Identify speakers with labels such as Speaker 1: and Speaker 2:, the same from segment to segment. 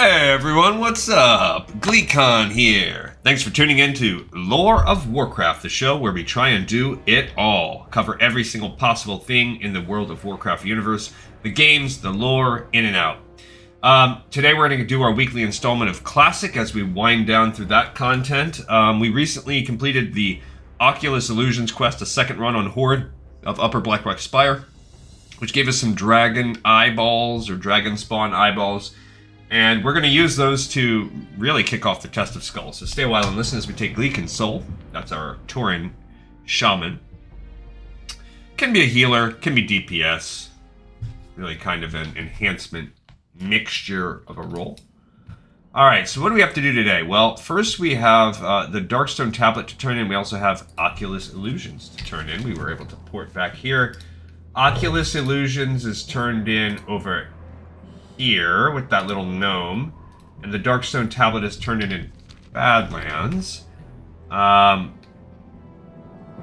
Speaker 1: Hey everyone, what's up? GleeCon here. Thanks for tuning in to Lore of Warcraft, the show where we try and do it all. Cover every single possible thing in the World of Warcraft universe, the games, the lore, in and out. Today we're going to do our weekly installment of Classic as we wind down through that content. We recently completed the Oculus Illusions quest, a second run on Horde of Upper Blackrock Spire, which gave us some dragon eyeballs or dragon spawn eyeballs. And we're going to use those to really kick off the Test of Skulls. So stay a while and listen as we take Gleekin's Soul. That's our Tauren Shaman. Can be a healer, can be DPS. Really kind of an enhancement mixture of a role. Alright, so what do we have to do today? Well, first we have the Darkstone Tablet to turn in. We also have Oculus Illusions to turn in. We were able to port back here. Oculus Illusions is turned in over here with that little gnome, and the Darkstone Tablet is turned in Badlands.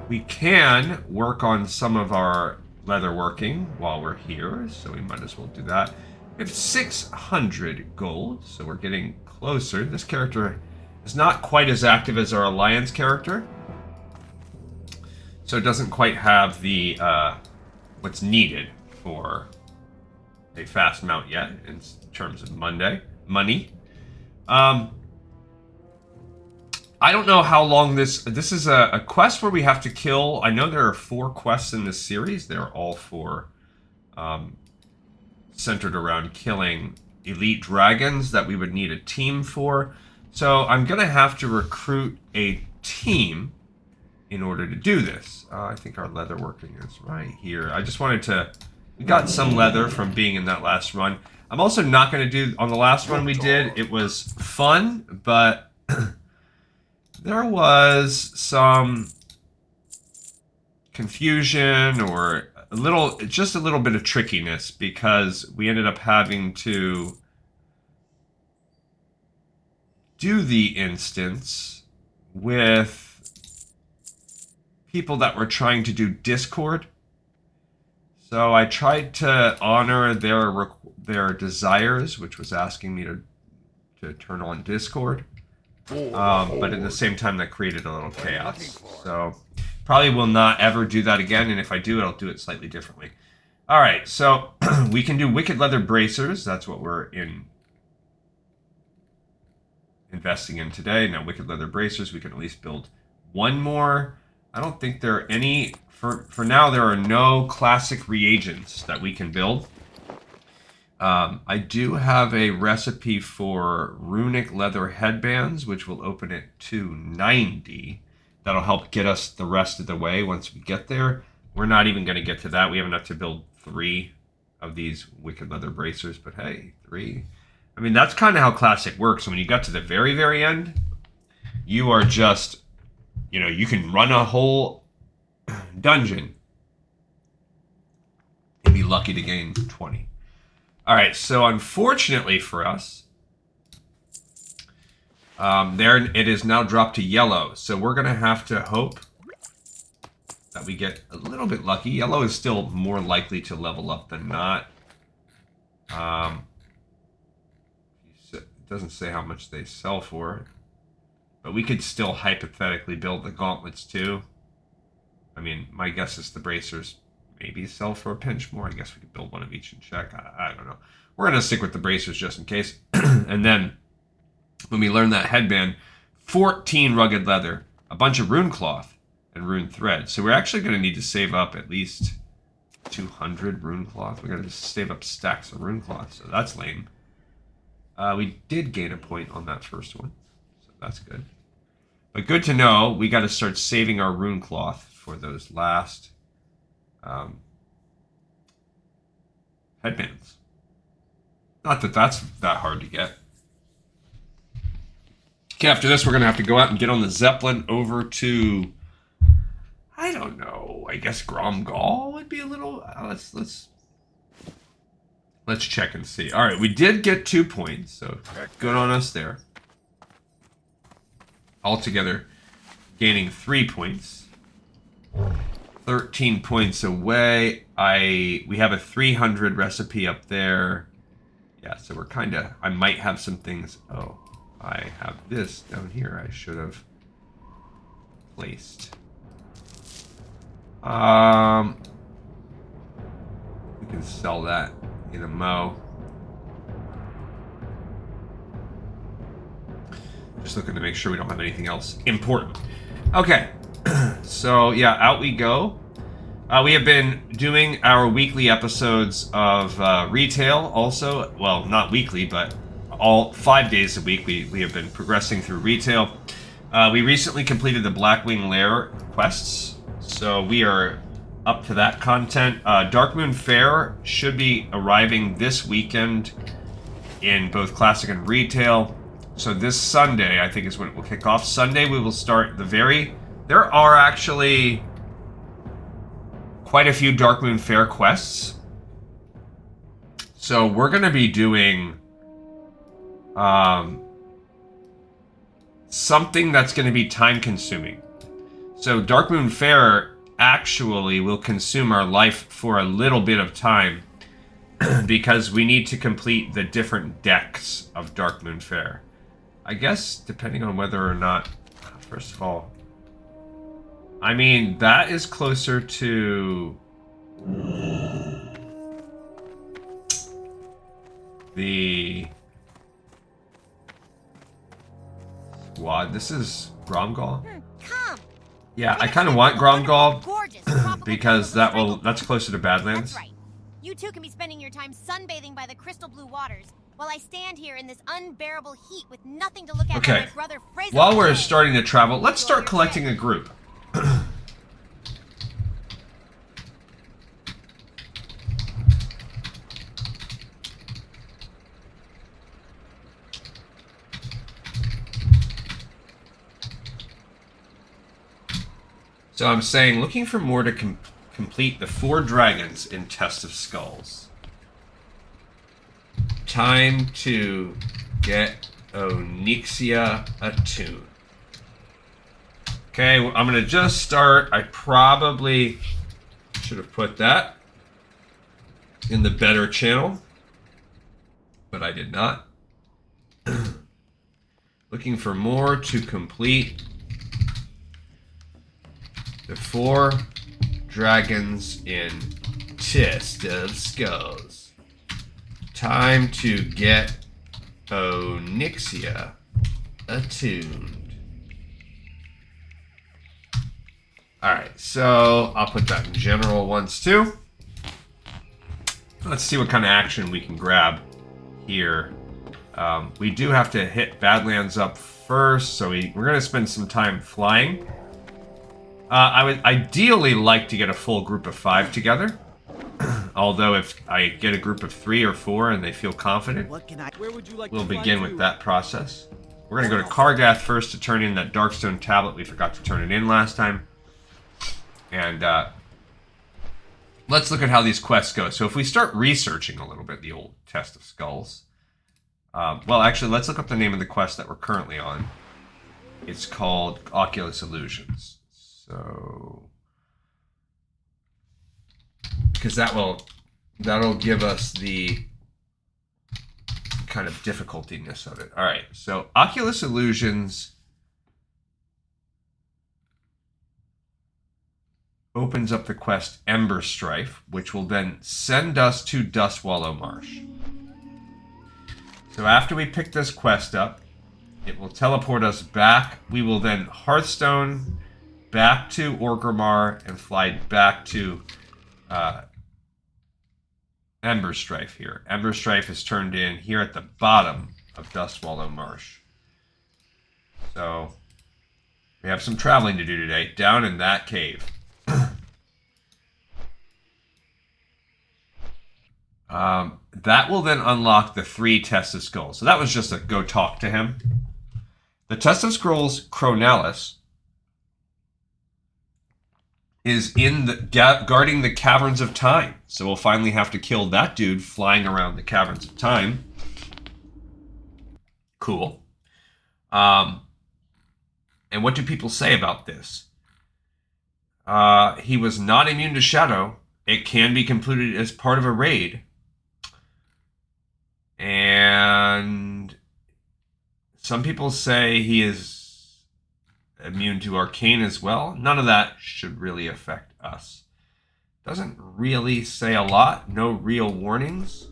Speaker 1: We can work on some of our leatherworking while we're here, so we might as well do that. We have 600 gold, so we're getting closer. This character is not quite as active as our Alliance character, so it doesn't quite have the what's needed for a fast mount yet in terms of money. I don't know how long this is a quest where we have to kill. I know there are 4 quests in this series. They're all 4 centered around killing elite dragons that we would need a team for. So I'm gonna have to recruit a team in order to do this. I think our leatherworking is right here. I just wanted to. We got some leather from being in that last run. I'm also not going to do... On the last run we did, it was fun, but there was some confusion or just a little bit of trickiness because we ended up having to do the instance with people that were trying to do Discord. So I tried to honor their desires, which was asking me to turn on Discord. But at the same time, that created a little chaos. So probably will not ever do that again, and if I do, I'll do it slightly differently. All right, so we can do Wicked Leather Bracers. That's what we're investing in today. Now, Wicked Leather Bracers, we can at least build one more. I don't think there are any... For now, there are no classic reagents that we can build. I do have a recipe for runic leather headbands, which will open at 290. That'll help get us the rest of the way once we get there. We're not even going to get to that. We have enough to build 3 of these Wicked Leather Bracers, but hey, 3. I mean, that's kind of how classic works. So when you got to the very, very end, you are just, you can run a whole dungeon and be lucky to gain 20. Alright, so unfortunately for us, there it is now dropped to yellow. So we're going to have to hope that we get a little bit lucky. Yellow is still more likely to level up than not. It doesn't say how much they sell for, but we could still hypothetically build the gauntlets too. I mean, my guess is the bracers maybe sell for a pinch more. I guess we could build one of each and check. I don't know. We're going to stick with the bracers just in case. And then, when we learn that headband, 14 rugged leather, a bunch of rune cloth, and rune thread. So we're actually going to need to save up at least 200 rune cloth. We're going to save up stacks of rune cloth, so that's lame. We did gain a point on that first one, so that's good. But good to know, we got to start saving our rune cloth for those last headbands. Not that that's that hard to get. Okay, after this, we're going to have to go out and get on the Zeppelin over to, I don't know, I guess Gromgal would be a little... Let's check and see. All right, we did get 2 points, so good on us there. Altogether, gaining 3 points. 13 points away. We have a 300 recipe up there. Yeah, so we're kind of... I might have some things... Oh, I have this down here I should have placed. We can sell that in a mo. Just looking to make sure we don't have anything else important. Okay, so yeah, out we go. We have been doing our weekly episodes of retail also. Well, not weekly, but all 5 days a week we have been progressing through retail. We recently completed the Blackwing Lair quests, so we are up to that content. Darkmoon Fair should be arriving this weekend in both Classic and Retail. So this Sunday, I think, is when it will kick off. Sunday, we will start the very... There are actually quite a few Darkmoon Fair quests. So we're going to be doing something that's going to be time-consuming. So Darkmoon Fair actually will consume our life for a little bit of time because we need to complete the different decks of Darkmoon Fair. I guess, depending on whether or not... First of all... I mean, that is closer to... the... Squad. This is Gromgall?
Speaker 2: Come.
Speaker 1: Yeah, I kind of want Gromgall because that's closer to Badlands.
Speaker 2: That's right. You two can be spending your time sunbathing by the crystal blue waters while I stand here in this unbearable heat with nothing to look at.
Speaker 1: Okay.
Speaker 2: My brother Fraser.
Speaker 1: While we're starting to travel, let's start collecting a group. So I'm saying, looking for more to complete the 4 dragons in Test of Skulls. Time to get Onyxia attuned. Okay, well, I'm going to just start. I probably should have put that in the better channel, but I did not. Looking for more to complete the 4 dragons in Test of Skulls. Time to get Onyxia attuned. Alright, so I'll put that in general once too. Let's see what kind of action we can grab here. We do have to hit Badlands up first, so we're going to spend some time flying. I would ideally like to get a full group of 5 together. Although if I get a group of 3 or 4 and they feel confident, we'll begin with that process. We're going to go to Kargath first to turn in that Darkstone tablet. We forgot to turn it in last time. And let's look at how these quests go. So if we start researching a little bit the old Test of Skulls. Well, actually, let's look up the name of the quest that we're currently on. It's called Oculus Illusions. So, because that'll give us the kind of difficultiness of it. All right, so Oculus Illusions opens up the quest Emberstrife, which will then send us to Dustwallow Marsh. So after we pick this quest up, it will teleport us back. We will then Hearthstone back to Orgrimmar and fly back to Emberstrife here. Emberstrife is turned in here at the bottom of Dustwallow Marsh. So we have some traveling to do today down in that cave. That will then unlock the 3 Test of Skulls. So that was just a go talk to him. The Test of Skulls Chronalis is in the guarding the Caverns of Time. So we'll finally have to kill that dude flying around the Caverns of Time. Cool. And what do people say about this? He was not immune to Shadow. It can be completed as part of a raid. And some people say he is immune to arcane as well. None of that should really affect us. Doesn't really say a lot. No real warnings.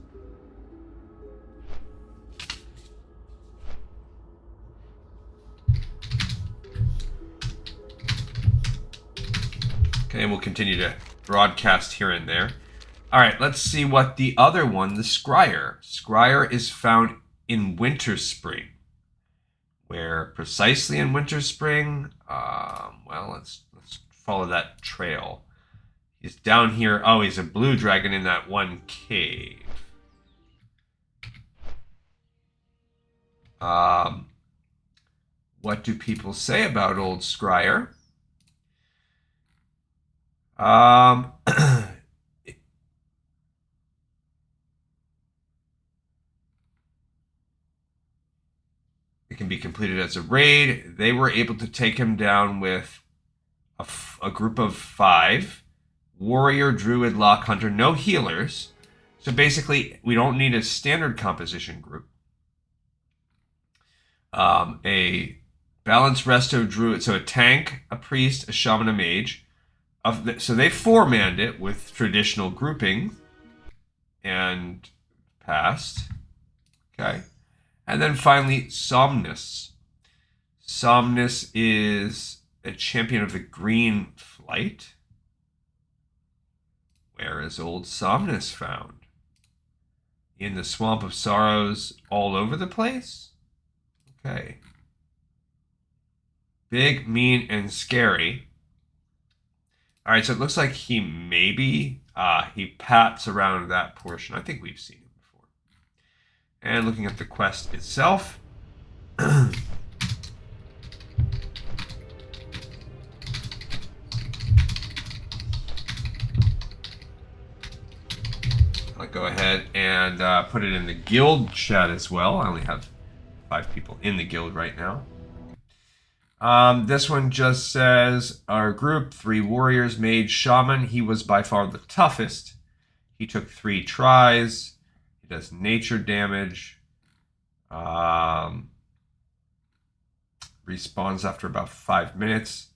Speaker 1: Okay, and we'll continue to broadcast here and there. All right, let's see what the other one, the Scryer. Scryer is found in Winter Spring. Where precisely in Winter Spring? Well, let's follow that trail. He's down here. Oh, he's a blue dragon in that one cave. What do people say about old Scryer? It can be completed as a raid. They were able to take him down with a group of 5. Warrior, Druid, Lock, Hunter, no healers. So basically, we don't need a standard composition group. A balanced resto Druid, so a tank, a priest, a shaman, a mage. So they 4-manned it with traditional grouping and passed. Okay. And then finally, Somnus. Somnus is a champion of the green flight. Where is old Somnus found? In the Swamp of Sorrows all over the place? Okay. Big, mean, and scary. All right, so it looks like he maybe, he pats around that portion. I think we've seen him before. And looking at the quest itself. I'll go ahead and put it in the guild chat as well. I only have 5 people in the guild right now. This one just says, our group, 3 warriors, mage, shaman. He was by far the toughest. He took 3 tries. He does nature damage. Respawns after about 5 minutes.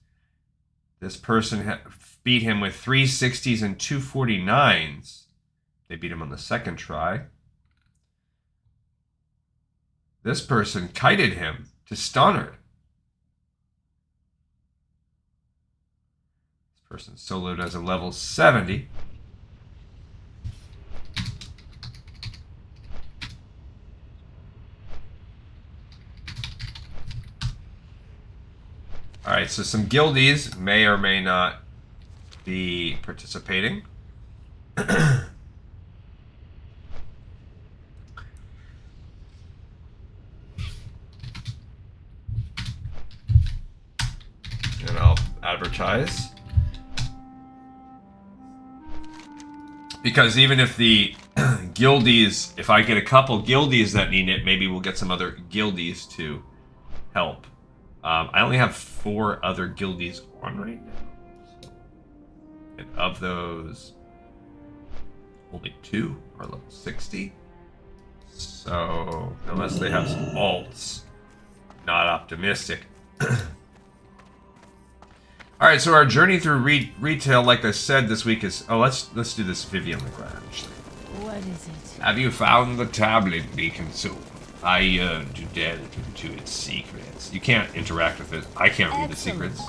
Speaker 1: This person beat him with 3 60s and 2 49s. They beat him on the second try. This person kited him to Stunner. This person soloed as a level 70. All right, so some guildies may or may not be participating. And I'll advertise. Because even if the guildies, if I get a couple guildies that need it, maybe we'll get some other guildies to help. I only have 4 other guildies on right now. And of those, only 2 are level 60. So, unless they have some alts, not optimistic. Alright, so our journey through retail, like I said this week, is... Oh, let's do this Vivian Legrand, actually.
Speaker 3: What is it?
Speaker 1: Have you found the tablet beacon soon? I yearn to delve into its secrets. You can't interact with it. I can't read the secrets.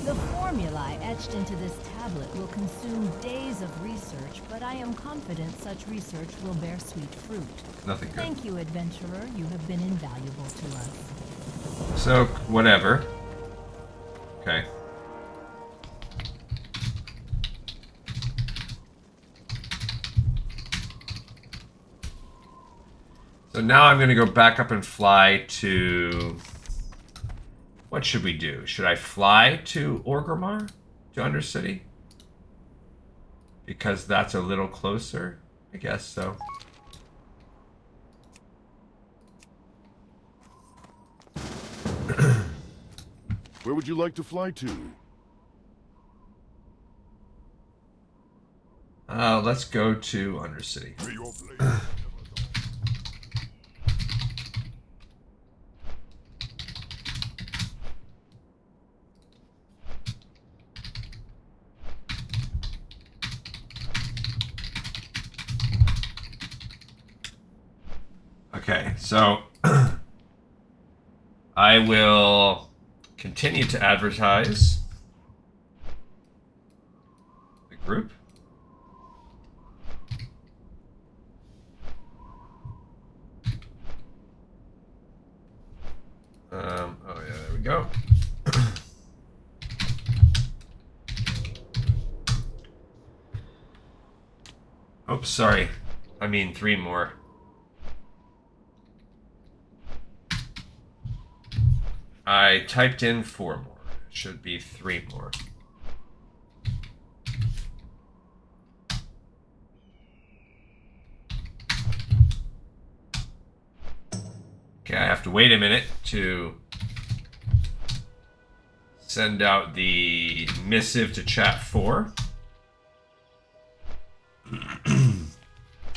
Speaker 3: The formulae etched into this tablet will consume days of research, but I am confident such research will bear sweet fruit.
Speaker 1: Nothing good.
Speaker 3: Thank you, adventurer. You have been invaluable to us.
Speaker 1: So, whatever. Okay. So now I'm going to go back up and fly to... What should we do? Should I fly to Orgrimmar? To Undercity? Because that's a little closer? I guess so.
Speaker 4: Where would you like to fly to?
Speaker 1: Let's go to Undercity. Okay, so I will continue to advertise the group. Oh yeah, there we go. Oops, sorry. I mean 3 more. I typed in 4 more. It should be 3 more. Okay, I have to wait a minute to send out the missive to chat 4.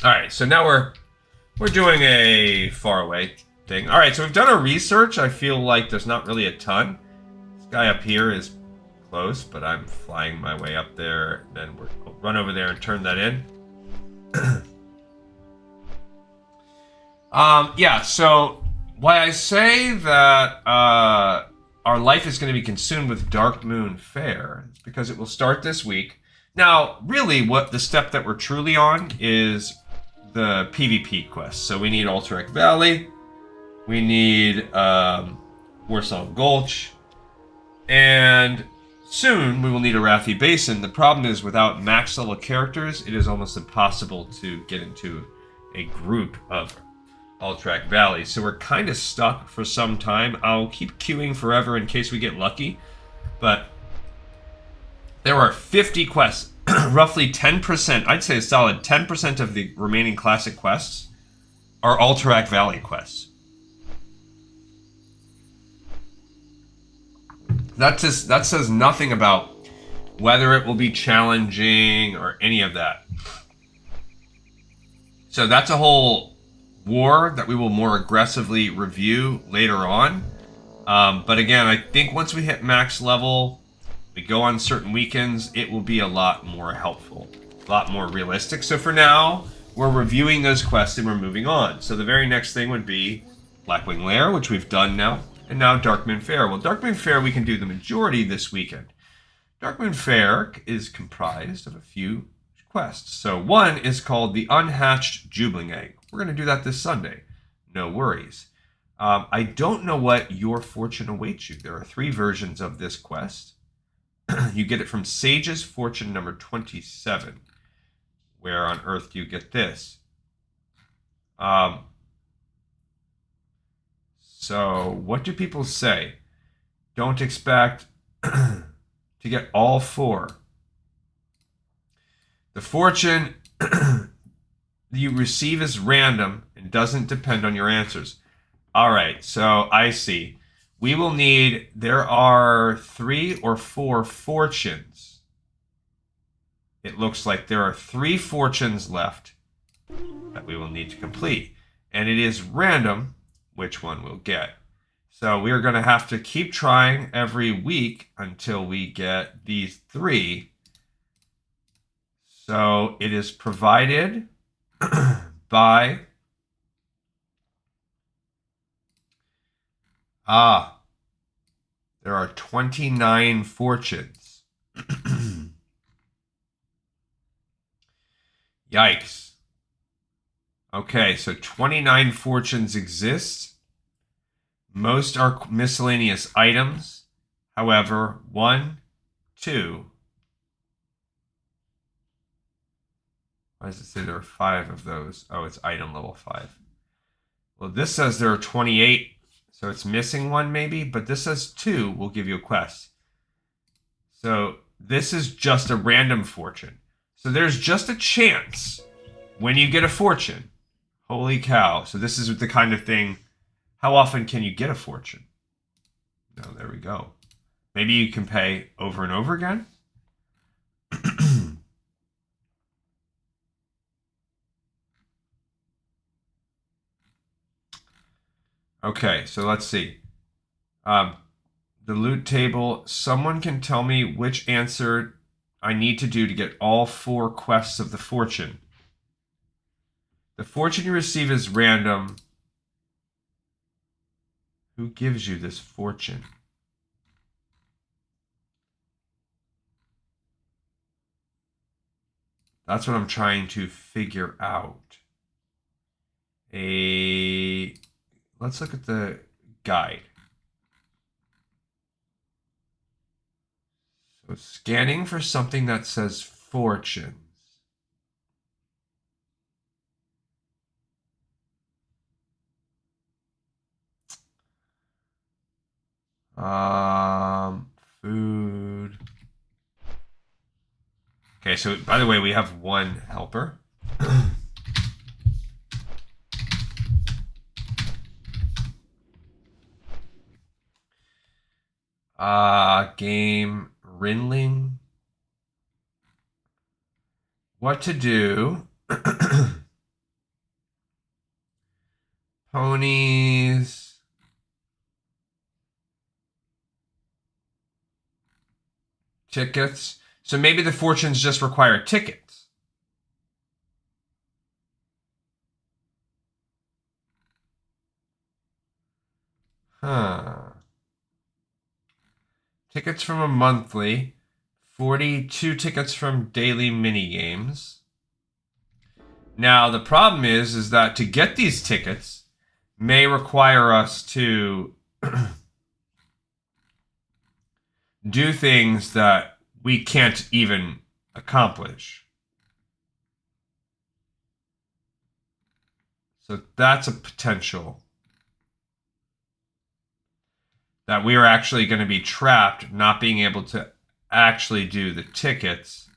Speaker 1: Alright, so now we're doing a faraway thing. Alright, so we've done our research. I feel like there's not really a ton. This guy up here is close, but I'm flying my way up there. Then we'll run over there and turn that in. Yeah, so why I say that our life is going to be consumed with Dark Moon Fair is because it will start this week. Now, really, what the step that we're truly on is the PvP quest. So we need Alterac Valley, we need Warsong Gulch, and soon we will need Arathi Basin. The problem is, without max level characters, it is almost impossible to get into a group of Alterac Valley. So we're kind of stuck for some time. I'll keep queuing forever in case we get lucky, but there are 50 quests. Roughly 10%, I'd say a solid 10% of the remaining classic quests are Alterac Valley quests. That says nothing about whether it will be challenging or any of that. So that's a whole war that we will more aggressively review later on. But again, I think once we hit max level, we go on certain weekends, it will be a lot more helpful, a lot more realistic. So for now, we're reviewing those quests and we're moving on. So the very next thing would be Blackwing Lair, which we've done now, and now Darkmoon Fair. Well, Darkmoon Fair, we can do the majority this weekend. Darkmoon Fair is comprised of a few quests. So one is called the Unhatched Jubling Egg. We're going to do that this Sunday. No worries. I don't know what your fortune awaits you. There are 3 versions of this quest. You get it from Sage's Fortune number 27. Where on earth do you get this? So, what do people say? Don't expect to get all 4. The fortune you receive is random and doesn't depend on your answers. Alright, so I see. We will need, there are 3 or 4 fortunes. It looks like there are 3 fortunes left that we will need to complete. And it is random which one we'll get. So we are going to have to keep trying every week until we get these 3. So it is provided by... there are 29 fortunes. Yikes. Okay, so 29 fortunes exist. Most are miscellaneous items. However, 1, 2. Why does it say there are 5 of those? Oh, it's item level 5. Well, this says there are 28. So it's missing 1 maybe, but this says 2 will give you a quest. So this is just a random fortune. So there's just a chance when you get a fortune. Holy cow. So this is the kind of thing, how often can you get a fortune? No, there we go. Maybe you can pay over and over again. Okay, so let's see. The loot table. Someone can tell me which answer I need to do to get all 4 quests of the fortune. The fortune you receive is random. Who gives you this fortune? That's what I'm trying to figure out. Let's look at the guide. So scanning for something that says fortunes. Food. Okay, so by the way, we have one helper. Game Rinling. What to do? Ponies. Tickets. So maybe the fortunes just require tickets. Huh. Tickets from a monthly. 42 tickets from daily minigames. Now, the problem is that to get these tickets may require us to do things that we can't even accomplish. So that's a potential. That we are actually going to be trapped, not being able to actually do the tickets.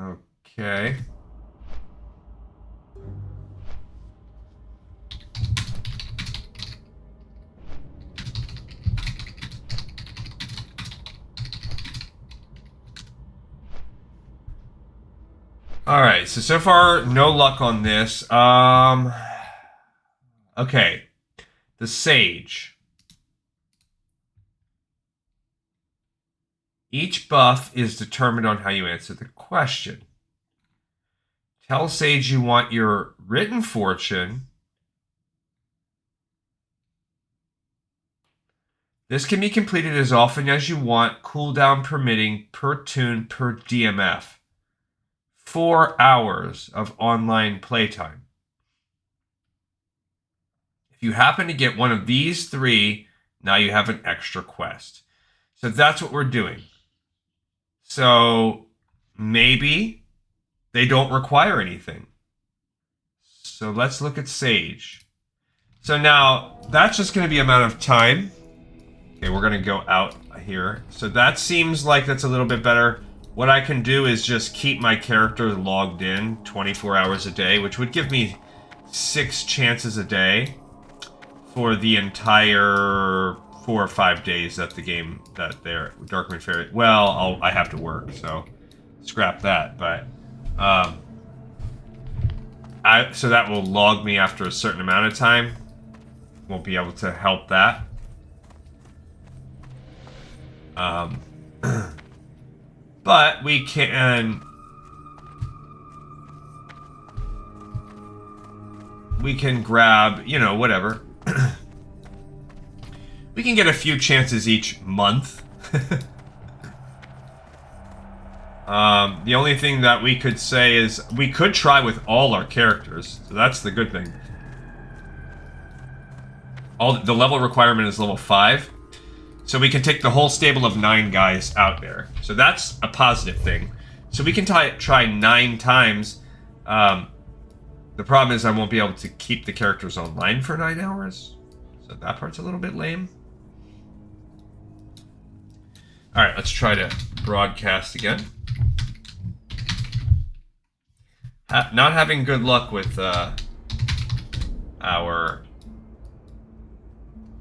Speaker 1: Okay. All right, so far no luck on this. Okay, the Sage. Each buff is determined on how you answer the question. Tell Sage you want your written fortune. This can be completed as often as you want, cooldown permitting, per tune, per DMF. 4 hours of online playtime. If you happen to get one of these 3, now you have an extra quest. So that's what we're doing. So maybe they don't require anything. So let's look at Sage. So now that's just going to be amount of time. Okay, we're going to go out here. So that seems like that's a little bit better. What I can do is just keep my character logged in 24 hours a day, which would give me 6 chances a day for the entire 4 or 5 days that the game, that they're Darkmoon Fairy. Well, I have to work, so scrap that. But so that will log me after a certain amount of time. Won't be able to help that. But we can grab, you know, whatever. We can get a few chances each month. The only thing that we could say is we could try with all our characters. So that's the good thing. The level requirement is level 5. So we can take the whole stable of 9 guys out there. So that's a positive thing. So we can try 9 times. The problem is I won't be able to keep the characters online for 9 hours. So that part's a little bit lame. Alright, let's try to broadcast again. Not having good luck with our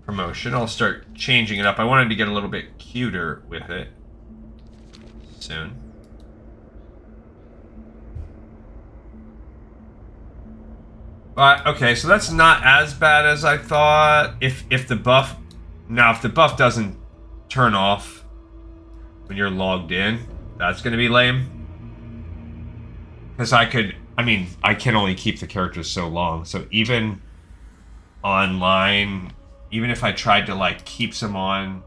Speaker 1: promotion. I'll start changing it up. I wanted to get a little bit cuter with it soon. But okay, so that's not as bad as I thought. If the buff doesn't turn off when you're logged in, that's gonna be lame. Because I can only keep the characters so long. So even online, even if I tried to, like, keep some on,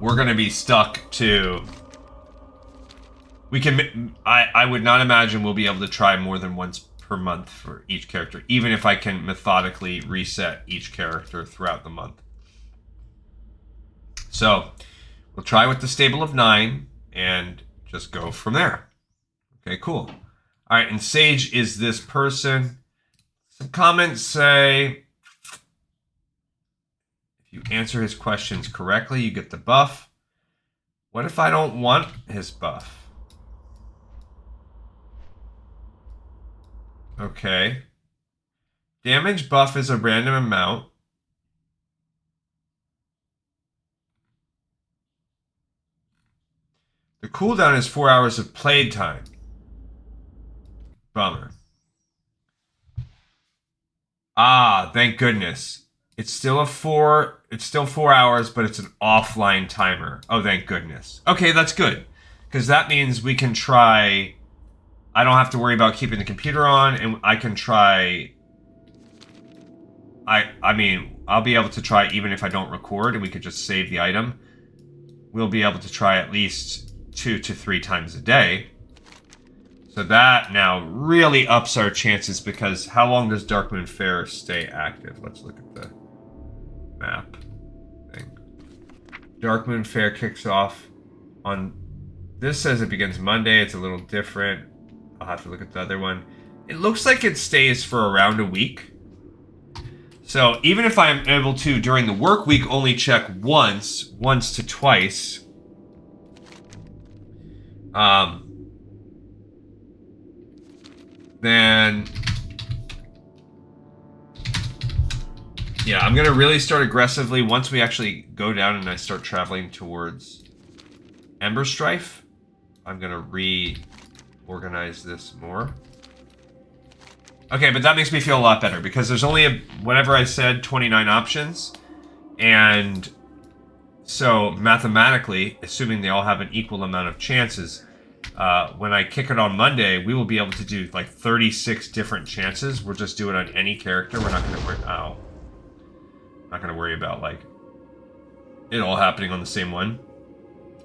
Speaker 1: we're going to be stuck to... I would not imagine we'll be able to try more than once per month for each character, even if I can methodically reset each character throughout the month. So, we'll try with the stable of 9 and just go from there. Okay, cool. All right, and Sage is this person. Some comments say, if you answer his questions correctly, you get the buff. What if I don't want his buff? Okay. Damage buff is a random amount. The cooldown is 4 hours of playtime. Bummer. Ah, thank goodness. It's still 4 hours, but it's an offline timer. Oh, thank goodness. Okay, that's good. Because that means we can try... I don't have to worry about keeping the computer on, and I can try... I mean, I'll be able to try even if I don't record, and we could just save the item. We'll be able to try at least 2 to 3 times a day. So that now really ups our chances, because how long does Darkmoon Faire stay active? Let's look at the map thing. Darkmoon Faire kicks off on... This says it begins Monday. It's a little different. I'll have to look at the other one. It looks like it stays for around a week. So even if I'm able to, during the work week, only check once to twice, then yeah, I'm gonna really start aggressively once we actually go down and I start traveling towards Emberstrife. I'm gonna reorganize this more. Okay, but that makes me feel a lot better, because there's only, whatever I said, 29 options. And so, mathematically, assuming they all have an equal amount of chances, when I kick it on Monday, we will be able to do, like, 36 different chances. We'll just do it on any character. We're not going to worry... Ow. Not going to worry about, like, it all happening on the same one.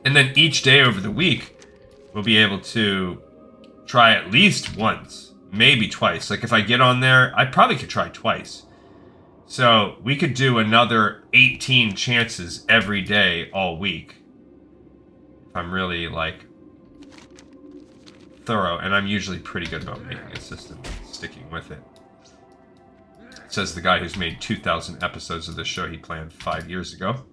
Speaker 1: And then each day over the week, we'll be able to try at least once. Maybe twice. Like, if I get on there, I probably could try twice. So, we could do another 18 chances every day all week. If I'm really, like, thorough. And I'm usually pretty good about making a system and sticking with it. Says the guy who's made 2,000 episodes of this show he planned 5 years ago.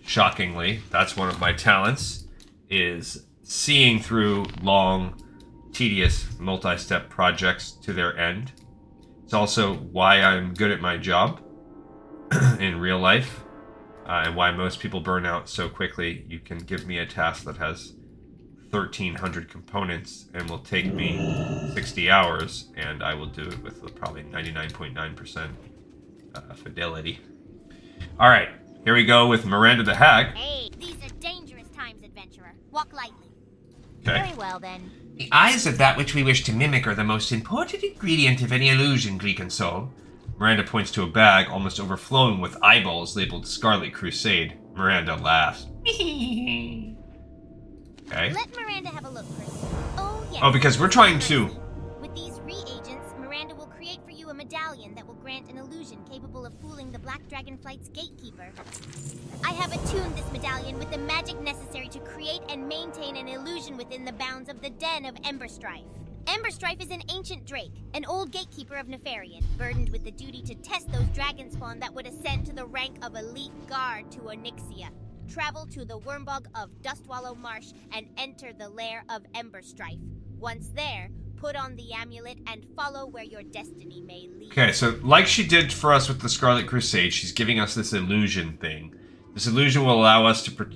Speaker 1: Shockingly, that's one of my talents, is seeing through long, tedious, multi-step projects to their end. It's also why I'm good at my job in real life, and why most people burn out so quickly. You can give me a task that has 1,300 components and will take me 60 hours, and I will do it with probably 99.9% fidelity. All right, here we go with Miranda the Hag.
Speaker 2: Hey, these are dangerous times, adventurer. Walk lightly.
Speaker 1: Okay.
Speaker 2: Very well, then.
Speaker 5: The eyes of that which we wish to mimic are the most important ingredient of any illusion, Greek and soul.
Speaker 1: Miranda points to a bag almost overflowing with eyeballs labeled Scarlet Crusade. Miranda laughs. Okay.
Speaker 2: Let Miranda have a look first. Oh, yes.
Speaker 1: Oh, because we're trying to...
Speaker 2: With these reagents, Miranda will create for you a medallion that will grant an illusion capable of fooling the Black Dragonflight's gatekeeper. I have attuned this medallion with the magic necessary to create and maintain an illusion within the bounds of the den of Emberstrife. Emberstrife is an ancient drake, an old gatekeeper of Nefarian, burdened with the duty to test those dragon spawn that would ascend to the rank of elite guard to Onyxia. Travel to the Wormbog of Dustwallow Marsh and enter the lair of Emberstrife. Once there, put on the amulet and follow where your destiny may lead.
Speaker 1: Okay, so like she did for us with the Scarlet Crusade, she's giving us this illusion thing. This illusion will allow us to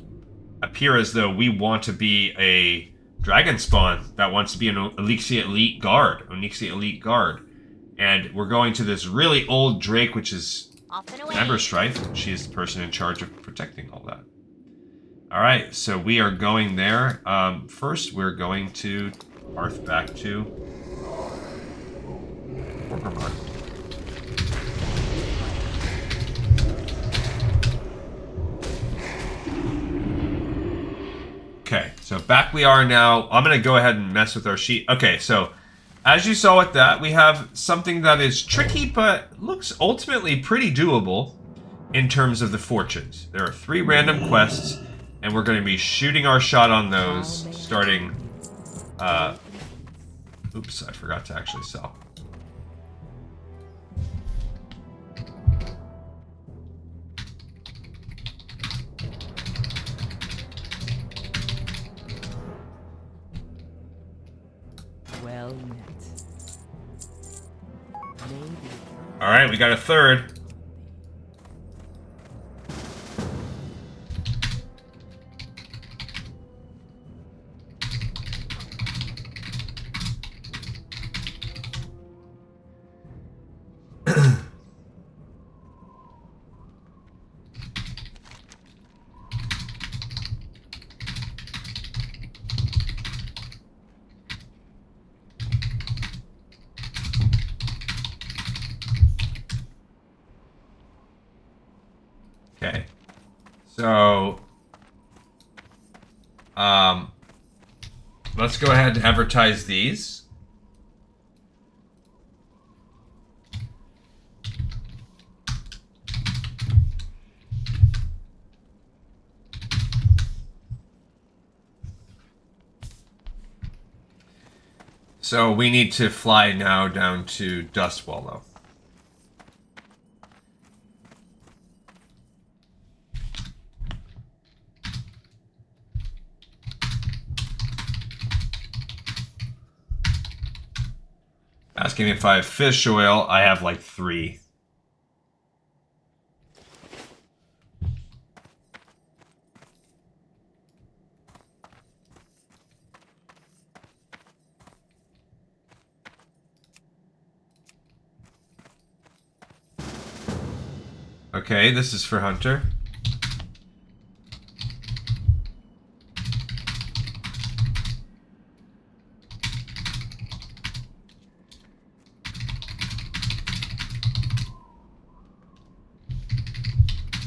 Speaker 1: appear as though we want to be a dragon spawn that wants to be an Onyxia Elite Guard. And we're going to this really old drake, which is
Speaker 2: Off and away.
Speaker 1: Emberstrife, and she is the person in charge of protecting all that. Alright, so we are going there. First, we're going to Arth back to Warcraft. Okay, so back we are now. I'm going to go ahead and mess with our sheet. Okay, so as you saw with that, we have something that is tricky, but looks ultimately pretty doable in terms of the fortunes. There are 3 random quests, and we're going to be shooting our shot on those, starting... oops, I forgot to actually sell.
Speaker 3: Well met. Maybe.
Speaker 1: Alright, we got a 3rd. Okay, so, let's go ahead and advertise these. So we need to fly now down to Dustwallow. Asking if I have fish oil. I have like 3. Okay, this is for Hunter.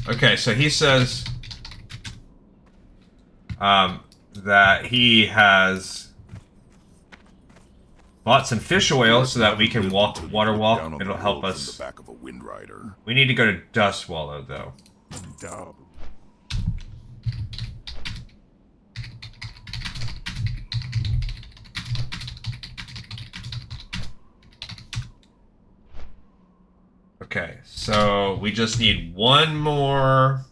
Speaker 1: Okay, so he says that he has bought some fish oil so that we can water walk. It'll help us.
Speaker 4: The back of a wind rider.
Speaker 1: We need to go to Dustwallow, though.
Speaker 4: Dub.
Speaker 1: Okay, so we just need one more.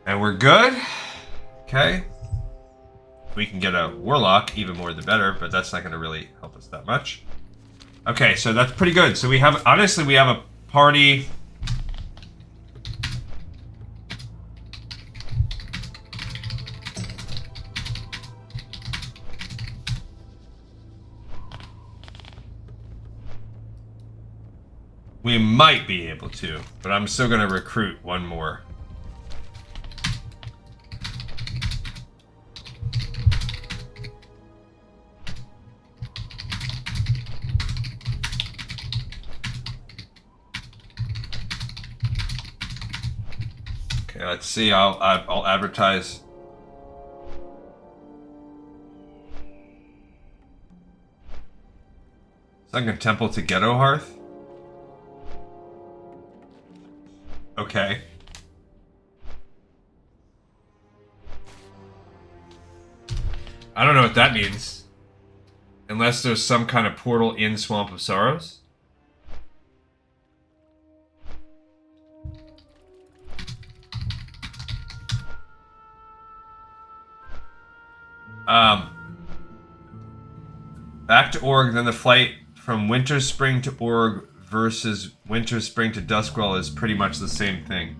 Speaker 1: And we're good. Okay. We can get a Warlock, even more the better, but that's not going to really help us that much. Okay, so that's pretty good. So we have, honestly, we have a party. We might be able to, but I'm still going to recruit one more. Okay, let's see. I'll advertise. Sunken Temple to Ghetto Hearth. Okay. I don't know what that means. Unless there's some kind of portal in Swamp of Sorrows. Back to Org, then the flight from Winter Spring to Org versus Winter Spring to Duskwell is pretty much the same thing.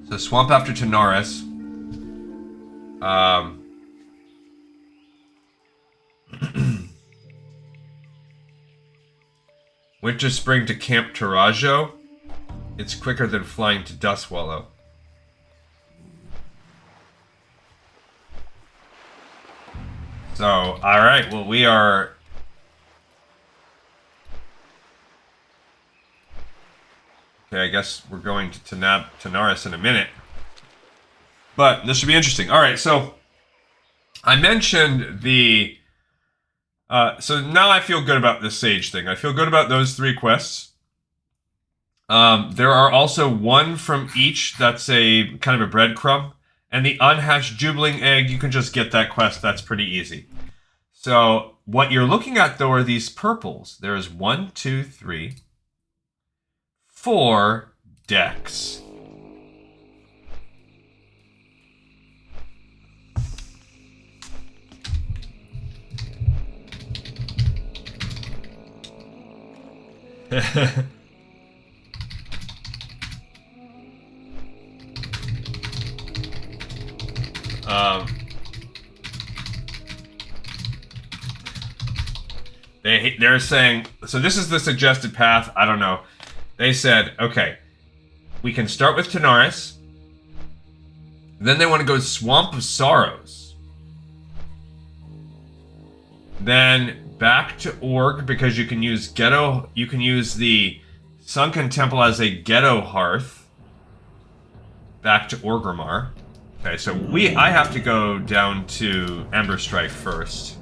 Speaker 1: So swamp after Chronalis. Winter Spring to Camp Tarajo. It's quicker than flying to Dustwallow. So, alright, well we are... Okay, I guess we're going to Chronalis in a minute. But this should be interesting. Alright, so... I mentioned the... so now I feel good about this Sage thing. I feel good about those 3 quests. There are also 1 from each that's a kind of a breadcrumb. And the unhatched Jubiling Egg, you can just get that quest. That's pretty easy. So what you're looking at, though, are these purples. There's 1, 2, 3, 4 decks. They're saying, so this is the suggested path. I don't know. They said, okay, we can start with Chronalis. Then they want to go Swamp of Sorrows. Then back to Org, because you can use Ghetto. You can use the Sunken Temple as a Ghetto Hearth. Back to Orgrimmar. Okay, so I have to go down to Emberstrife first.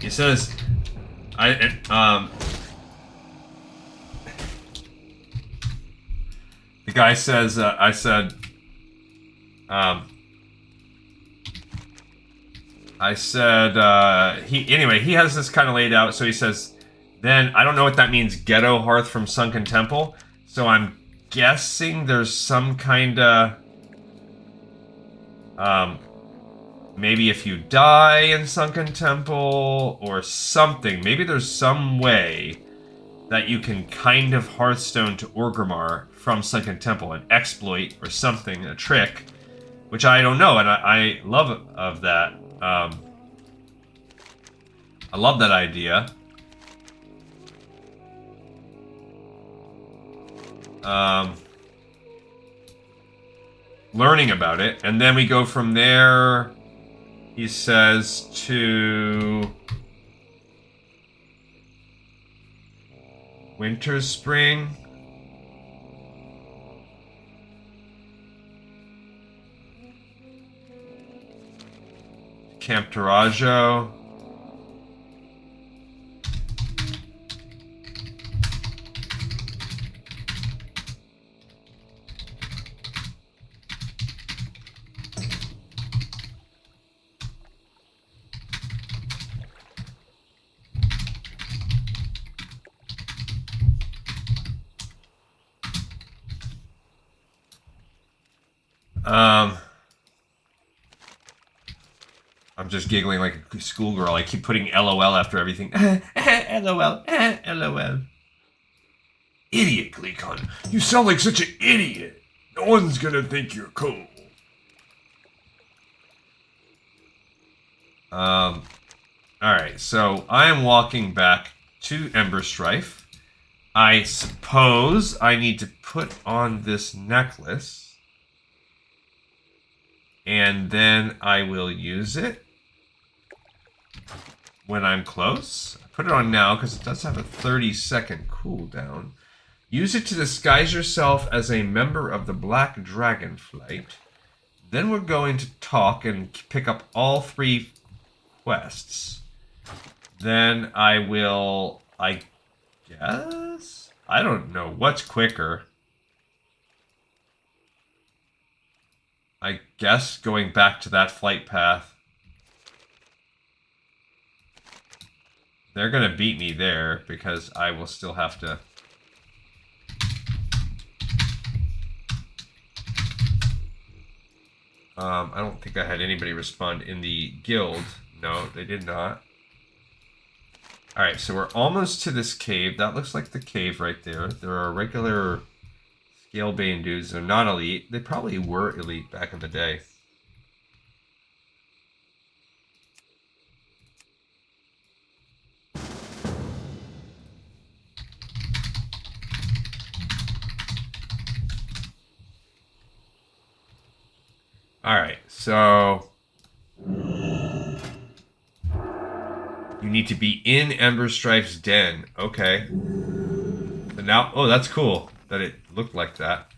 Speaker 1: He says, the guy says, I said, he has this kind of laid out, so he says, then, I don't know what that means, Ghetto Hearth from Sunken Temple, so I'm guessing there's some kind of, maybe if you die in Sunken Temple, or something, maybe there's some way that you can kind of Hearthstone to Orgrimmar from Sunken Temple, an exploit or something, a trick, which I don't know, and I love of that. I love that idea. Learning about it, and then we go from there. He says to Winter Spring. Camp Tarajo. I'm just giggling like a schoolgirl. I keep putting LOL after everything. LOL, LOL. Idiot, Gleekon. You sound like such an idiot. No one's gonna think you're cool. Alright, so I am walking back to Emberstrife. I suppose I need to put on this necklace. And then I will use it when I'm close. I put it on now because it does have a 30-second cooldown. Use it to disguise yourself as a member of the Black Dragon Flight. Then we're going to talk and pick up all 3 quests. Then I will, I guess? I don't know what's quicker. I guess going back to that flight path. They're going to beat me there because I will still have to... I don't think I had anybody respond in the guild. No, they did not. Alright, so we're almost to this cave. That looks like the cave right there. There are regular Scalebane dudes. They're not elite. They probably were elite back in the day. Alright, so you need to be in Emberstrife's den. Okay. So now, oh, that's cool that it looked like that.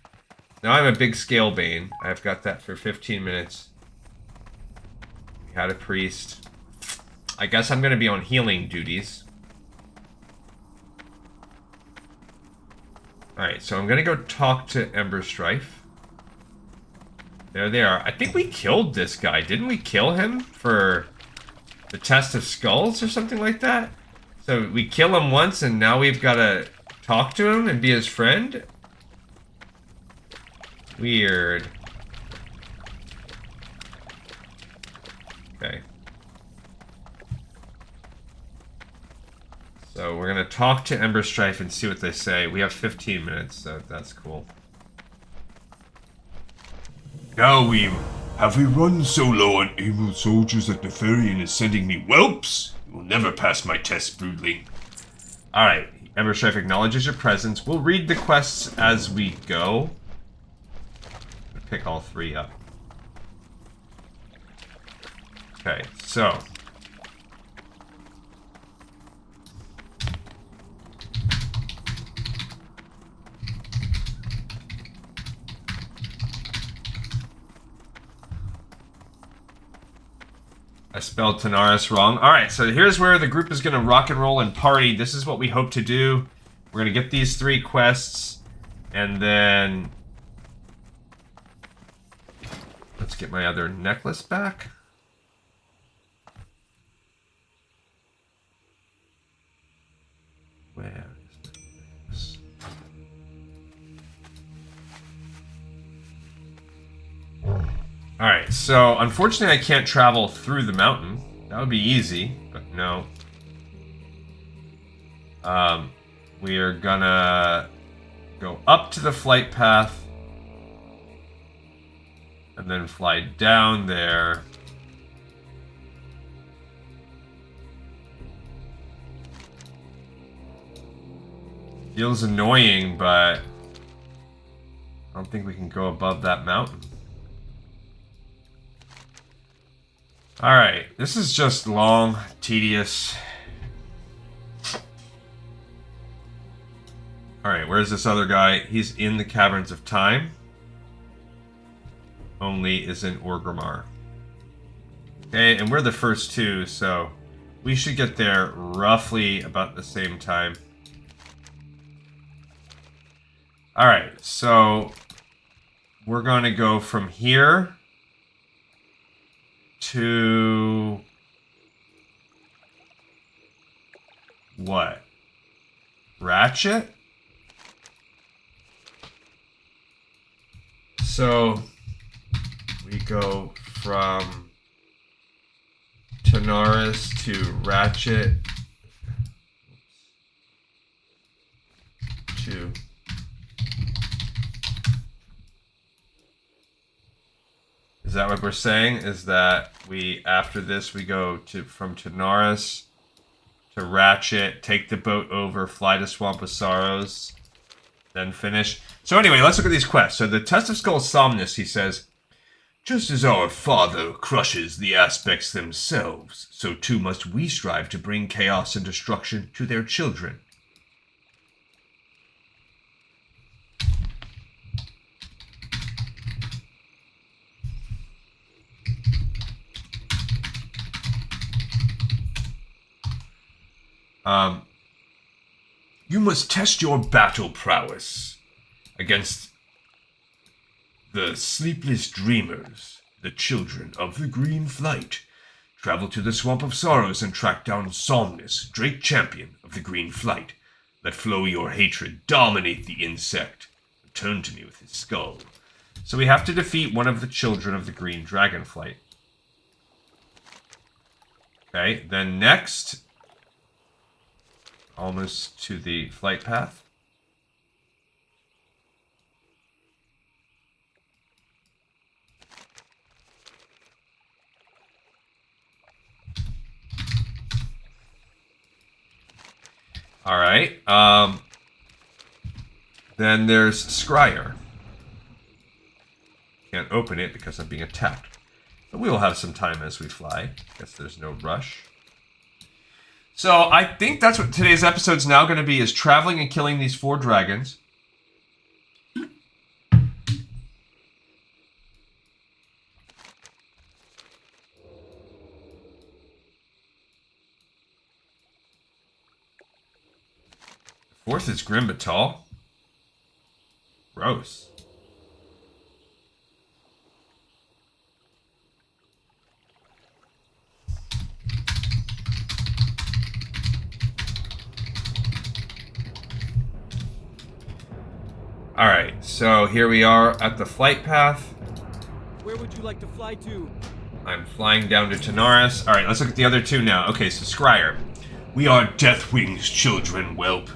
Speaker 1: Now I'm a big Scalebane. I've got that for 15 minutes. We had a priest. I guess I'm going to be on healing duties. Alright, so I'm going to go talk to Emberstrife. There they are. I think we killed this guy. Didn't we kill him for the test of skulls or something like that? So we kill him once and now we've got to talk to him and be his friend? Weird. Okay. So we're going to talk to Emberstrife and see what they say. We have 15 minutes, so that's cool.
Speaker 4: Now have we run so low on able soldiers that Nefarian is sending me whelps?
Speaker 1: You will never pass my test, broodling. Alright, Emberstrife acknowledges your presence. We'll read the quests as we go. Pick all three up. Okay, so I spelled Tanaris wrong. Alright, so here's where the group is going to rock and roll and party. This is what we hope to do. We're going to get these 3 quests, and then let's get my other necklace back. Where is my necklace? Alright, so unfortunately I can't travel through the mountain. That would be easy, but no. We are gonna go up to the flight path and then fly down there. Feels annoying, but I don't think we can go above that mountain. Alright, this is just long, tedious. Alright, where's this other guy? He's in the Caverns of Time. Only is in Orgrimmar. Okay, and we're the first 2, so we should get there roughly about the same time. Alright, so we're going to go from here to what? Ratchet? So we go from Tanaris to Ratchet to Is that what we're saying? Is that we, after this, we go to from Tanaris to Ratchet, take the boat over, fly to Swamp of Sorrows, then finish? So anyway, let's look at these quests. So the Test of Skull Somnus, he says, just as our Father crushes the aspects themselves, so too must we strive to bring chaos and destruction to their children. You must test your battle prowess against the sleepless dreamers, the children of the Green Flight. Travel to the Swamp of Sorrows and track down Somnus, Drake Champion of the Green Flight. Let flow your hatred dominate the insect. Return to me with his skull. So we have to defeat one of the children of the green dragonflight. Okay, then next, almost to the flight path. All right. Then there's Scryer. Can't open it because I'm being attacked. But we will have some time as we fly. Guess there's no rush. So I think that's what today's episode's now going to be, is traveling and killing these 4 dragons. Fourth is Grimbatal. Gross. Alright, so here we are at the flight path.
Speaker 6: Where would you like to fly to?
Speaker 1: I'm flying down to Tanaris. Alright, let's look at the other 2 now. Okay, so Scryer.
Speaker 4: We are Deathwing's children, whelp.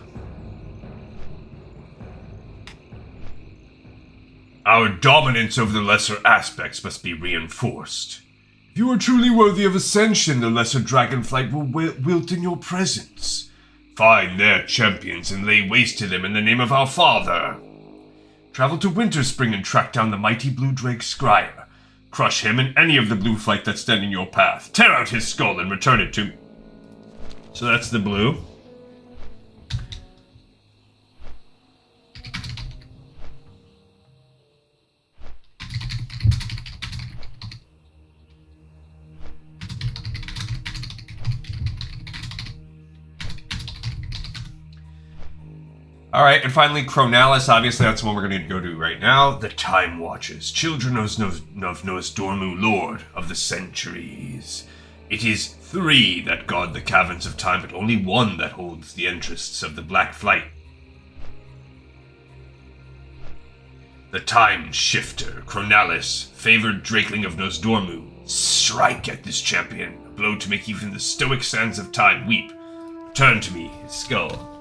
Speaker 4: Our dominance over the lesser aspects must be reinforced. If you are truly worthy of Ascension, the lesser dragonflight will wilt in your presence. Find their champions and lay waste to them in the name of our father. Travel to Winterspring and track down the mighty blue drake Scryer. Crush him and any of the blue flight that stand in your path. Tear out his skull and return it to me.
Speaker 1: So that's the blue. Alright, and finally Chronalis. Obviously that's the one we're going to go to right now.
Speaker 4: The Time Watchers, children of Nosdormu, Lord of the Centuries. It is 3 that guard the caverns of time, but only 1 that holds the interests of the Black Flight. The Time Shifter, Chronalis, favored drakeling of Nosdormu. Strike at this champion, a blow to make even the stoic sands of time weep. Turn to me his skull.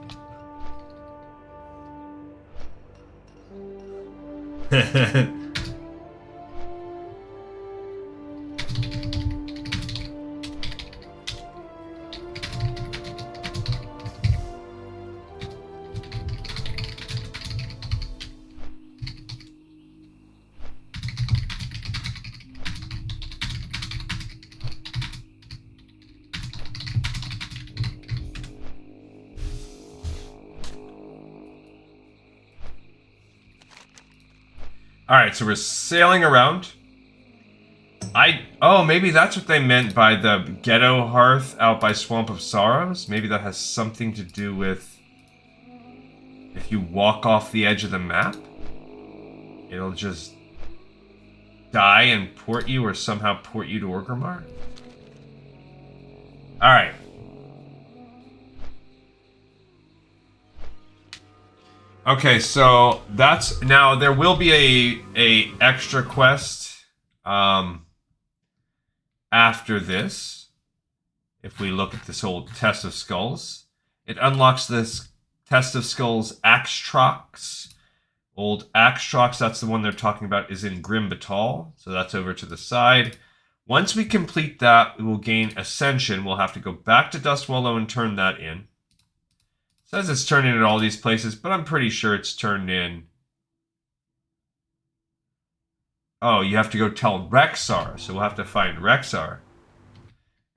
Speaker 4: Alright, so we're sailing around. Oh, maybe that's what they meant by the ghetto hearth out by Swamp of Sorrows? Maybe that has something to do with if you walk off the edge of the map, it'll just die and port you, or somehow port you to Orgrimmar. Alright. Okay, so that's now there will be a extra quest after this. If we look at this old Test of Skulls, it unlocks this Test of Skulls Axtroz. Old Axtroz, that's the one they're talking about, is in Grimbatal, so that's over to the side. Once we complete that, we will gain Ascension. We'll have to go back to Dustwallow and turn that in. It says it's turned in at all these places, but I'm pretty sure it's turned in. Oh, you have to go tell Rexar, so we'll have to find Rexar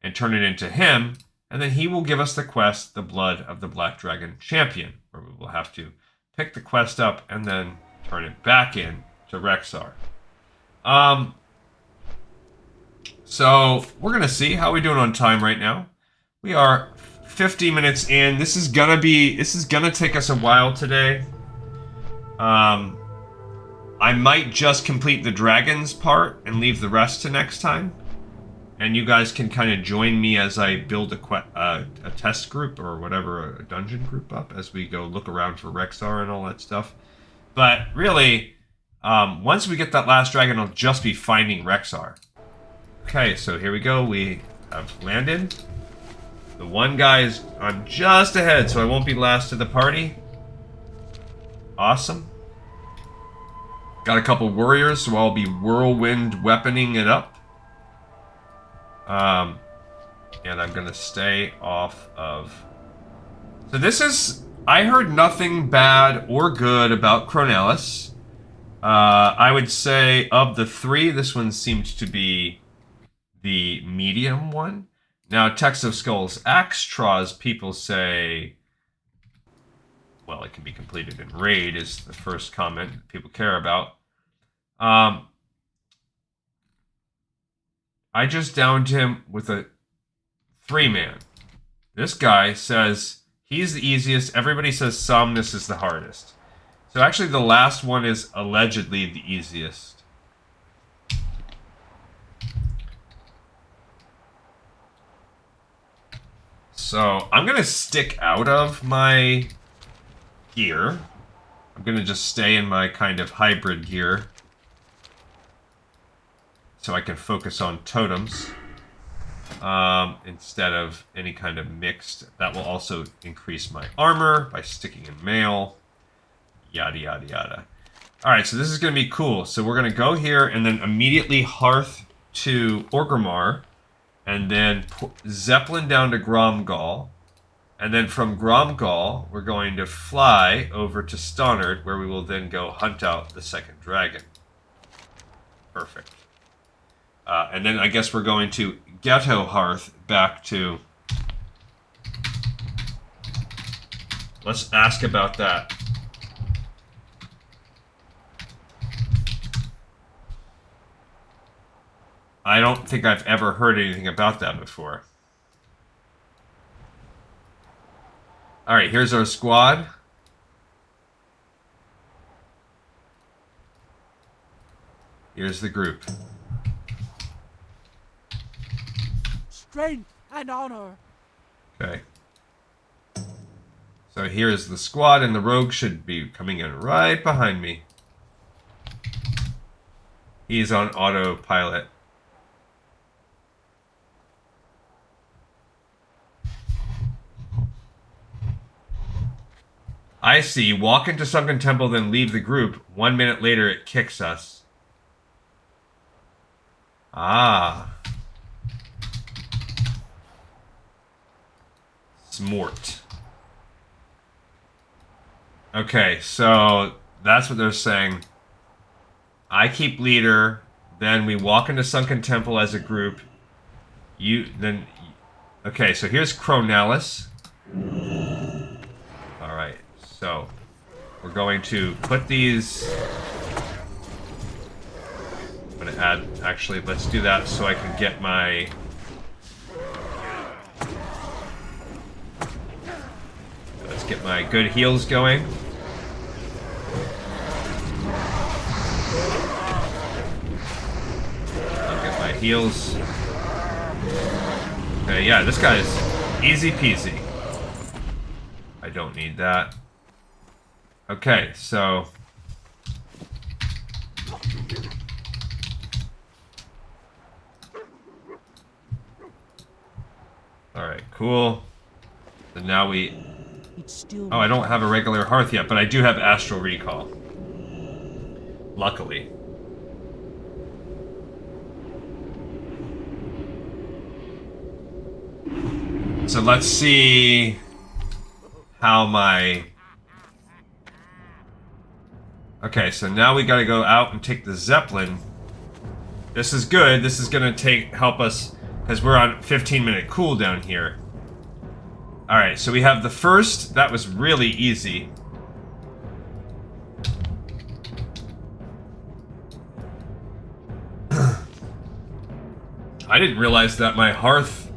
Speaker 4: and turn it into him, and then he will give us the quest, The Blood of the Black Dragon Champion, where we will have to pick the quest up and then turn it back in to Rexar. So we're gonna see how we're doing on time right now. We are 50 minutes in. This is gonna take us a while today. I might just complete the dragons part and leave the rest to next time. And you guys can kind of join me as I build a test group or whatever, a dungeon group up as we go look around for Rexar and all that stuff. But really, Once we get that last dragon, it'll just be finding Rexar. Okay, so here we go. We have landed. The one guy is I'm just ahead, so I won't be last to the party. Awesome. Got a couple warriors, so I'll be whirlwind weaponing it up. And I'm gonna stay off of... So this is... I heard nothing bad or good about Chronalis. I would say of the three, this one seemed to be the medium one. Now, Text of Skulls Axtroz, people say... Well, it can be completed in raid is the first comment that people care about. I just downed him with a 3-man. This guy says he's the easiest. Everybody says Somnus is the hardest. So actually the last one is allegedly the easiest. So I'm going to stick out of my gear. I'm going to just stay in my kind of hybrid gear. So I can focus on totems. Instead of any kind of mixed. That will also increase my armor by sticking in mail. Yada, yada, yada. Alright, so this is going to be cool. So we're going to go here and then immediately hearth to Orgrimmar. And then Zeppelin down to Gromgal. And then from Gromgal, we're going to fly over to Stannard, where we will then go hunt out the second dragon. Perfect. And then I guess we're going to Ghetto Hearth back to... Let's ask about that. I don't think I've ever heard anything about that before. Alright, here's our squad. Here's the group.
Speaker 6: Strength and honor.
Speaker 4: Okay. So here's the squad, and the rogue should be coming in right behind me. He's on autopilot. I see. Walk into Sunken Temple, then leave the group. 1 minute later, it kicks us. Ah. Smort. Okay, so that's what they're saying. I keep leader, then we walk into Sunken Temple as a group. Okay, so here's Chronalis. Alright, so we're going to put these... I'm going to add... Actually, let's do that so I can get my... Let's get my good heals going. I'll get my heals. Okay, yeah, this guy's easy peasy. I don't need that. Okay, so... Alright, cool. So now we... Oh, I don't have a regular hearth yet, but I do have Astral Recall. Luckily. So let's see how my... Okay, so now we gotta go out and take the Zeppelin. This is good. This is gonna help us, because we're on 15-minute cooldown here. Alright, so we have the first. That was really easy. I didn't realize that my hearth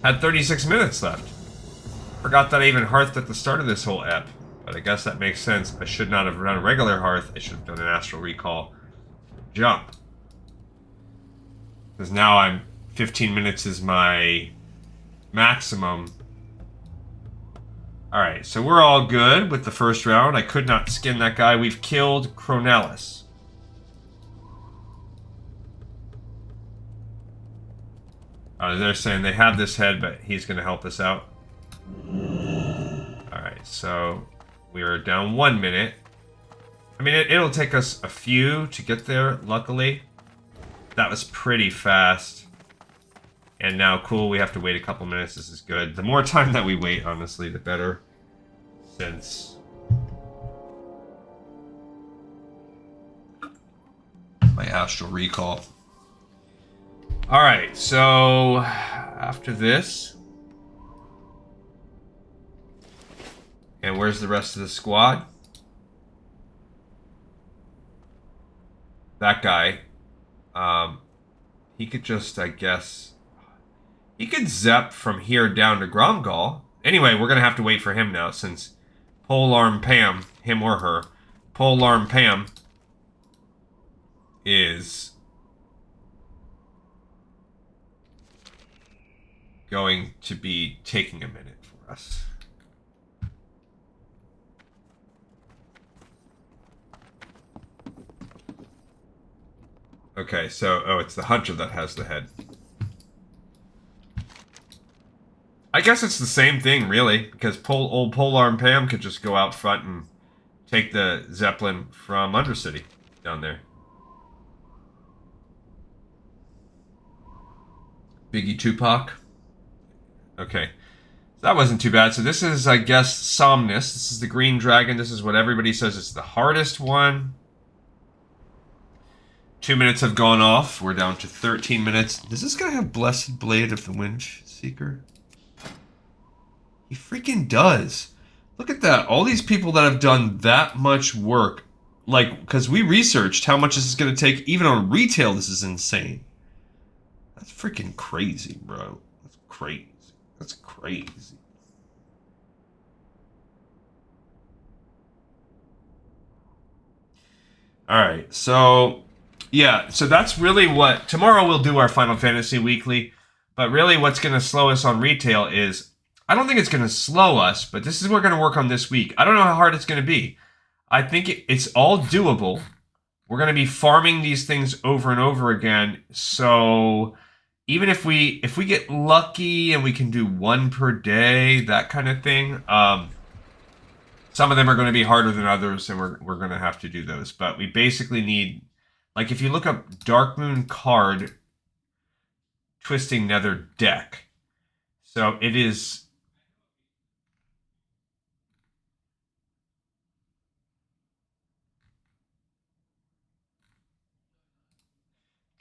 Speaker 4: had 36 minutes left. Forgot that I even hearthed at the start of this whole ep. But I guess that makes sense. I should not have run a regular hearth. I should have done an Astral Recall jump. Because now I'm 15 minutes is my maximum. Alright, so we're all good with the first round. I could not skin that guy. We've killed Chronalis. They're saying they have this head, but he's going to help us out. Alright, so we are down 1 minute. I mean, it'll take us a few to get there, luckily. That was pretty fast. And now, cool, we have to wait a couple minutes. This is good. The more time that we wait, honestly, the better. Since... my astral recall. Alright, so... after this... and where's the rest of the squad? That guy. He could just, I guess... he could zep from here down to Gromgal. Anyway, we're going to have to wait for him now, since Polearm Pam, him or her, Polearm Pam is going to be taking a minute for us. Okay, so, oh, it's the hunter that has the head. I guess it's the same thing, really, because old Polearm Pam could just go out front and take the Zeppelin from Undercity down there. Biggie Tupac. Okay. That wasn't too bad. So this is, I guess, Somnus. This is the green dragon. This is what everybody says is the hardest one. 2 minutes have gone off. We're down to 13 minutes. Does this guy have Blessed Blade of the Wind Seeker? He freaking does. Look at that. All these people that have done that much work. Like, because we researched how much this is going to take. Even on retail, this is insane. That's freaking crazy, bro. That's crazy. That's crazy. Alright, so... yeah, so that's really what... tomorrow we'll do our Final Fantasy Weekly. But really what's going to slow us on retail is... I don't think it's going to slow us, but this is what we're going to work on this week. I don't know how hard it's going to be. I think it's all doable. We're going to be farming these things over and over again. So even if we get lucky and we can do one per day, that kind of thing, some of them are going to be harder than others, and we're going to have to do those. But we basically need, like, if you look up Darkmoon card Twisting Nether deck, so it is...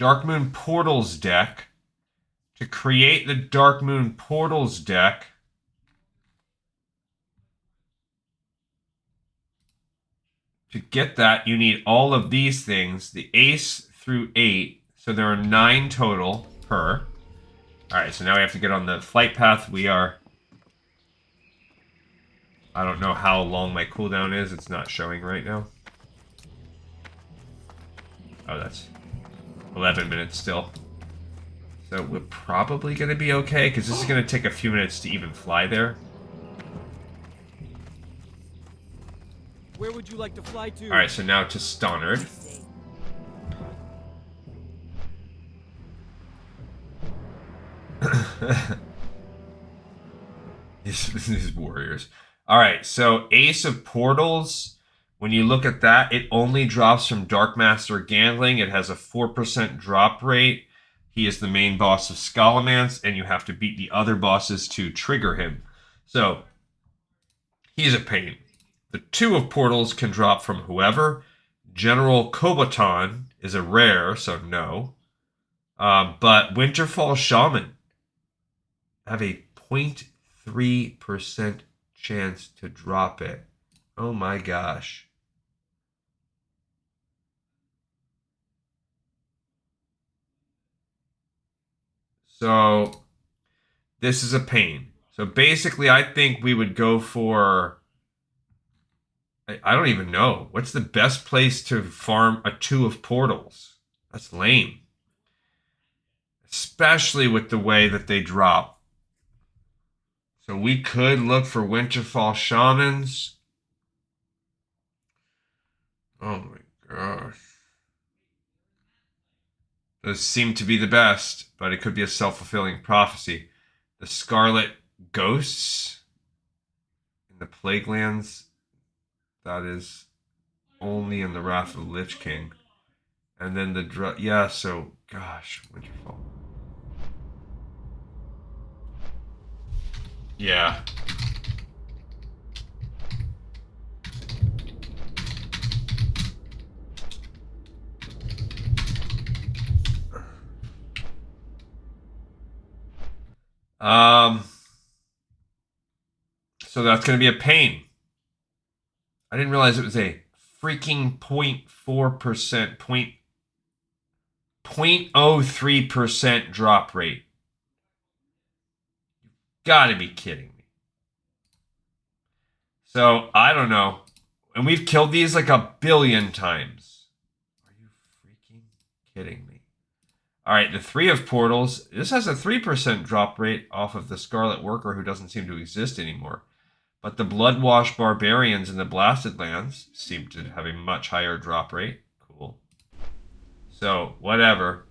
Speaker 4: Darkmoon Portals deck. To create the Darkmoon Portals deck, to get that, you need all of these things, the ace through 8, so there are 9 total per. Alright, so now we have to get on the flight path. We are... I don't know how long my cooldown is, it's not showing right now. Oh, that's 11 minutes still. So we're probably going to be okay, because this is going to take a few minutes to even fly there.
Speaker 6: Where would you like to fly to?
Speaker 4: Alright, so now to Stannard. These warriors. Alright, so Ace of Portals. When you look at that, it only drops from Darkmaster Gandling. It has a 4% drop rate. He is the main boss of Scholomance, and you have to beat the other bosses to trigger him. So, he's a pain. The 2 of Portals can drop from whoever. General Kobaton is a rare, so no. But Winterfall Shaman have a 0.3% chance to drop it. Oh my gosh. So, this is a pain. So basically, I think we would go for... I don't even know. What's the best place to farm a 2 of Portals? That's lame. Especially with the way that they drop. So we could look for Winterfall Shamans. Oh my gosh. Those seem to be the best, but it could be a self-fulfilling prophecy. The Scarlet Ghosts in the Plague Lands, that is only in the Wrath of the Lich King. And then the yeah, so gosh, Winterfall. Yeah. So that's going to be a pain. I didn't realize it was a freaking 0.4%, 0.03% drop rate. You've got to be kidding me. So, I don't know. And we've killed these like 1 billion times. Are you freaking kidding me? Alright, the 3 of Portals. This has a 3% drop rate off of the Scarlet Worker who doesn't seem to exist anymore. But the Bloodwash Barbarians in the Blasted Lands seem to have a much higher drop rate. Cool. So, whatever.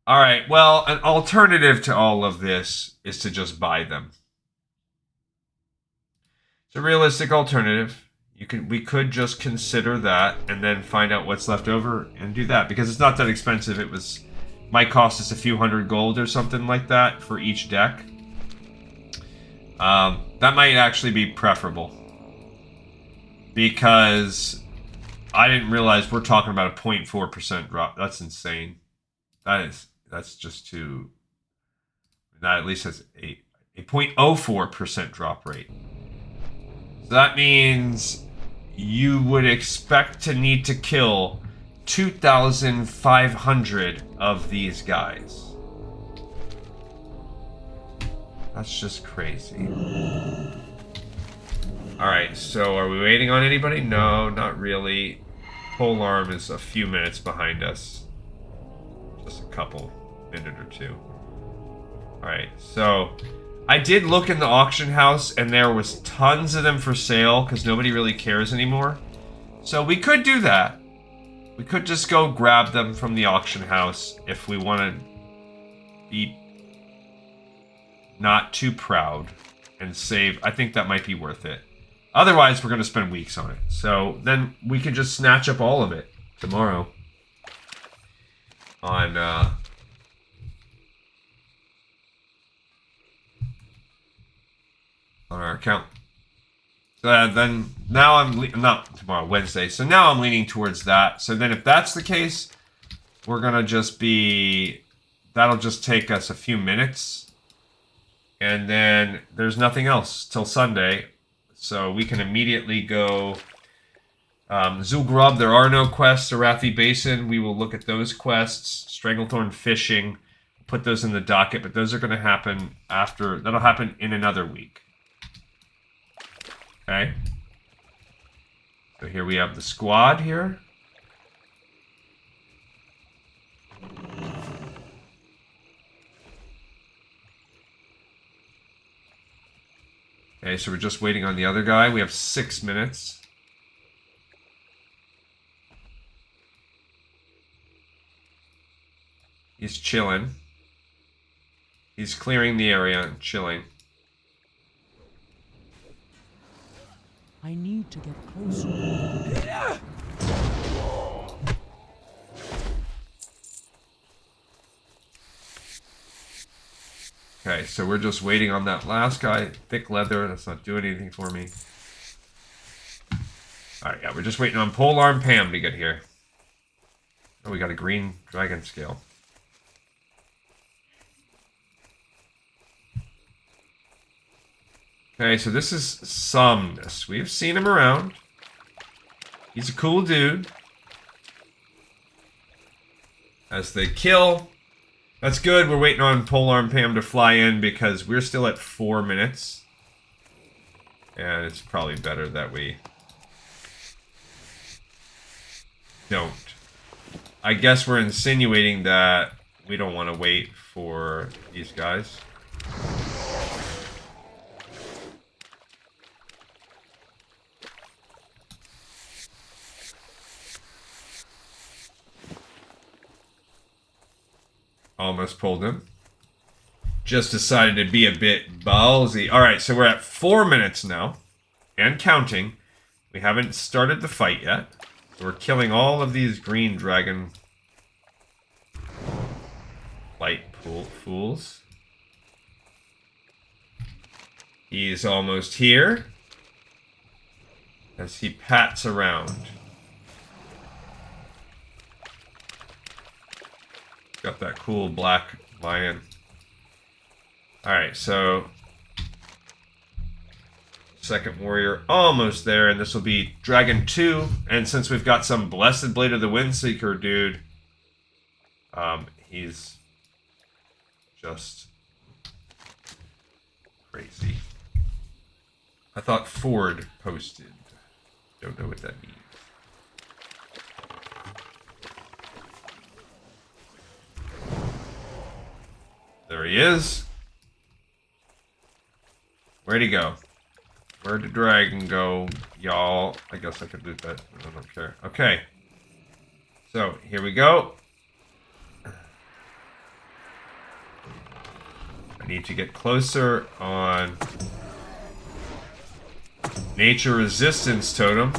Speaker 4: Alright, well, an alternative to all of this is to just buy them. It's a realistic alternative. We could just consider that and then find out what's left over and do that. Because it's not that expensive. It might cost us a few hundred gold or something like that for each deck. That might actually be preferable. Because I didn't realize we're talking about a 0.4% drop. That's insane. That's just too... That at least has a 0.04% drop rate. So that means you would expect to need to kill 2,500 of these guys. That's just crazy. Alright, so are we waiting on anybody? No, not really. Polearm is a few minutes behind us. Just a minute or two. Alright, so I did look in the auction house and there was tons of them for sale because nobody really cares anymore. So we could do that. We could just go grab them from the auction house if we want to be not too proud and save. I think that might be worth it. Otherwise, we're going to spend weeks on it. So then we can just snatch up all of it tomorrow on our account. So then now I'm not tomorrow, Wednesday. So now I'm leaning towards that. So then if that's the case, we're going to just be, that'll just take us a few minutes. And then there's nothing else till Sunday. So we can immediately go Zul'Grub. There are no quests. Arathi Basin, we will look at those quests. Stranglethorn Fishing, put those in the docket. But those are going to happen after, that'll happen in another week. Okay. So here we have the squad here. Okay, so we're just waiting on the other guy. We have 6 minutes. He's chilling. He's clearing the area and chilling.
Speaker 6: I need to get closer.
Speaker 4: Okay, so we're just waiting on that last guy. Thick leather, that's not doing anything for me. Alright, yeah, we're just waiting on Polearm Pam to get here. Oh, we got a green dragon scale. Okay, so this is Somnus. We've seen him around. He's a cool dude. As they kill. That's good. We're waiting on Polearm Pam to fly in because we're still at 4 minutes. And it's probably better that we don't. I guess we're insinuating that we don't want to wait for these guys. almost pulled him. Just decided to be a bit ballsy. Alright, so we're at 4 minutes now. And counting. We haven't started the fight yet. We're killing all of these green dragon light fools. He's almost here. As he pats around. Got that cool black lion. Alright, so second warrior almost there, and this will be Dragon 2. And since we've got some Blessed Blade of the Windseeker dude, he's just crazy. I thought Ford posted. Don't know what that means. There he is. Where'd he go? Where'd the dragon go, y'all? I guess I could do that. I don't care. Okay. So, here we go. I need to get closer on Nature Resistance Totem.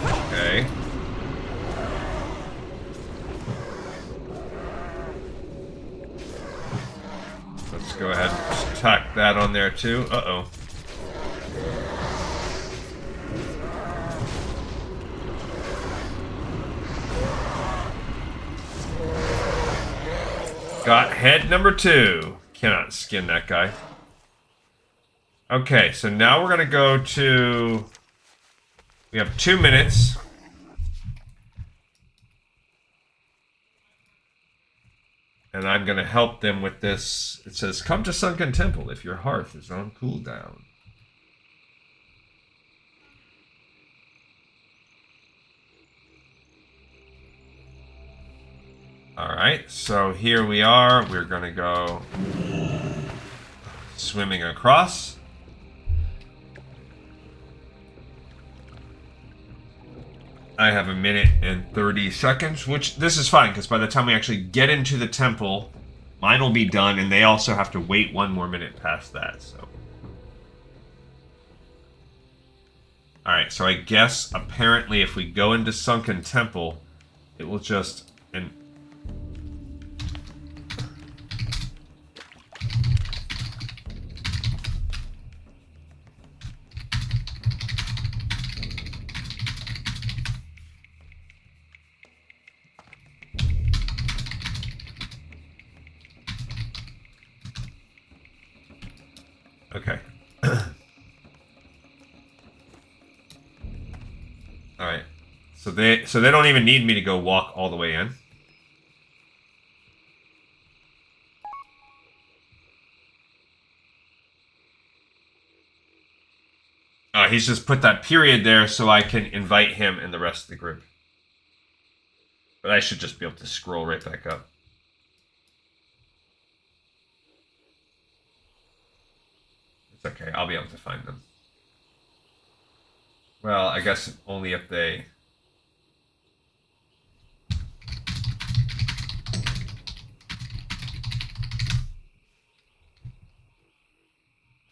Speaker 4: Okay. Let's go ahead and tack that on there too. Uh-oh. Got head number 2. Cannot skin that guy. Okay, so now we're going to go to... We have 2 minutes. And I'm going to help them with this. It says, come to Sunken Temple if your hearth is on cooldown. Alright, so here we are. We're going to go swimming across. I have 1 minute and 30 seconds, which this is fine, because by the time we actually get into the temple, mine will be done, and they also have to wait 1 more minute past that, so. Alright, so I guess, apparently, if we go into Sunken Temple, it will just... Okay. Alright. So they don't even need me to go walk all the way in. He's just put that period there so I can invite him and the rest of the group. But I should just be able to scroll right back up. It's okay, I'll be able to find them. Well, I guess only if they...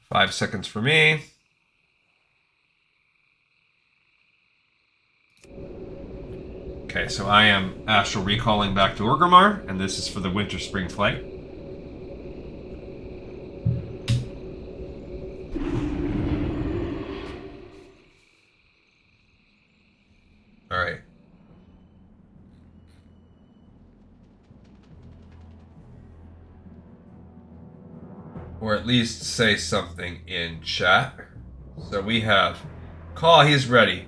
Speaker 4: Five seconds for me. Okay, so I am astral recalling back to Orgrimmar, and this is for the Winter Spring flight. Alright. Or at least say something in chat. So we have Call, he's ready.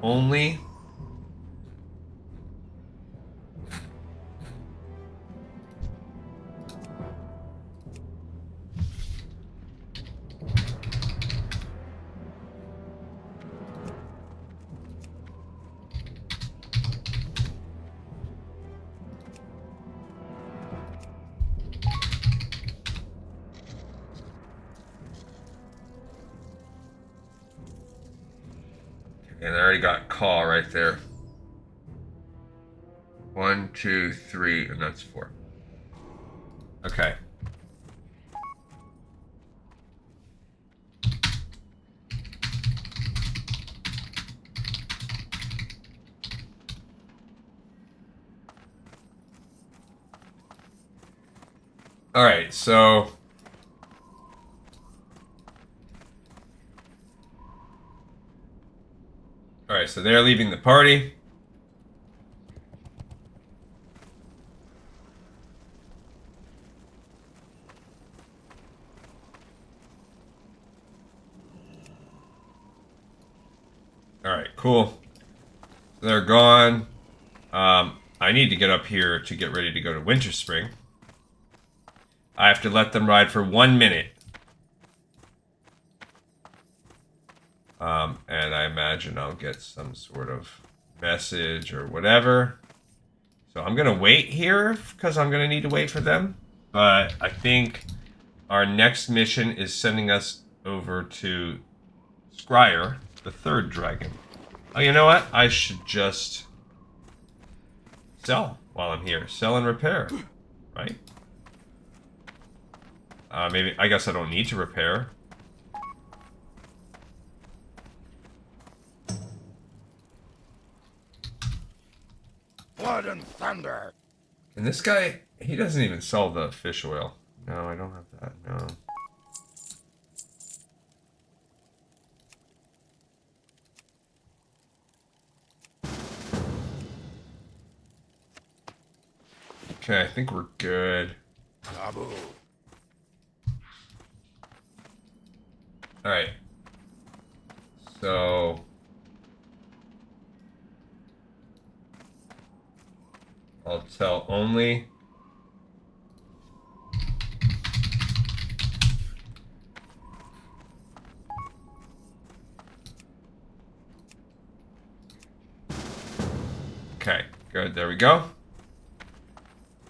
Speaker 4: Only
Speaker 1: And I already got call right there. 1, 2, 3, and that's 4. Okay. Alright, so... Alright, so they're leaving the party. Alright, cool. So they're gone. I need to get up here to get ready to go to Winter Spring. I have to let them ride for 1 minute. And I imagine I'll get some sort of message or whatever. So I'm going to wait here because I'm going to need to wait for them. But I think our next mission is sending us over to Scryer, the 3rd dragon. Oh, you know what? I should just sell while I'm here. Sell and repair, right? Maybe, I guess I don't need to repair.
Speaker 7: Blood and thunder.
Speaker 1: And this guy, he doesn't even sell the fish oil. No, I don't have that. No. Okay, I think we're good.
Speaker 7: Taboo.
Speaker 1: Alright. So... I'll tell only... Okay, good. There we go.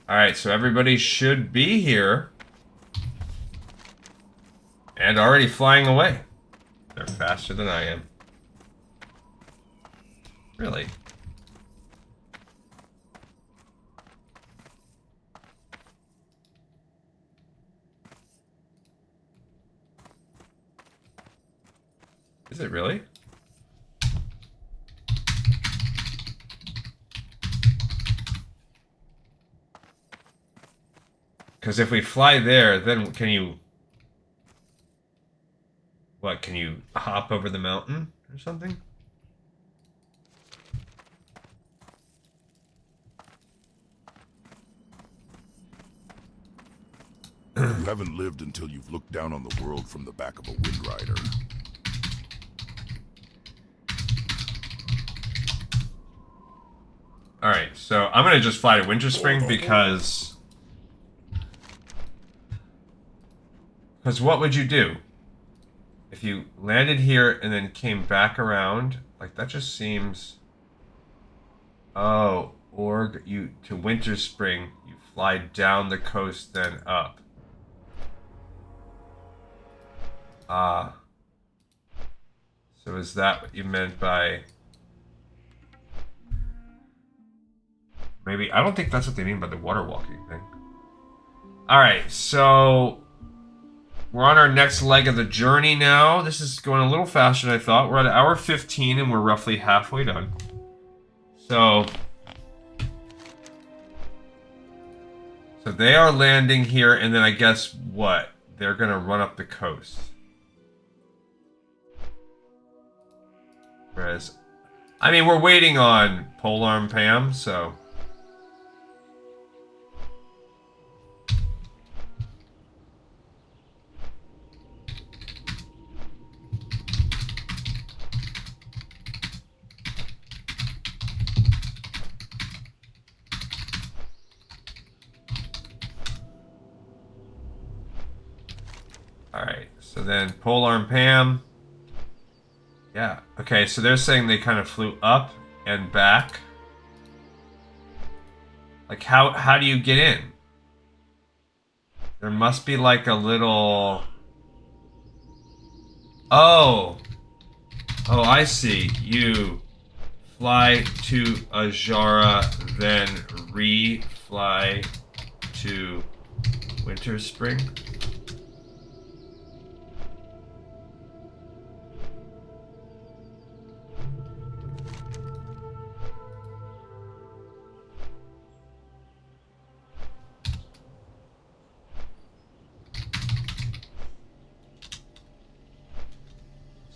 Speaker 1: Alright, so everybody should be here. And already flying away. They're faster than I am. Really? Is it really? Because if we fly there, then can you... What, can you hop over the mountain or something?
Speaker 7: You haven't lived until you've looked down on the world from the back of a Wind Rider.
Speaker 1: Alright, so I'm going to just fly to Winter Spring because... Because what would you do? If you landed here and then came back around, like that just seems... Oh, or you to Winter Spring, you fly down the coast then up. Ah. So is that what you meant by... Maybe, I don't think that's what they mean by the water walking thing. Alright, so... We're on our next leg of the journey now. This is going a little faster than I thought. We're at hour 15 and we're roughly halfway done. So they are landing here, and then I guess what? They're gonna run up the coast. Whereas, I mean, we're waiting on Polearm Pam, so... Alright, so then Polearm Pam. Yeah, okay, so they're saying they kind of flew up and back. Like, how do you get in? There must be like a little... Oh!
Speaker 4: Oh, I see. You fly to Ajara, then re-fly to Winter Spring.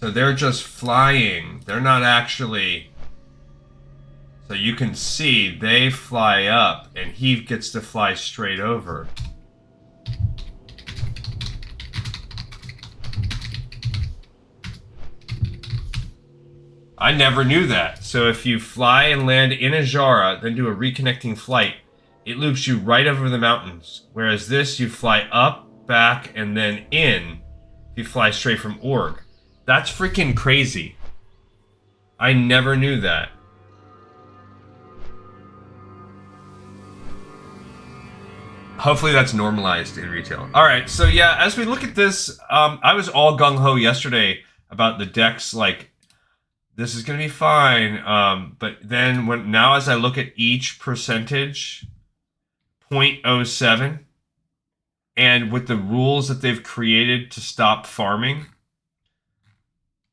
Speaker 4: So they're just flying. They're not actually... So you can see they fly up and he gets to fly straight over. I never knew that. So if you fly and land in Ajara, then do a reconnecting flight, it loops you right over the mountains. Whereas this, you fly up, back, and then in. If you fly straight from Org. That's freaking crazy. I never knew that. Hopefully that's normalized in retail. Alright, so yeah, as we look at this, I was all gung-ho yesterday about the decks, like, this is going to be fine. But then now as I look at each percentage, 0.07, and with the rules that they've created to stop farming,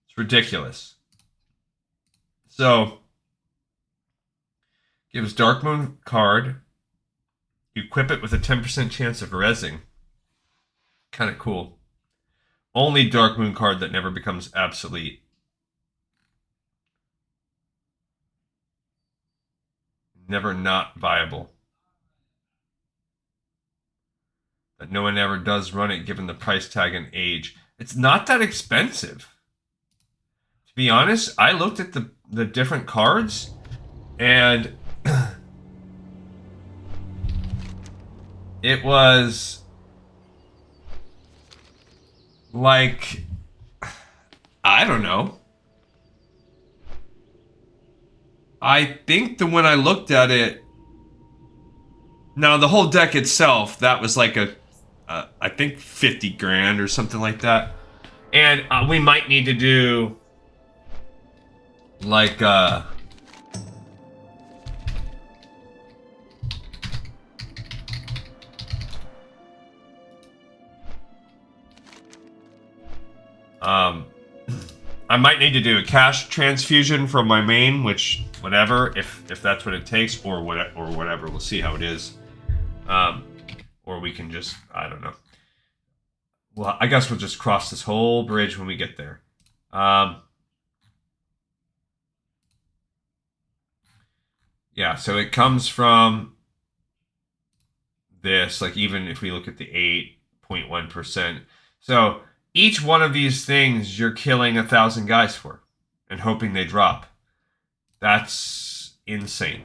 Speaker 4: it's ridiculous. So, gives Dark Moon card. You equip it with a 10% chance of rezzing. Kind of cool. Only Dark Moon card that never becomes obsolete. Never not viable. That no one ever does run it given the price tag and age. It's not that expensive. To be honest, I looked at the different cards and it was like, I don't know. I think that when I looked at it, now the whole deck itself, that was like I think 50 grand or something like that. And we might need to do like I might need to do a cash transfusion from my main, which whatever, if that's what it takes, or whatever, we'll see how it is. Or we can just, I don't know. Well, I guess we'll just cross this whole bridge when we get there. Yeah, so it comes from this, like even if we look at the 8.1%. So each one of these things you're killing 1,000 guys for and hoping they drop. That's insane.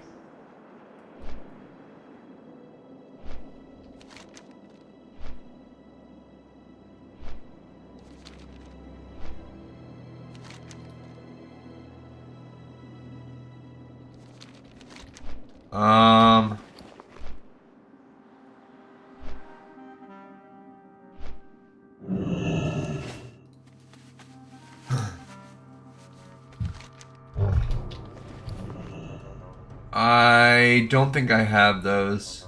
Speaker 4: I don't think I have those.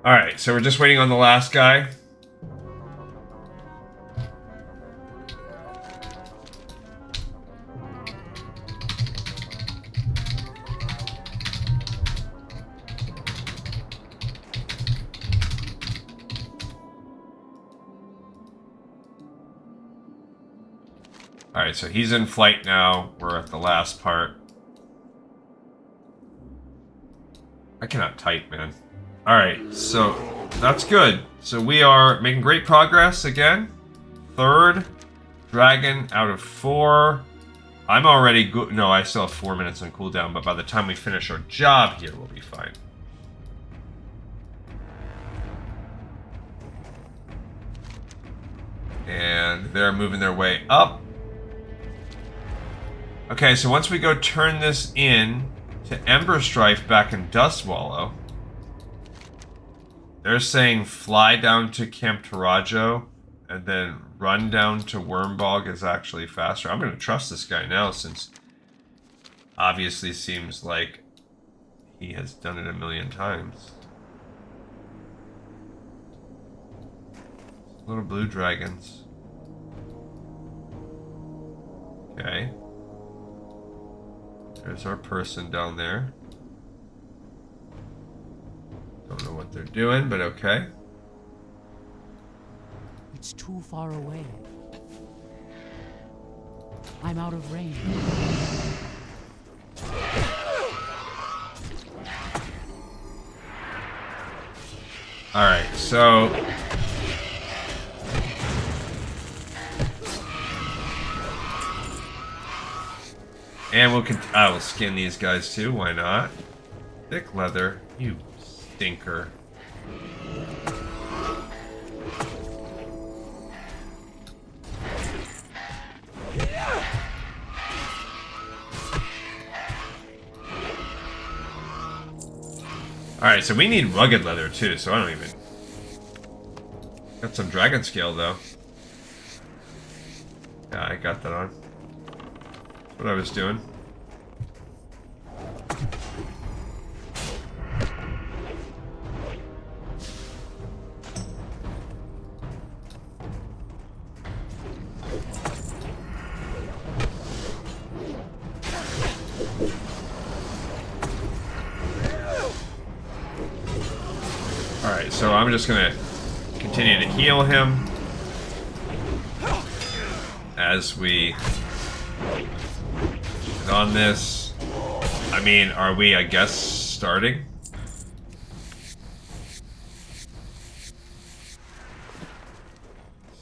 Speaker 4: Alright, so we're just waiting on the last guy. Alright, so he's in flight now. We're at the last part. I cannot type, man. Alright, so that's good. So we are making great progress again. Third dragon out of 4. I'm already good. No, I still have 4 minutes on cooldown, but by the time we finish our job here, we'll be fine. And they're moving their way up. Okay, so once we go turn this in to Emberstrife back in Dustwallow, they're saying fly down to Camp Tarajo and then run down to Wormbog is actually faster. I'm going to trust this guy now since obviously seems like he has done it a million times. Little blue dragons. Okay. There's our person down there. Don't know what they're doing, but okay.
Speaker 8: It's too far away. I'm out of range.
Speaker 4: Alright, so and I will skin these guys too, why not? Thick leather, you stinker. Alright, so we need rugged leather too, so I don't even... Got some dragon scale though. Yeah, I got that on. That's what I was doing. Alright, so I'm just gonna continue to heal him as we get on this. I mean, are we, I guess, starting?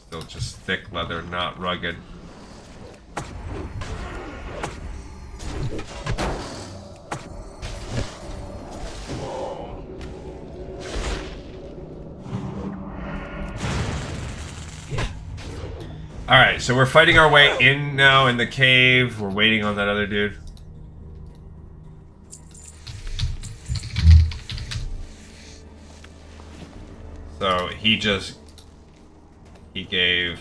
Speaker 4: Still just thick leather, not rugged. Alright, so we're fighting our way in now in the cave. We're waiting on that other dude. So he gave...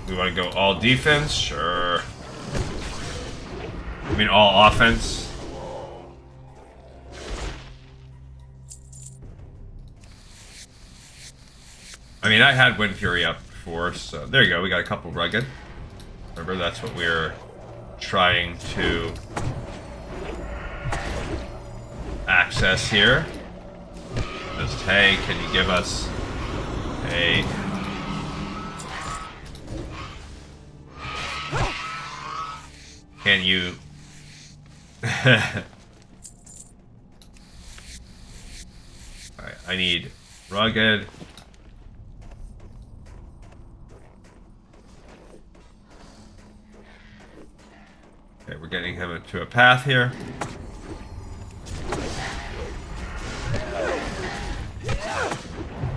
Speaker 4: We want to go all defense? Sure. I mean all offense. I mean, I had Wind Fury up before, so there you go. We got a couple rugged. Remember, that's what we're trying to access here. Just, hey, can you give us a... Can you... Alright, I need rugged. Okay, we're getting him to a path here.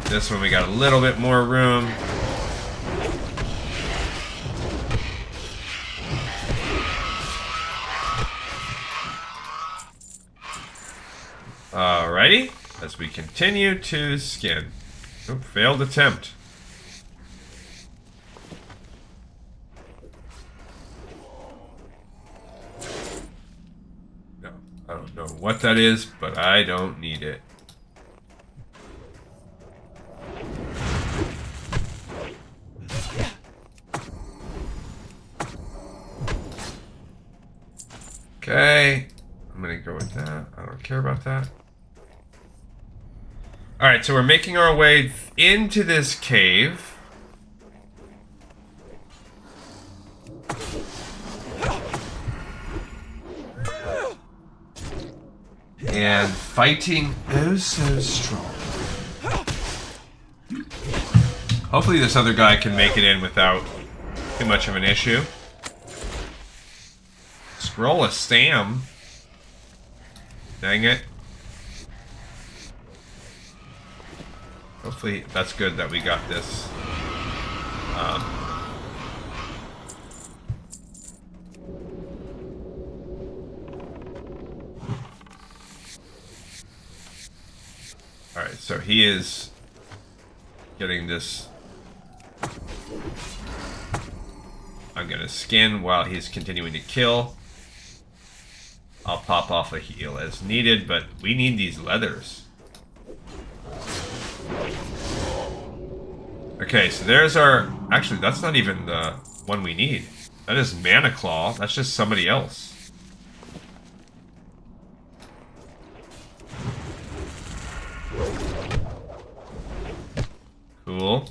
Speaker 4: This one we got a little bit more room. Alrighty, as we continue to skin. Oop, failed attempt. I don't know what that is, but I don't need it. Okay, I'm gonna go with that. I don't care about that. Alright, so we're making our way into this cave. And fighting oh so strong. Hopefully this other guy can make it in without too much of an issue. Scroll of Stam. Dang it. Hopefully that's good that we got this so he is getting this. I'm going to skin while he's continuing to kill. I'll pop off a heal as needed, but we need these leathers. Okay, so there's our... Actually, that's not even the one we need. That is Mana Claw. That's just somebody else. Cool.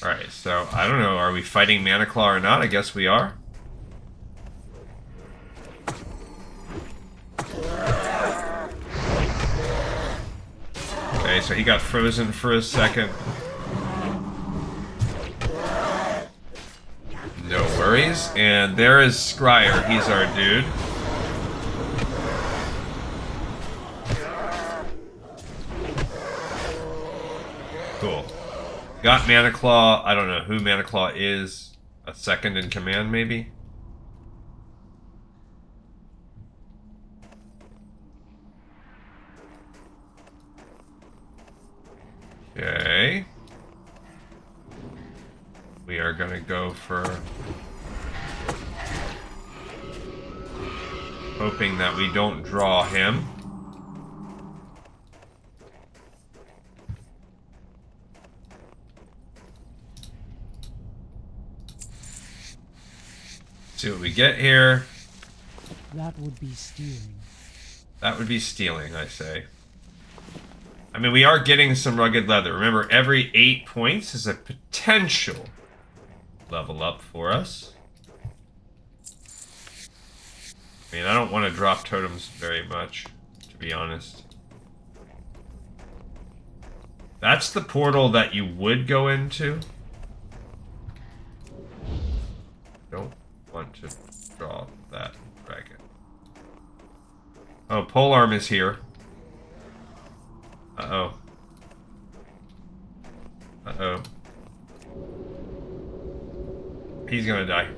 Speaker 4: Alright, so I don't know. Are we fighting Mana Claw or not? I guess we are. Okay, so he got frozen for a second. No worries. And there is Scryer. He's our dude. Cool. Got Mana Claw. I don't know who Mana Claw is. A second in command, maybe? Okay. We are gonna go for... hoping that we don't draw him. See what we get here.
Speaker 8: That would be stealing.
Speaker 4: That would be stealing, I say. I mean, we are getting some rugged leather. Remember, every 8 points is a potential level up for us. I mean, I don't want to drop totems very much, to be honest. That's the portal that you would go into. Don't want to draw that dragon. Oh, Polearm is here. Uh-oh. Uh-oh. He's gonna die.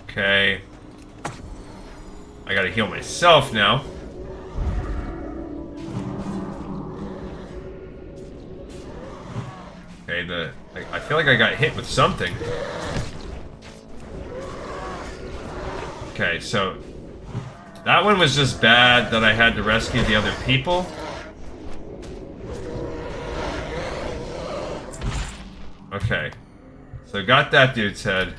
Speaker 4: Okay. I gotta heal myself now. Okay, I feel like I got hit with something. Okay, so that one was just bad that I had to rescue the other people. Okay, so got that dude's head.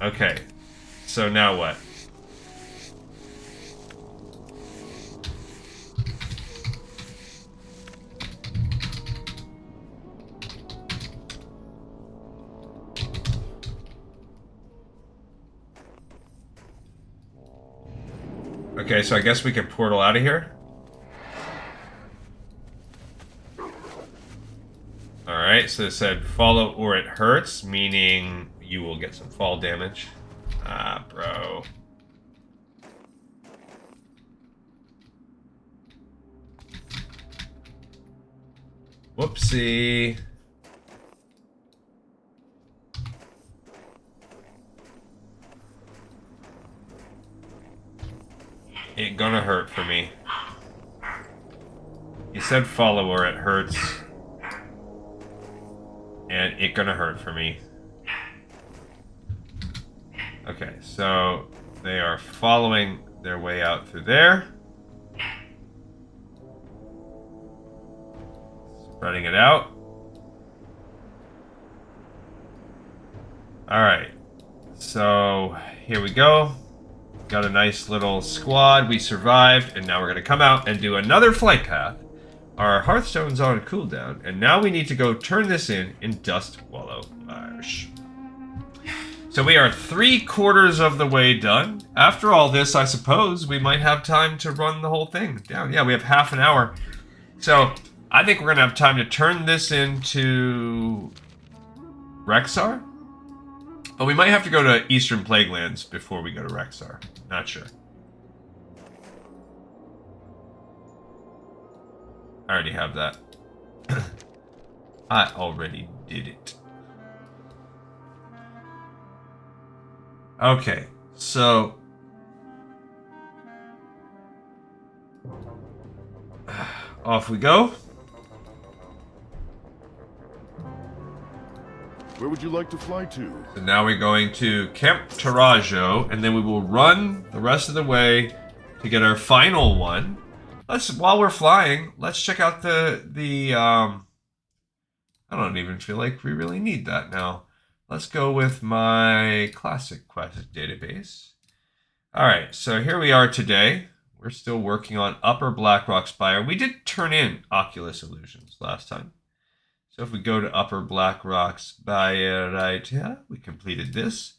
Speaker 4: Okay, so now what? Okay, so I guess we can portal out of here. Alright, so it said follow or it hurts, meaning you will get some fall damage. Ah, bro. Whoopsie. It gonna hurt for me. You said follow or it hurts. And it gonna hurt for me. Okay, so they are following their way out through there. Spreading it out. Alright. So here we go. Got a nice little squad. We survived, and now we're going to come out and do another flight path. Our Hearthstone's on cooldown, and now we need to go turn this in Dust Wallow Marsh. So we are 3/4 of the way done. After all this, I suppose we might have time to run the whole thing down. Yeah, we have half an hour. So I think we're going to have time to turn this into Rexxar. But we might have to go to Eastern Plaguelands before we go to Rexxar. Not sure. I already have that. I already did it. Okay, so off we go.
Speaker 7: Where would you like to fly to?
Speaker 4: So now we're going to Camp Tarajo, and then we will run the rest of the way to get our final one. While we're flying, let's check out the I don't even feel like we really need that now. Let's go with my classic quest database. All right, so here we are today. We're still working on Upper Blackrock Spire. We did turn in Oculus Illusions last time. So if we go to Upper Blackrock Spire right here, we completed this.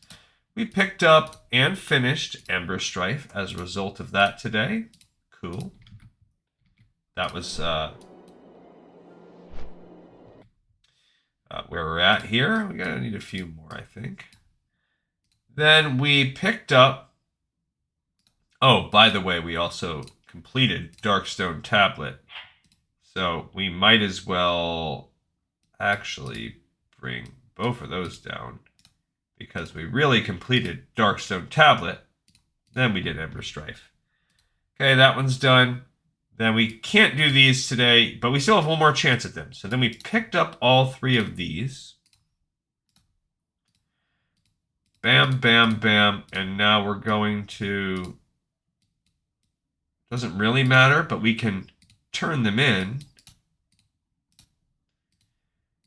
Speaker 4: We picked up and finished Emberstrife as a result of that today. Cool. That was where we're at here. We're gonna need a few more, I think. Then we picked up... Oh, by the way, we also completed Darkstone Tablet. So we might as well actually bring both of those down, because we really completed Darkstone Tablet. Then we did Emberstrife. Okay, that one's done. Then we can't do these today, but we still have one more chance at them. So then we picked up all three of these. Bam, bam, bam. And now we're going to... Doesn't really matter, but we can turn them in.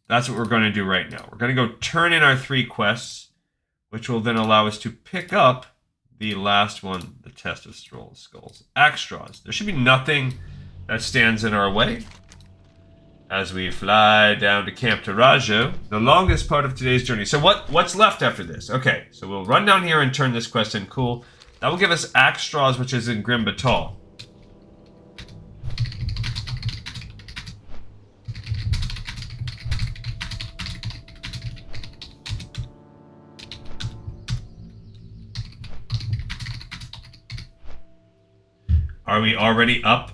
Speaker 4: That's what we're going to do right now. We're going to go turn in our 3 quests, which will then allow us to pick up the last one, the Test of Skulls. Axtroz. There should be nothing that stands in our way as we fly down to Camp Tarajo, the longest part of today's journey. So what's left after this? Okay, so we'll run down here and turn this quest in. Cool. That will give us Axtroz, which is in Grim Batal. Are we already up?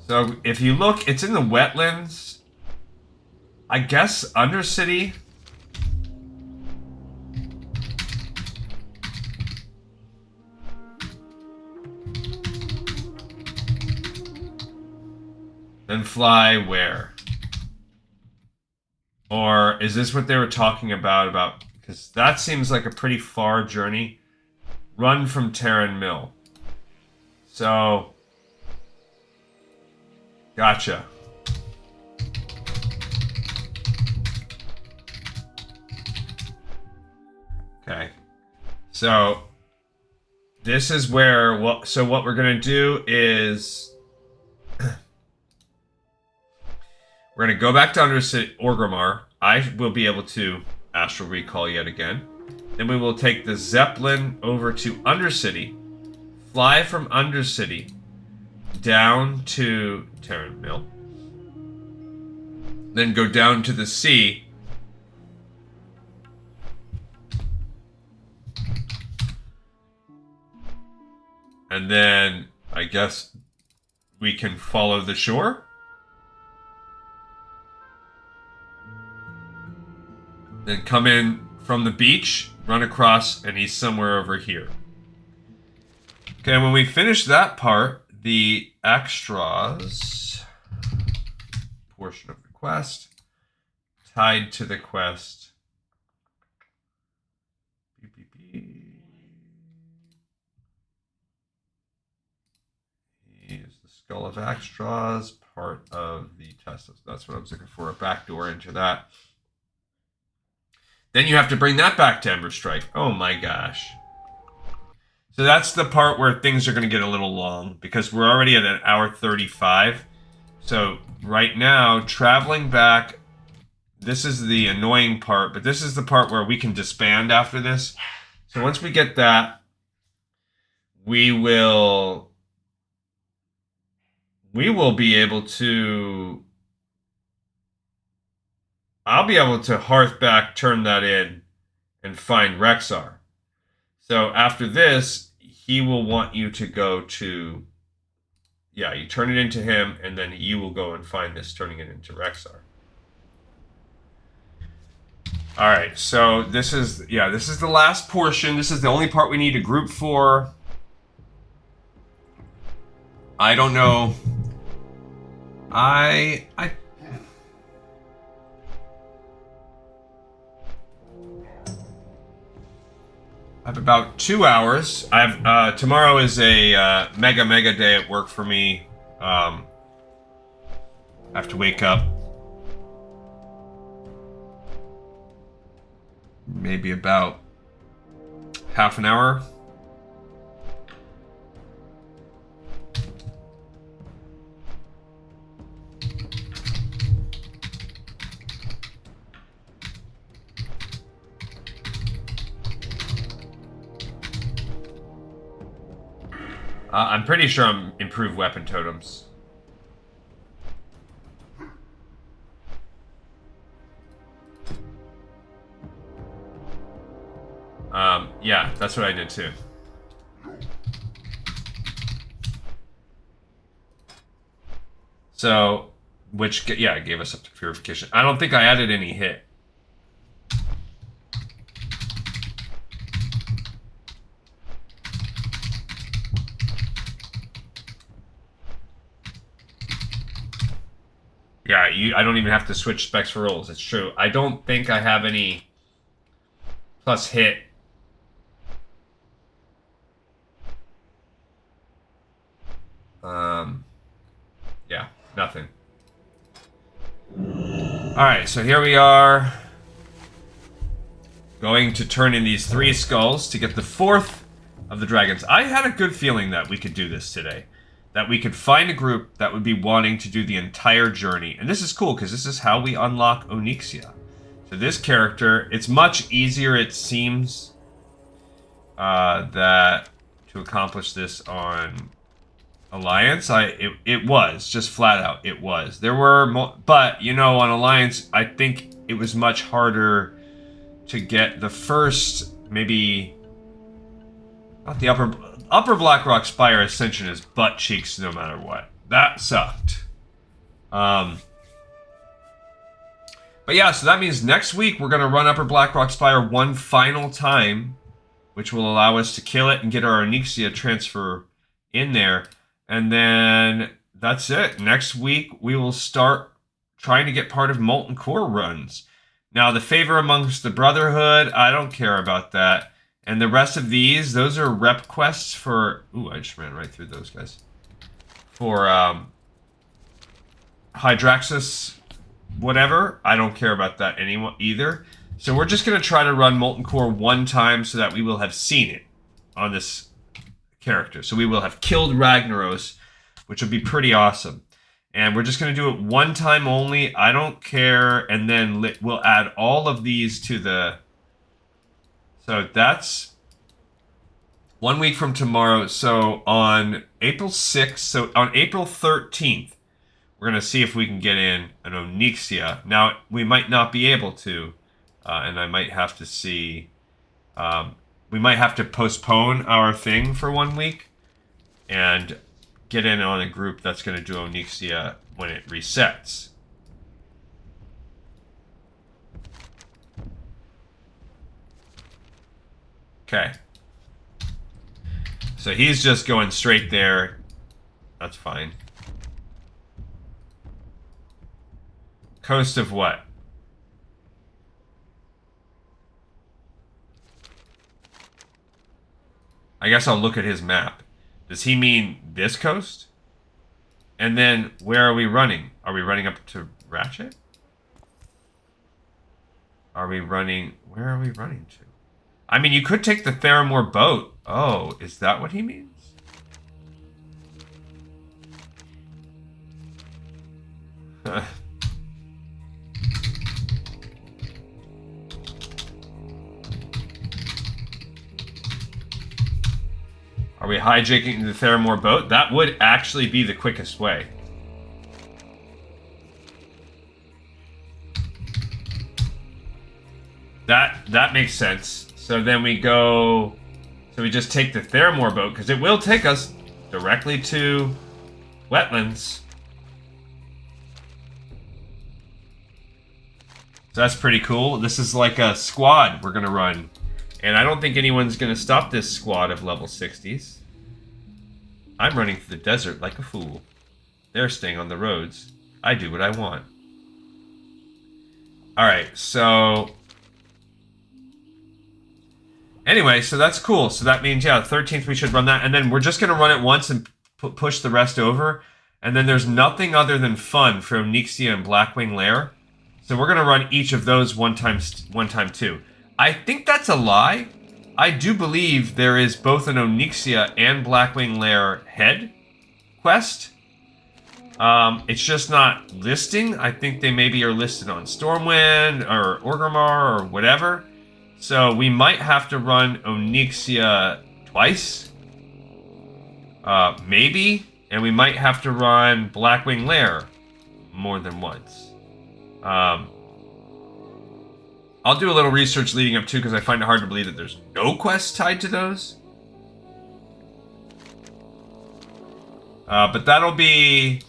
Speaker 4: So if you look, it's in the wetlands. I guess Undercity. Then fly where? Or is this what they were talking about? Because that seems like a pretty far journey. Run from Terran Mill. So, gotcha. Okay. So, this is where, so what we're going to do is... We're going to go back to Undercity Orgrimmar. I will be able to astral recall yet again. Then we will take the Zeppelin over to Undercity, fly from Undercity down to Terran Mill, then go down to the sea, and then I guess we can follow the shore. Then come in from the beach, run across, and he's somewhere over here. Okay, when we finish that part, the Axtroz portion of the quest, tied to the quest. Here's the Skull of Axtroz, part of the test. That's what I was looking for, a backdoor into that. Then you have to bring that back to Emberstrife. Oh my gosh. So that's the part where things are going to get a little long, because we're already at an hour 35. So right now, traveling back, this is the annoying part, but this is the part where we can disband after this. So once we get that, we will be able to I'll be able to Hearthback turn that in and find Rexar. So after this, he will want you to go to... Yeah, you turn it into him, and then you will go and find this, turning it into Rexar. Alright, so this is the last portion. This is the only part we need a group for. I don't know. I have about 2 hours. I have tomorrow is a mega day at work for me. I have to wake up maybe about half an hour. I'm pretty sure I'm improved weapon totems. Yeah, that's what I did too. So, which, yeah, gave us up to purification. I don't think I added any hit. Yeah, I don't even have to switch specs for rolls. It's true. I don't think I have any plus hit. Yeah, nothing. Alright, so here we are. Going to turn in these 3 skulls to get the 4th of the dragons. I had a good feeling that we could do this today. That we could find a group that would be wanting to do the entire journey. And this is cool, because this is how we unlock Onyxia. So this character, it's much easier, it seems, that to accomplish this on Alliance. It was, just flat out, it was. There were, but, you know, on Alliance, I think it was much harder to get the first, maybe, not the upper Blackrock Spire Ascension is butt cheeks no matter what. That sucked. But yeah, so that means next week we're going to run Upper Blackrock Spire one final time, which will allow us to kill it and get our Onyxia transfer in there. And then that's it. Next week we will start trying to get part of Molten Core runs. Now, the Favor Amongst the Brotherhood, I don't care about that. And the rest of these, those are rep quests for... Ooh, I just ran right through those guys. For Hydraxis, whatever. I don't care about that either. So we're just going to try to run Molten Core one time so that we will have seen it on this character. So we will have killed Ragnaros, which would be pretty awesome. And we're just going to do it one time only. I don't care. And then we'll add all of these to the... So that's 1 week from tomorrow. So on April 6th, so on April 13th, we're going to see if we can get in an Onyxia. Now, we might not be able to, and I might have to see... we might have to postpone our thing for 1 week and get in on a group that's going to do Onyxia when it resets. Okay. So he's just going straight there. That's fine. Coast of what? I guess I'll look at his map. Does he mean this coast? And then where are we running? Are we running up to Ratchet? Are we running... Where are we running to? I mean, you could take the Theramore boat. Oh, is that what he means? Are we hijacking the Theramore boat? That would actually be the quickest way. That makes sense. So then we go... So we just take the Theramore boat, because it will take us directly to wetlands. So that's pretty cool. This is like a squad we're going to run. And I don't think anyone's going to stop this squad of level 60s. I'm running through the desert like a fool. They're staying on the roads. I do what I want. Alright, so... Anyway, so that's cool. So that means, yeah, 13th we should run that. And then we're just going to run it once and push the rest over. And then there's nothing other than fun for Onyxia and Blackwing Lair. So we're going to run each of those one time too. I think that's a lie. I do believe there is both an Onyxia and Blackwing Lair head quest. It's just not listing. I think they maybe are listed on Stormwind or Orgrimmar or whatever. So we might have to run Onyxia twice. Maybe. And we might have to run Blackwing Lair more than once. I'll do a little research leading up to, because I find it hard to believe that there's no quests tied to those. But that'll be...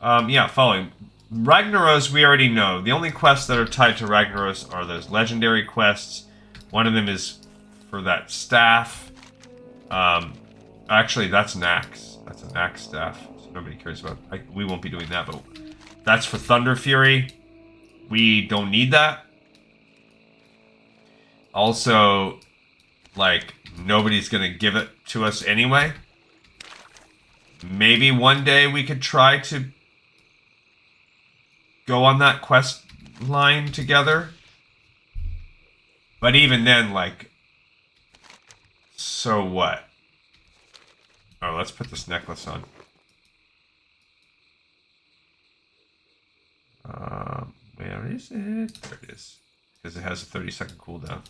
Speaker 4: yeah, following. Ragnaros, we already know. The only quests that are tied to Ragnaros are those legendary quests. One of them is for that staff. Actually, that's Nax. That's a Nax staff. So nobody cares about. We won't be doing that, but that's for Thunder Fury. We don't need that. Also, like, nobody's gonna give it to us anyway. Maybe one day we could try to go on that quest line together. But even then, like, so what? Oh, let's put this necklace on. Where is it? There it is. Because it has a 30-second cooldown.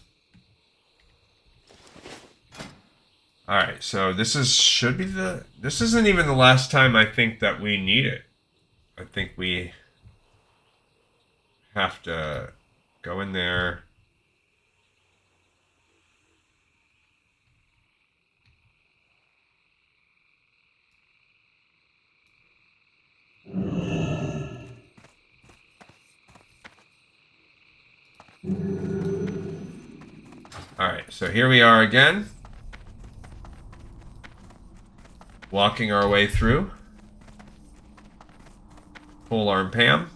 Speaker 4: Alright, so this should be the... This isn't even the last time I think that we need it. I think we have to go in there. Alright, so here we are again. Walking our way through. Polearm Pam.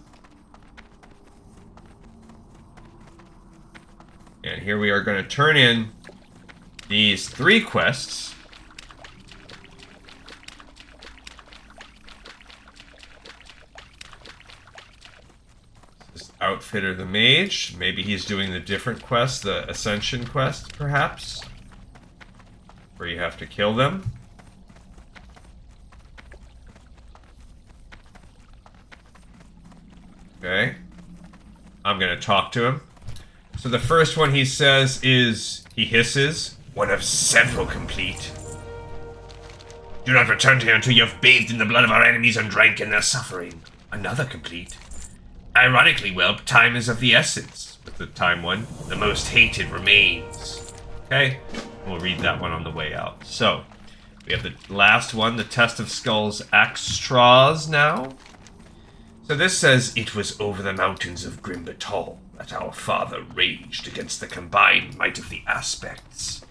Speaker 4: And here we are going to turn in these 3 quests. This Outfitter the Mage. Maybe he's doing the different quest, the Ascension quest, perhaps. Where you have to kill them. Okay. I'm going to talk to him. So the first one he says is, he hisses,
Speaker 5: one of several complete. Do not return to here until you have bathed in the blood of our enemies and drank in their suffering. Another complete. Ironically, well, time is of the essence.
Speaker 4: with the time one.
Speaker 5: The most hated remains.
Speaker 4: Okay, we'll read that one on the way out. So, we have the last one, the Test of Skulls Axtroz now.
Speaker 5: So this says, it was over the mountains of Grimbatal that our father raged against the combined might of the aspects.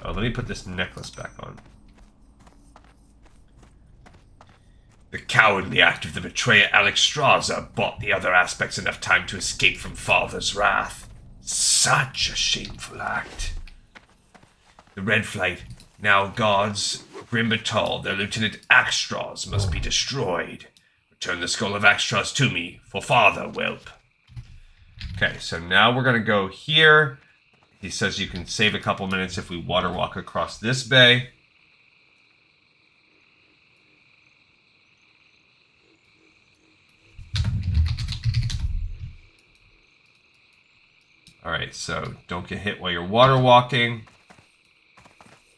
Speaker 4: Oh, let me put this necklace back on.
Speaker 5: The cowardly act of the betrayer Axtroz bought the other aspects enough time to escape from father's wrath. Such a shameful act. The Red Flight, now gods, Grimbatal, their lieutenant Axtroz must be destroyed. Return the skull of Axtroz to me, for father, whelp.
Speaker 4: Okay, so now we're going to go here. He says you can save a couple minutes if we water walk across this bay. Alright, so don't get hit while you're water walking.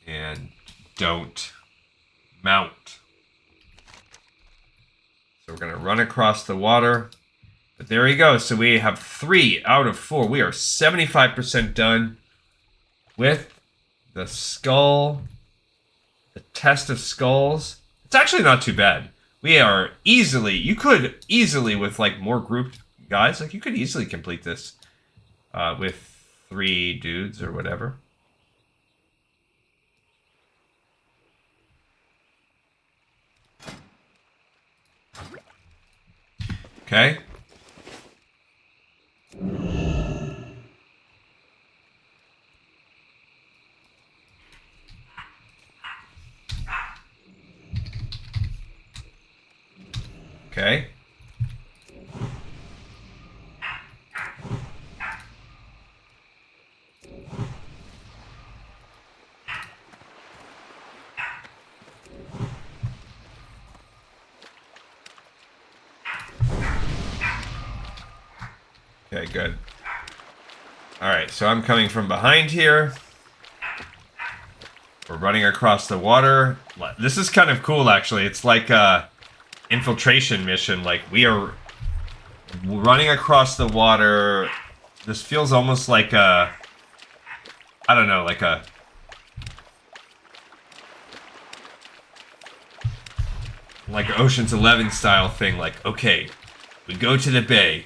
Speaker 4: And don't mount. So we're going to run across the water. But there we go. So we have 3 out of 4. We are 75% done with the skull, the test of skulls. It's actually not too bad. We are easily, you could easily, with like more grouped guys, like you could easily complete this with 3 dudes or whatever. Okay. Okay. Okay, good. Alright, so I'm coming from behind here. We're running across the water. This is kind of cool, actually. It's like a infiltration mission. Like, we are running across the water. This feels almost like a... I don't know, like a... like an Ocean's 11 style thing. Like, okay, we go to the bay.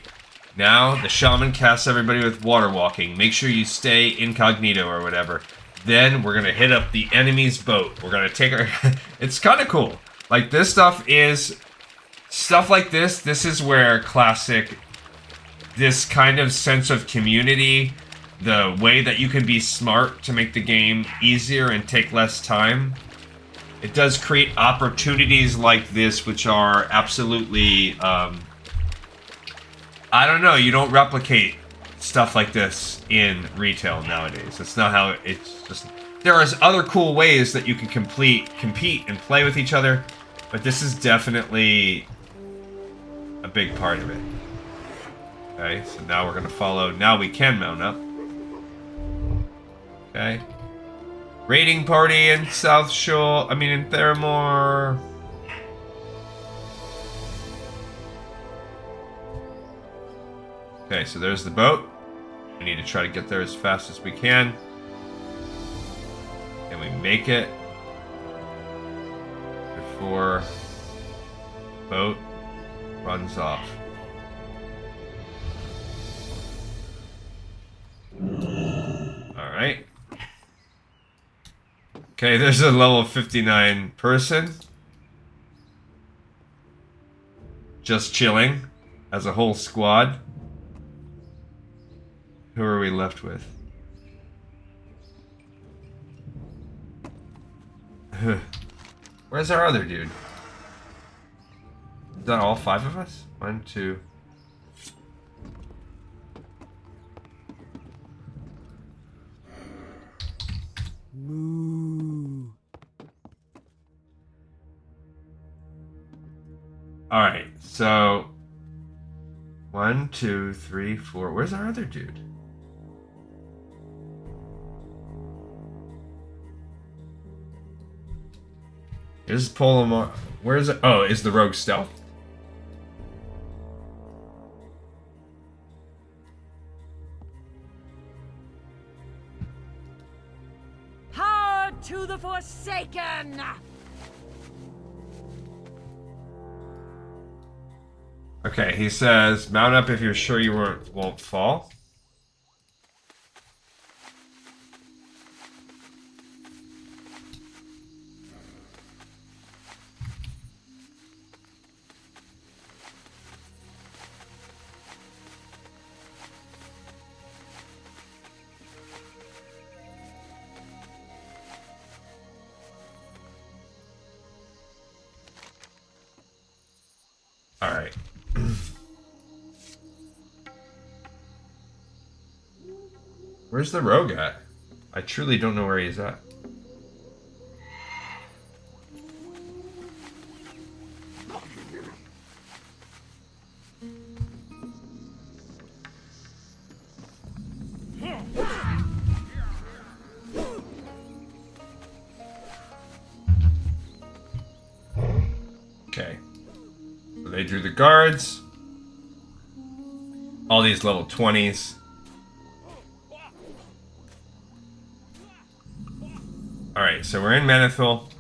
Speaker 4: Now, the shaman casts everybody with water walking. Make sure you stay incognito or whatever. Then, we're going to hit up the enemy's boat. We're going to take our... It's kind of cool. Like, this stuff is... Stuff like this is where classic... This kind of sense of community, the way that you can be smart to make the game easier and take less time. It does create opportunities like this, which are absolutely... I don't know, you don't replicate stuff like this in retail nowadays. That's not how it's just... There is other cool ways that you can compete and play with each other, but this is definitely a big part of it. Okay, so now we're going to follow... Now we can mount up. Okay. Raiding party in South Shore... I mean, in Theramore... Okay, so there's the boat. We need to try to get there as fast as we can. Can we make it before the boat runs off? Alright. Okay, there's a level 59 person. Just chilling as a whole squad. Who are we left with? Where's our other dude? Is that all 5 of us? 1, 2.
Speaker 8: Moo.
Speaker 4: Alright, so 1, 2, 3, 4. Where's our other dude? Here's Polymar. Where is it? Oh, is the rogue stealth?
Speaker 3: Power to the Forsaken!
Speaker 4: Okay, he says, mount up if you're sure you won't fall. Alright. Where's the rogue at? I truly don't know where he's at. Okay. So they drew the guards. All these level 20s. Alright, so we're in Menethil.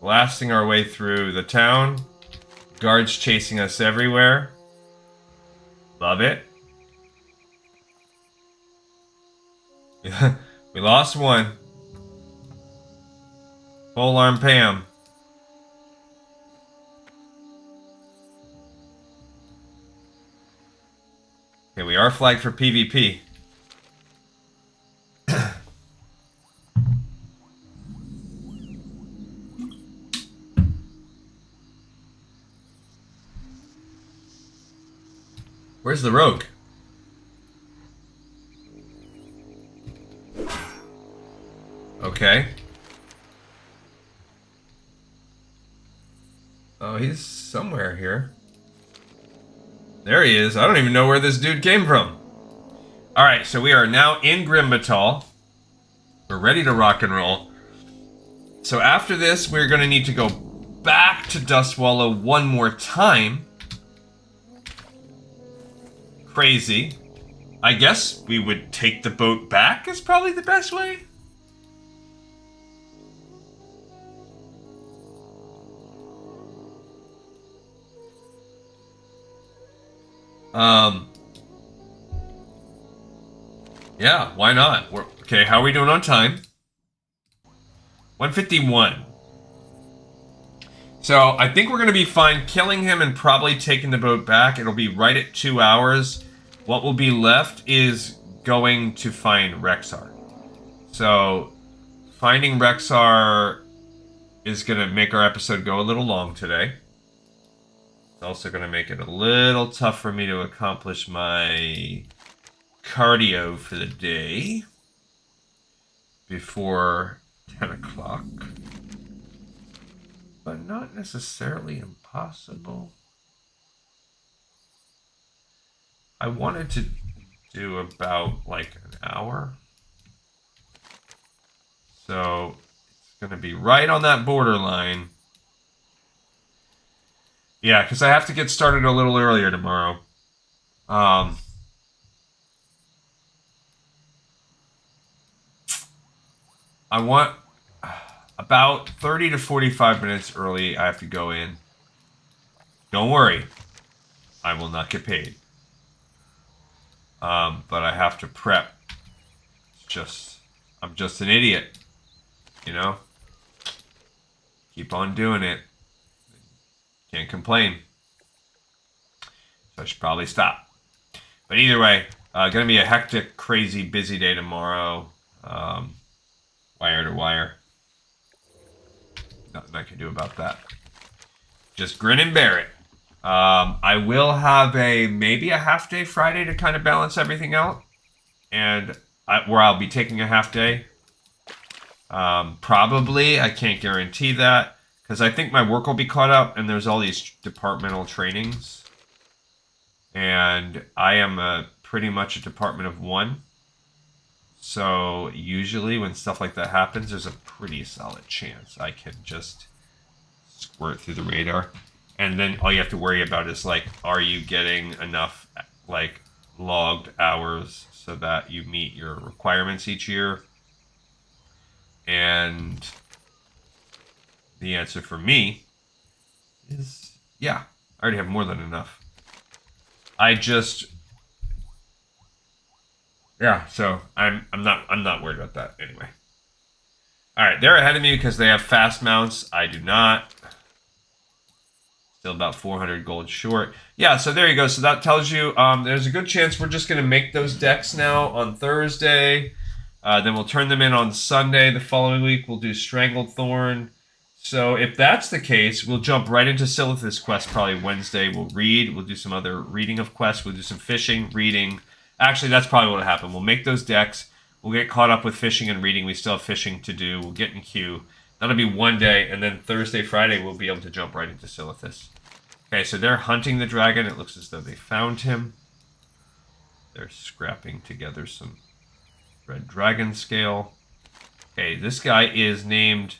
Speaker 4: Blasting our way through the town. Guards chasing us everywhere. Love it. We lost one. Full arm Pam. Okay, we are flagged for PvP. Where's the rogue? Okay. Oh, he's somewhere here. There he is. I don't even know where this dude came from. Alright, so we are now in Grimbatal. We're ready to rock and roll. So after this, we're going to need to go back to Dustwallow one more time. Crazy. I guess we would take the boat back is probably the best way. Yeah, why not? Okay, how are we doing on time? 151. So, I think we're going to be fine killing him and probably taking the boat back. It'll be right at 2 hours. What will be left is going to find Rexar. So, finding Rexar is going to make our episode go a little long today. It's also going to make it a little tough for me to accomplish my cardio for the day before 10 o'clock. But not necessarily impossible. I wanted to do about like an hour. So it's going to be right on that borderline. Yeah, because I have to get started a little earlier tomorrow. I want about 30 to 45 minutes early. I have to go in. Don't worry. I will not get paid. But I have to prep. I'm just an idiot. You know? Keep on doing it. Can't complain. So I should probably stop. But either way, gonna be a hectic, crazy, busy day tomorrow. Wire to wire. Nothing I can do about that. Just grin and bear it. I will have maybe a half day Friday to kind of balance everything out. And where I'll be taking a half day. Probably, I can't guarantee that. Because I think my work will be caught up and there's all these departmental trainings. And I am pretty much a department of one. So usually when stuff like that happens, there's a pretty solid chance I can just squirt through the radar. And then all you have to worry about is like, are you getting enough like logged hours so that you meet your requirements each year? And the answer for me is yeah, I already have more than enough. Yeah, so I'm not worried about that anyway. All right, they're ahead of me because they have fast mounts. I do not. Still about 400 gold short. Yeah, so there you go. So that tells you there's a good chance we're just going to make those decks now on Thursday. Then we'll turn them in on Sunday. The following week, we'll do Strangled Thorn. So if that's the case, we'll jump right into Silith's quest probably Wednesday. We'll read. We'll do some other reading of quests. We'll do some fishing, reading. Actually, that's probably what will happen. We'll make those decks. We'll get caught up with fishing and reading. We still have fishing to do. We'll get in queue. That'll be one day. And then Thursday, Friday, we'll be able to jump right into Silith's. Okay, so they're hunting the dragon. It looks as though they found him. They're scrapping together some red dragon scale. Okay, this guy is named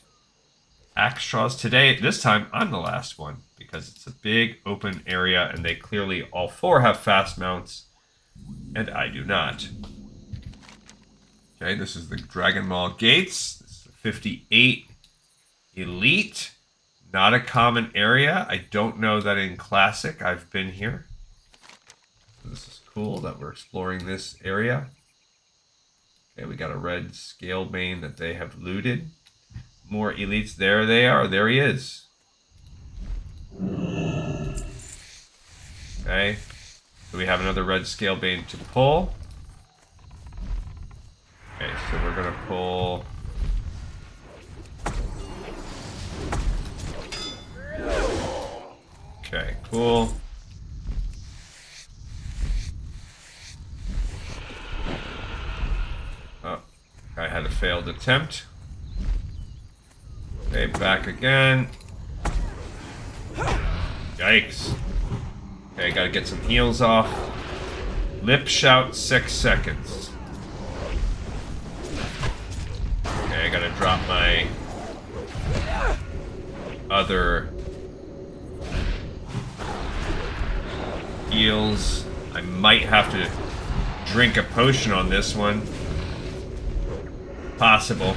Speaker 4: Axtroz today. This time, I'm the last one because it's a big open area and they clearly all four have fast mounts and I do not. Okay, this is the Dragon Maul Gates. This is 58 Elite. Not a common area. I don't know that in Classic I've been here. So this is cool that we're exploring this area. Okay, we got a red Scalebane that they have looted. More elites. There they are. There he is. Okay. So we have another red Scalebane to pull. Okay, so we're going to pull... Okay, cool. Oh, I had a failed attempt. Okay, back again. Yikes. Okay, gotta get some heals off. Lip shout 6 seconds. Okay, I gotta drop my other heals. I might have to drink a potion on this one. Possible.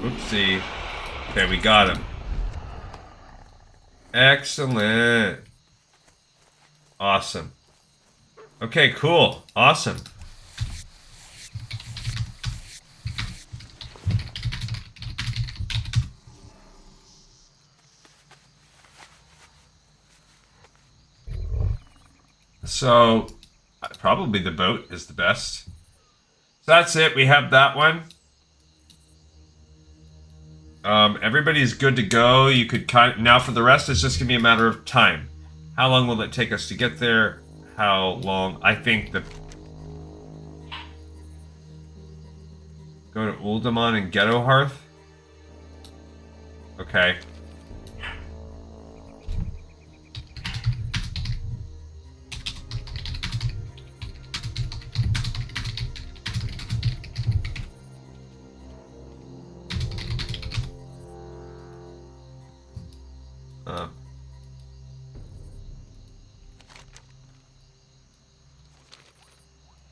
Speaker 4: Oopsie. Okay, we got him. Excellent. Awesome. Okay, cool. Awesome. So, probably the boat is the best. So that's it. We have that one. Everybody's good to go. You could now for the rest, it's just gonna be a matter of time. How long will it take us to get there? How long? I think the go to Uldaman and Ghetto Hearth. Okay.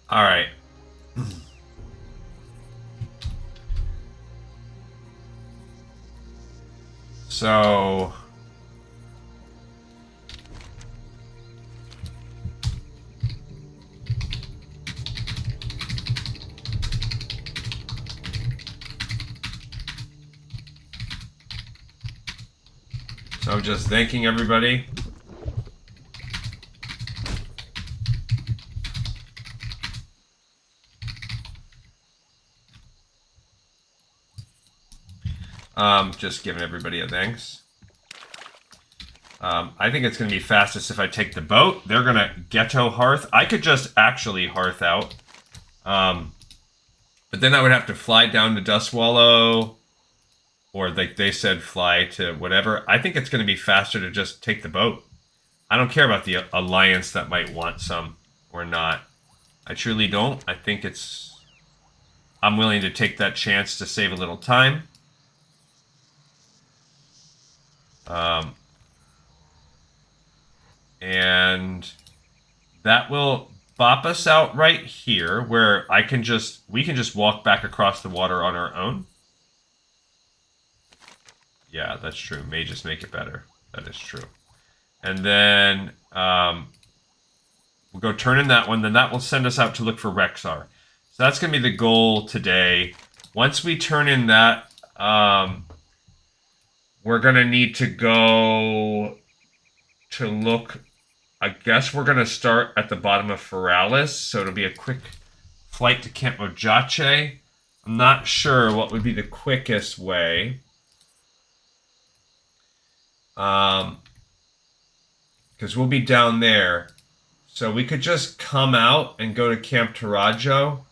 Speaker 4: All right. So just thanking everybody. Just giving everybody a thanks. I think it's going to be fastest if I take the boat. They're going to Ghetto Hearth. I could just actually Hearth out. But then I would have to fly down to Dustwallow. Or like they said, fly to whatever. I think it's going to be faster to just take the boat. I don't care about the Alliance that might want some or not. I truly don't. I think it's... I'm willing to take that chance to save a little time. And that will bop us out right here where we can just walk back across the water on our own. Yeah, that's true. May just make it better. That is true. And then we'll go turn in that one. Then that will send us out to look for Rexar. So that's going to be the goal today. Once we turn in that, we're going to need to go to look. I guess we're going to start at the bottom of Chronalis. So it'll be a quick flight to Camp Mojache. I'm not sure what would be the quickest way. Because we'll be down there. So we could just come out and go to Camp Tarajo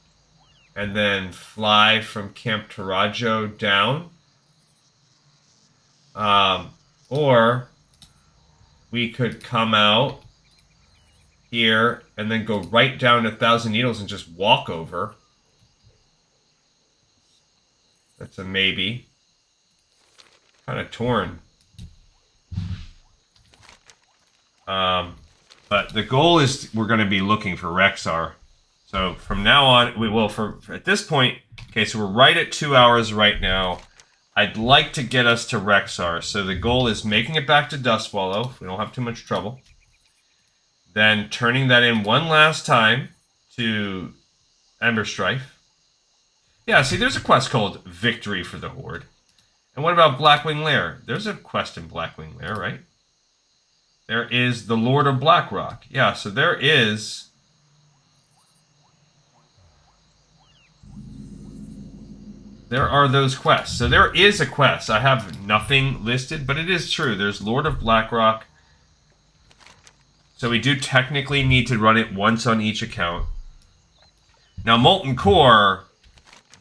Speaker 4: and then fly from Camp Tarajo down. Or we could come out here and then go right down to Thousand Needles and just walk over. That's a maybe. Kind of torn. But the goal is we're going to be looking for Rexar. So from now on, we will, for at this point, okay, so we're right at 2 hours right now. I'd like to get us to Rexar. So the goal is making it back to Dustwallow, if we don't have too much trouble. Then turning that in one last time to Emberstrife. Yeah, see, there's a quest called Victory for the Horde. And what about Blackwing Lair? There's a quest in Blackwing Lair, right? There is the Lord of Blackrock. Yeah, so there is... There are those quests. So there is a quest. I have nothing listed, but it is true. There's Lord of Blackrock. So we do technically need to run it once on each account. Now, Molten Core,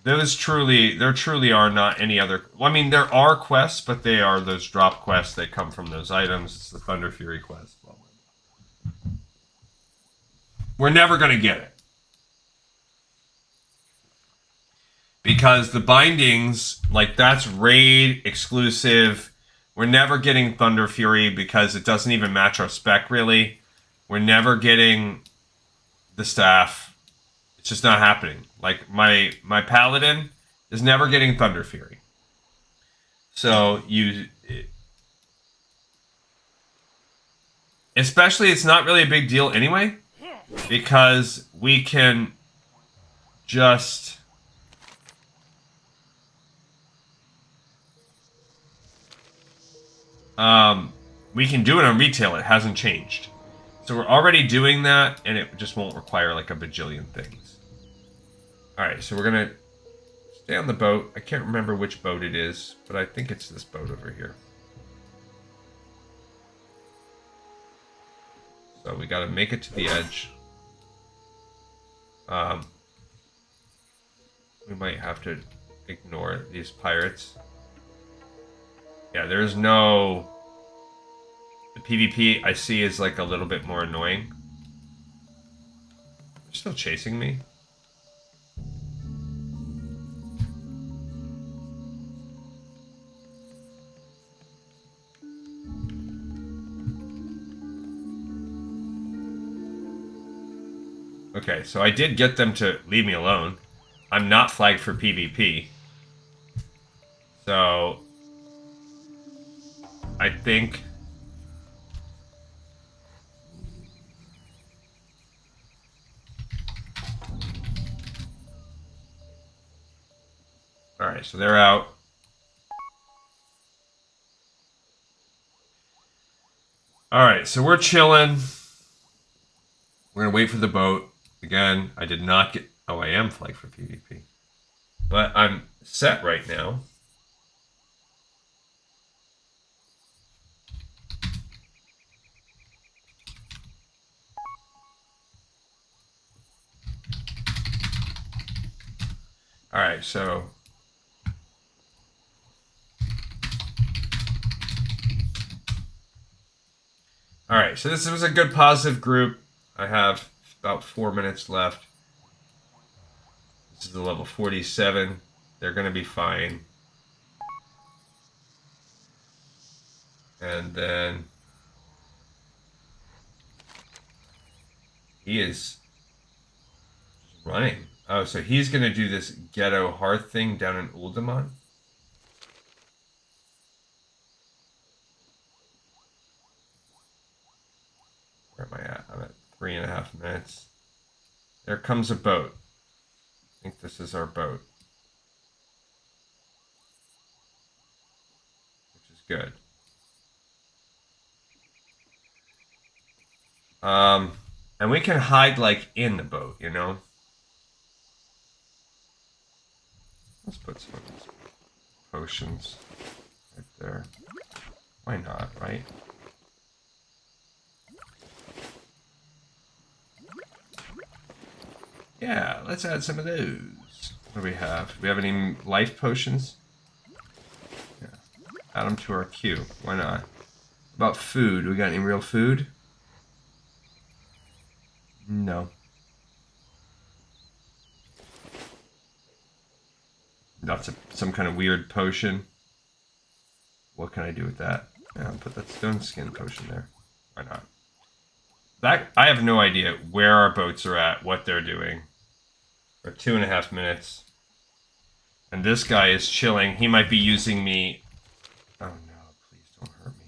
Speaker 4: there truly are not any other... Well, I mean, there are quests, but they are those drop quests that come from those items. It's the Thunder Fury quest. Blah, blah, blah. We're never going to get it. Because the bindings, like, that's raid exclusive. We're never getting Thunder Fury because it doesn't even match our spec, really. We're never getting the staff. It's just not happening. Like, my Paladin is never getting Thunder Fury. So, especially, it's not really a big deal anyway. Because we can just... we can do it on retail. It hasn't changed. So we're already doing that, and it just won't require like a bajillion things. Alright, so we're going to stay on the boat. I can't remember which boat it is, but I think it's this boat over here. So we got to make it to the edge. We might have to ignore these pirates. Yeah, there's no... The PvP I see is like a little bit more annoying. They're still chasing me. Okay, so I did get them to leave me alone. I'm not flagged for PvP. So... I think... Alright, so they're out. Alright, so we're chilling. We're gonna wait for the boat. Again, I did not get... Oh, I am flagged for PvP. But I'm set right now. Alright, so... Alright, so this was a good positive group. I have about 4 minutes left. This is the level 47. They're going to be fine. And then... He is running. Oh, so he's going to do this ghetto hearth thing down in Uldaman? Where am I at? I'm at 3.5 minutes. There comes a boat. I think this is our boat. Which is good. And we can hide, like, in the boat, you know? Let's put some of these potions right there. Why not, right? Yeah, let's add some of those. What do we have? Do we have any life potions? Yeah. Add them to our queue. Why not? About food. We got any real food? No. That's some kind of weird potion. What can I do with that? Yeah, I'll put that stone skin potion there. Why not? I have no idea where our boats are at, what they're doing. For 2.5 minutes. And this guy is chilling. He might be using me. Oh no, please don't hurt me.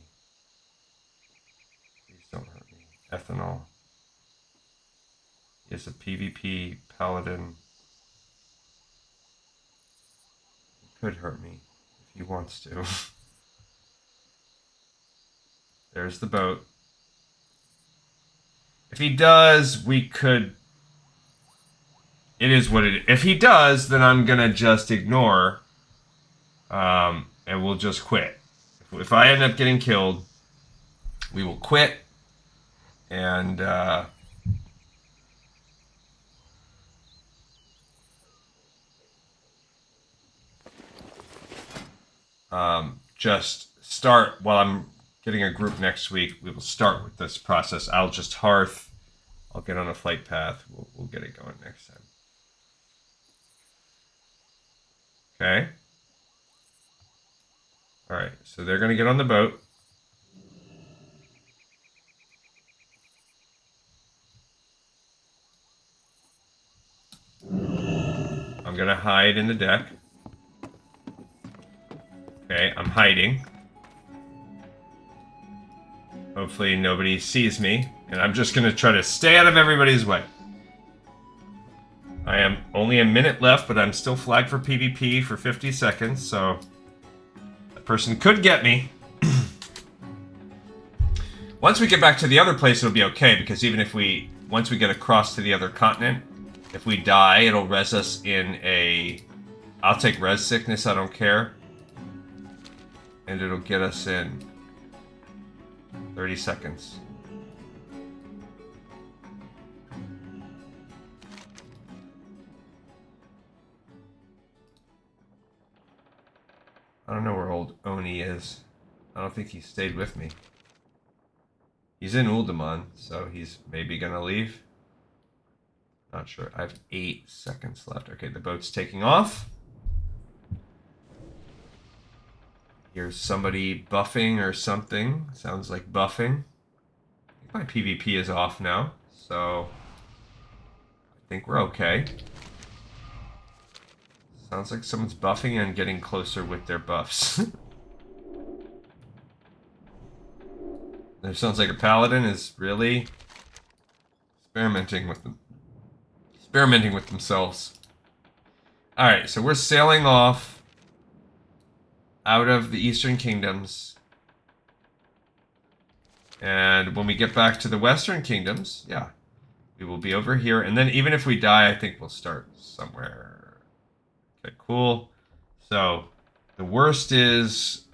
Speaker 4: Please don't hurt me. Ethanol. He is a PvP paladin. He could hurt me if he wants to. There's the boat. If he does, we could... It is what it is. If he does, then I'm going to just ignore. And we'll just quit. If I end up getting killed, we will quit. And... just start while I'm getting a group next week. We will start with this process. I'll just hearth. I'll get on a flight path. We'll get it going next time. Okay. All right. So they're going to get on the boat. I'm going to hide in the deck. Okay, I'm hiding. Hopefully nobody sees me. And I'm just going to try to stay out of everybody's way. I am only a minute left, but I'm still flagged for PvP for 50 seconds, so... that person could get me. Once we get back to the other place, it'll be okay, because even if we... once we get across to the other continent, if we die, it'll res us in a... I'll take res sickness, I don't care. And it'll get us in 30 seconds. I don't know where old Oni is. I don't think he stayed with me. He's in Uldaman, so he's maybe gonna leave. Not sure. I have 8 seconds left. Okay, the boat's taking off. Here's somebody buffing or something. Sounds like buffing. I think my PvP is off now, so I think we're okay. Sounds like someone's buffing and getting closer with their buffs. There sounds like a paladin is really experimenting with them. Experimenting with themselves. Alright, so we're sailing off out of the Eastern Kingdoms. And when we get back to the Western Kingdoms, yeah, we will be over here. And then even if we die, I think we'll start somewhere. Okay, cool. So the worst is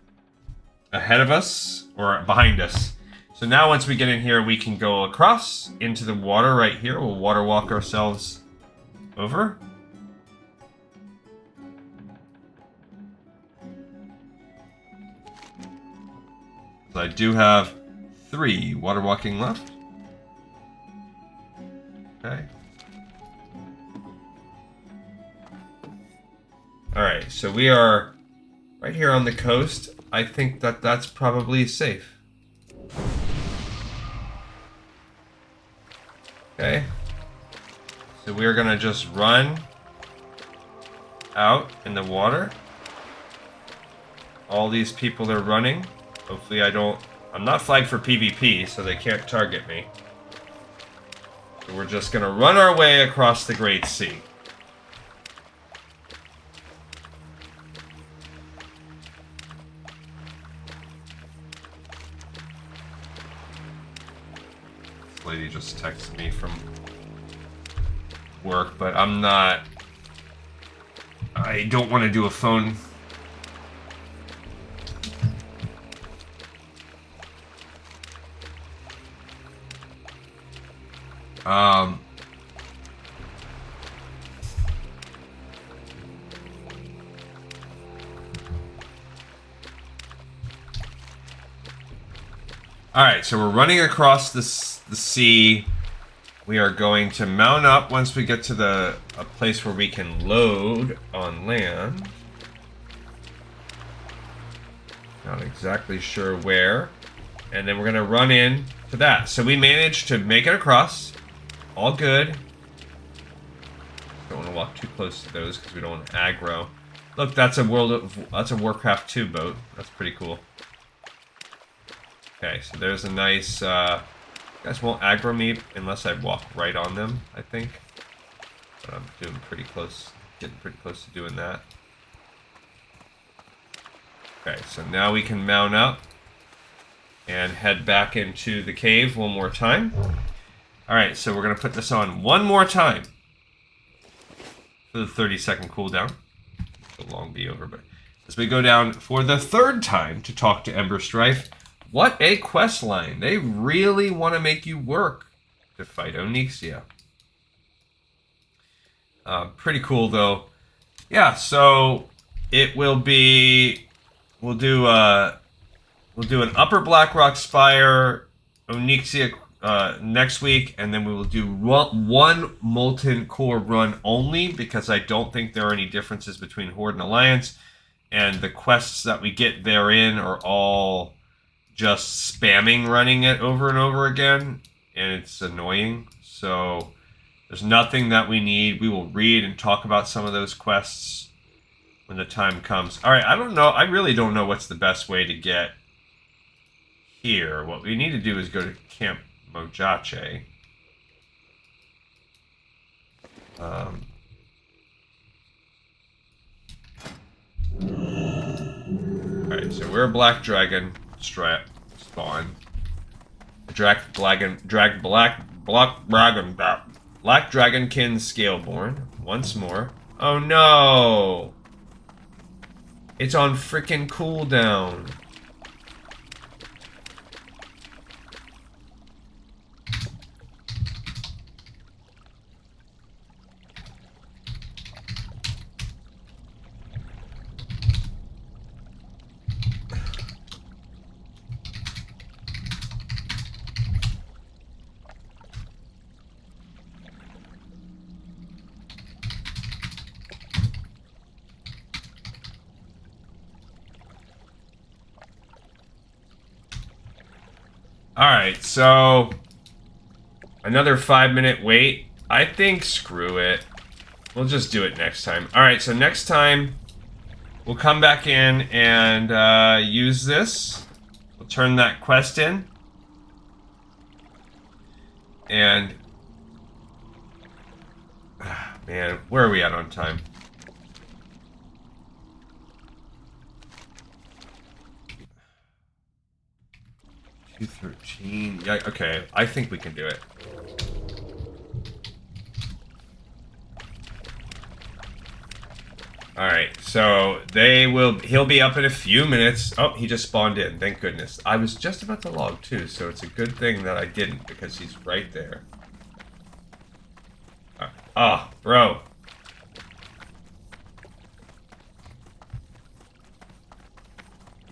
Speaker 4: ahead of us or behind us. So now once we get in here, we can go across into the water right here. We'll water walk ourselves over. So I do have 3 water walking left. Okay. Alright, so we are right here on the coast. I think that that's probably safe. Okay. So we are going to just run out in the water. All these people are running. Hopefully I'm not flagged for PvP, so they can't target me. So we're just going to run our way across the Great Sea. This lady just texted me from work, but I'm not... I don't want to do a phone... Alright, so we're running across the sea. We are going to mount up once we get to a place where we can load on land. Not exactly sure where. And then we're going to run in to that. So we managed to make it across. All good. Don't want to walk too close to those because we don't want to aggro. Look, that's a Warcraft 2 boat. That's pretty cool. Okay, so there's a nice... you guys won't aggro me unless I walk right on them, I think. But I'm doing pretty close. Getting pretty close to doing that. Okay, so now we can mount up and head back into the cave one more time. Alright, so we're going to put this on one more time for the 30-second cooldown. It'll long be over, but as we go down for the third time to talk to Emberstrife, what a quest line. They really want to make you work to fight Onyxia. Pretty cool, though. Yeah, so it will be... We'll do an Upper Blackrock Spire Onyxia next week, and then we will do one Molten Core run only, because I don't think there are any differences between Horde and Alliance, and the quests that we get therein are all just spamming running it over and over again, and it's annoying. So there's nothing that we need. We will read and talk about some of those quests when the time comes. All right, I don't know. I really don't know what's the best way to get here. What we need to do is go to Camp Mojache. Alright, so we're a Black Dragon spawn. Black Dragonkin Scaleborn. Once more. Oh no! It's on frickin' cooldown. Alright, so another 5-minute wait. I think screw it. We'll just do it next time. Alright, so next time we'll come back in and use this. We'll turn that quest in. And man, where are we at on time? 2:13. Yeah, okay. I think we can do it. Alright, so he'll be up in a few minutes. Oh, he just spawned in. Thank goodness. I was just about to log too, so it's a good thing that I didn't, because he's right there. Ah, bro.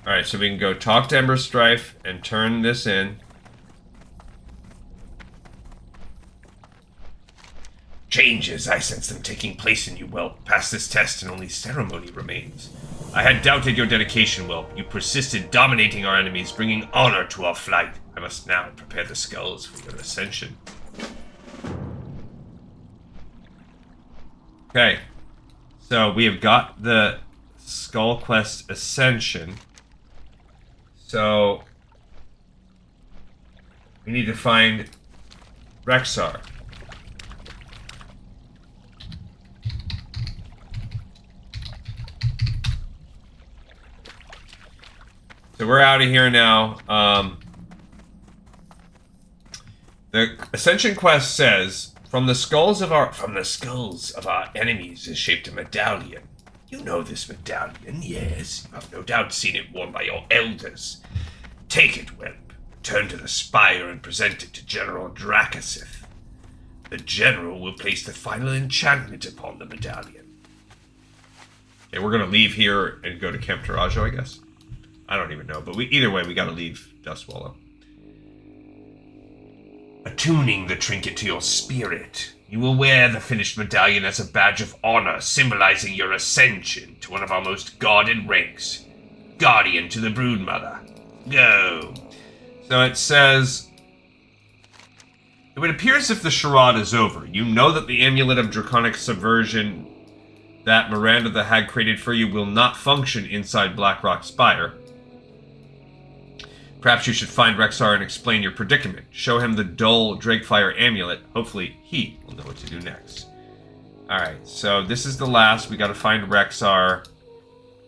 Speaker 4: Alright, so we can go talk to Emberstrife and turn this in.
Speaker 5: Changes, I sense them taking place in you, Whelp. Past this test and only ceremony remains. I had doubted your dedication, Whelp. You persisted dominating our enemies, bringing honor to our flight. I must now prepare the skulls for your ascension.
Speaker 4: Okay, so we have got the Skull Quest Ascension. So we need to find Rexar. So we're out of here now. The Ascension quest says, from the skulls of our
Speaker 5: enemies is shaped a medallion. You know this medallion, yes. You have no doubt seen it worn by your elders. Take it, Whelp. Return to the spire and present it to General Drakasith. The general will place the final enchantment upon the medallion.
Speaker 4: Okay, we're gonna leave here and go to Camp Tarajo, I guess. I don't even know, but either way, we gotta leave Dustwallow.
Speaker 5: Attuning the trinket to your spirit, you will wear the finished medallion as a badge of honor, symbolizing your ascension to one of our most guarded ranks. Guardian to the Broodmother. Go.
Speaker 4: So it says, it would appear as if the charade is over. You know that the amulet of draconic subversion that Miranda the Hag created for you will not function inside Blackrock Spire. Perhaps you should find Rexar and explain your predicament. Show him the dull Drakefire amulet. Hopefully he will know what to do next. Alright, so this is the last. We gotta find Rexar.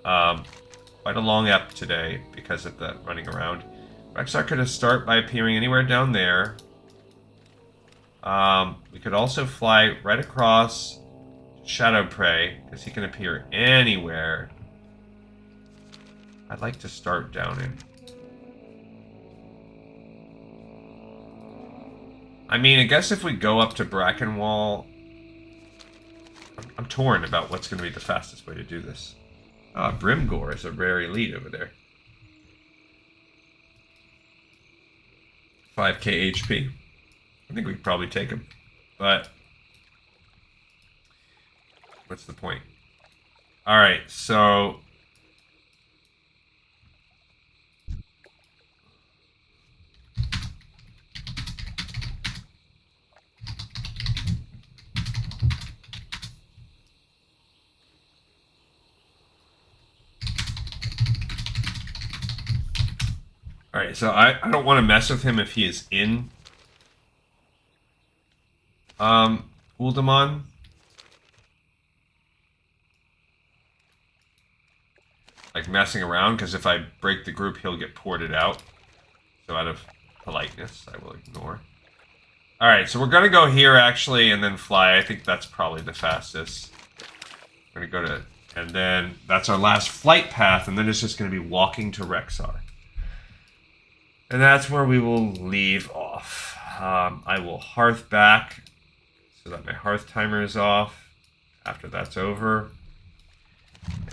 Speaker 4: Quite a long ep today because of the running around. Rexar could have start by appearing anywhere down there. We could also fly right across Shadow Prey, because he can appear anywhere. I'd like to start down in... I mean, I guess if we go up to Brackenwall... I'm torn about what's going to be the fastest way to do this. Brimgore is a rare elite over there. 5k HP. I think we could probably take him. But... what's the point? Alright, so... Alright, so I don't want to mess with him if he is in Uldamon. Like messing around, because if I break the group, he'll get ported out. So out of politeness, I will ignore. Alright, so we're going to go here, actually, and then fly. I think that's probably the fastest. We're going to go to... and then that's our last flight path, and then it's just going to be walking to Rexar. And that's where we will leave off. I will hearth back so that my hearth timer is off after that's over.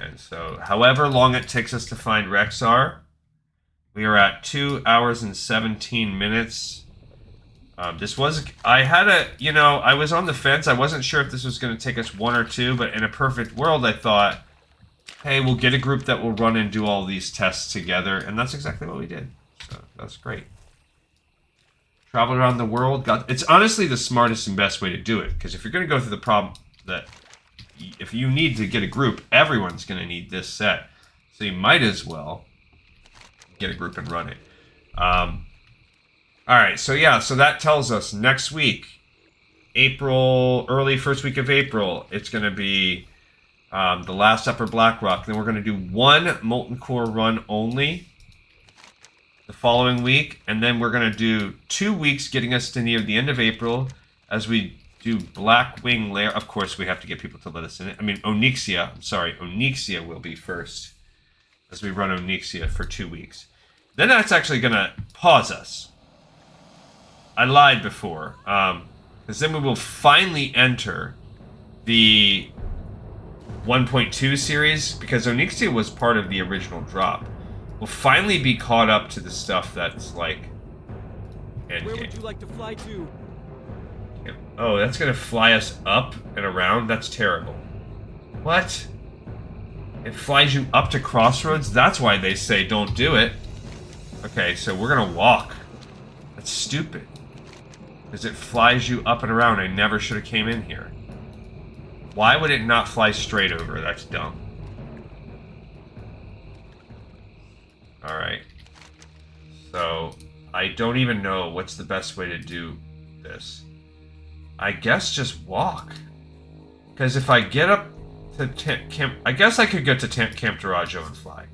Speaker 4: And so, however long it takes us to find Rexar, we are at 2 hours and 17 minutes. This was, I had a, you know, I was on the fence. I wasn't sure if this was going to take us 1 or 2, but in a perfect world, I thought, hey, we'll get a group that will run and do all these tests together. And that's exactly what we did. So that's great. Travel around the world. It's honestly the smartest and best way to do it. Because if you're going to go through the problem that if you need to get a group, everyone's going to need this set. So you might as well get a group and run it. Alright, so yeah, so that tells us next week, early first week of April, it's going to be the last Upper Blackrock. Then we're going to do 1 Molten Core run only the following week, and then we're going to do 2 weeks getting us to near the end of April as we do Blackwing Lair. Of course, we have to get people to let us in it. I mean, Onyxia will be first as we run Onyxia for 2 weeks. Then that's actually going to pause us. I lied before, because then we will finally enter the 1.2 series, because Onyxia was part of the original drop. We'll finally be caught up to the stuff that's like endgame.
Speaker 6: Where would you like to fly to?
Speaker 4: Oh, that's gonna fly us up and around? That's terrible. What? It flies you up to Crossroads? That's why they say don't do it. Okay, so we're gonna walk. That's stupid. Because it flies you up and around. I never should have came in here. Why would it not fly straight over? That's dumb. Alright. So, I don't even know what's the best way to do this. I guess just walk. Because if I get up to Camp... I guess I could get to Camp Durajo and fly.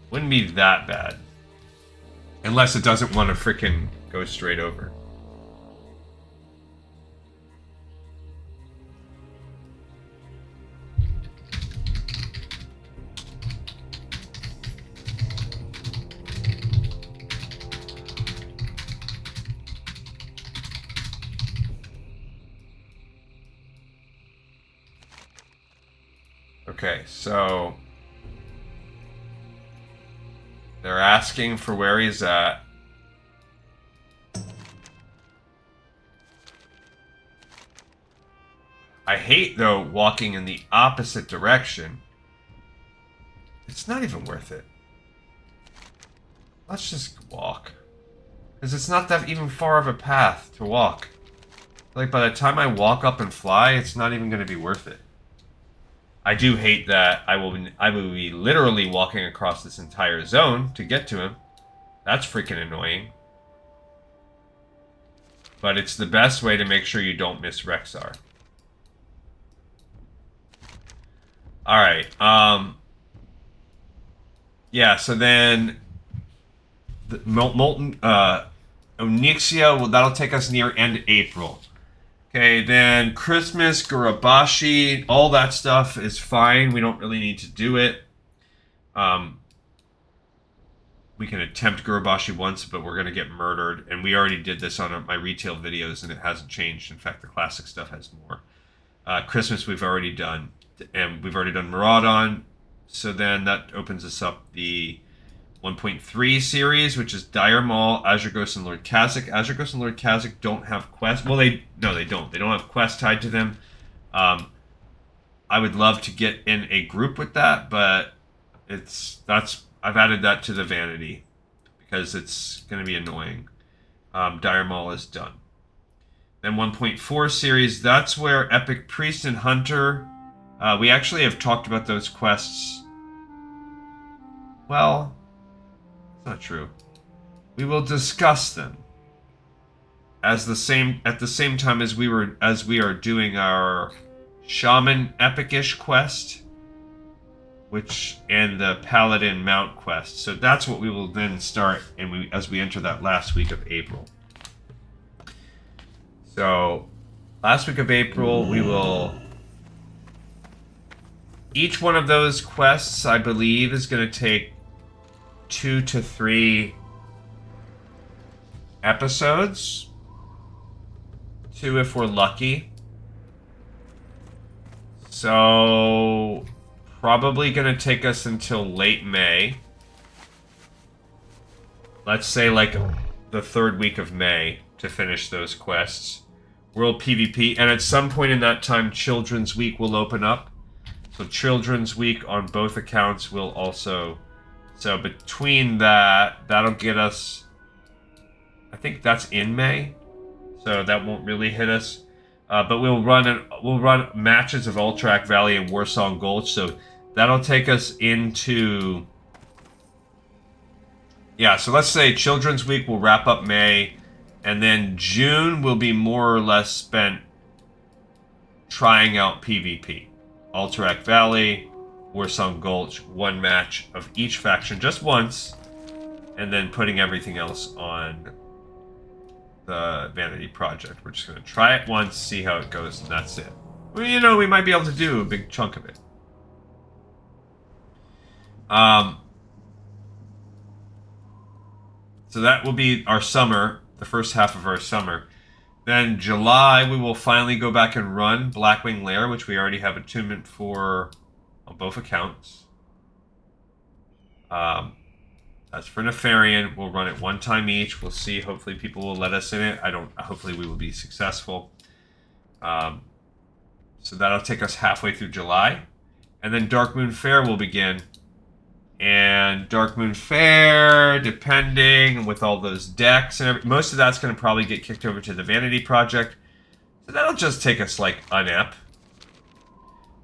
Speaker 4: Wouldn't be that bad. Unless it doesn't want to frickin' go straight over. Okay, so they're asking for where he's at. I hate, though, walking in the opposite direction. It's not even worth it. Let's just walk. Because it's not that even far of a path to walk. Like, by the time I walk up and fly, it's not even going to be worth it. I do hate that I will be literally walking across this entire zone to get to him. That's freaking annoying. But it's the best way to make sure you don't miss Rexar. Alright, yeah, so then the Molten Onyxia, well, that'll take us near end April. Okay, then Christmas, Gurabashi, all that stuff is fine. We don't really need to do it. We can attempt Gurabashi once, but we're going to get murdered. And we already did this on my retail videos, and it hasn't changed. In fact, the classic stuff has more. Christmas we've already done. And we've already done Maraudon. So then that opens us up the 1.3 series, which is Dire Maul, Azure Ghost, and Lord Kha'Zix. Azure Ghost and Lord Kha'Zix don't have quests. Well, they don't. They don't have quests tied to them. I would love to get in a group with that, but I've added that to the vanity because it's going to be annoying. Dire Maul is done. Then 1.4 series, that's where Epic Priest and Hunter. We actually have talked about those quests. Well, it's not true. We will discuss them at the same time as we are doing our Shaman Epic-ish quest, and the Paladin Mount quest. So that's what we will then start, as we enter that last week of April. So, last week of April, we will. Each one of those quests, I believe, is going to take 2 to 3 episodes. 2 if we're lucky. So, probably going to take us until late May. Let's say like the 3rd week of May to finish those quests. World PvP, and at some point in that time, Children's Week will open up. So Children's Week on both accounts will also... So between that'll get us... I think that's in May. So that won't really hit us. But we'll run matches of Ultrac Valley and Warsong Gulch. So that'll take us into... Yeah, so let's say Children's Week will wrap up May. And then June will be more or less spent trying out PvP. Alterac Valley, Warsong Gulch, 1 match of each faction just once, and then putting everything else on the Vanity Project. We're just going to try it once, see how it goes, and that's it. Well, we might be able to do a big chunk of it. So that will be our summer, the first half of our summer. Then July, we will finally go back and run Blackwing Lair, which we already have attunement for on both accounts. As for Nefarian, we'll run it 1 time each. We'll see. Hopefully people will let us in it. Hopefully we will be successful. So that'll take us halfway through July. And then Dark Moon Fair will begin. And Dark Moon Fair, depending with all those decks and most of that's going to probably get kicked over to the Vanity Project. So that'll just take us like an ep.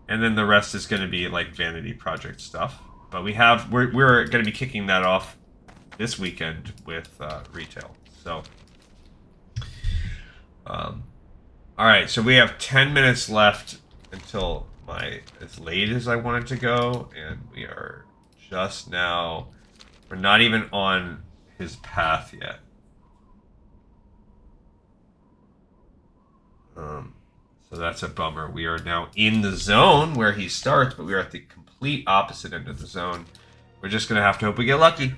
Speaker 4: And then the rest is going to be like Vanity Project stuff. But we're going to be kicking that off this weekend with retail. So, all right. So we have 10 minutes left until as late as I wanted to go, and we are just now. We're not even on his path yet. So that's a bummer. We are now in the zone where he starts, but we are at the complete opposite end of the zone. We're just going to have to hope we get lucky.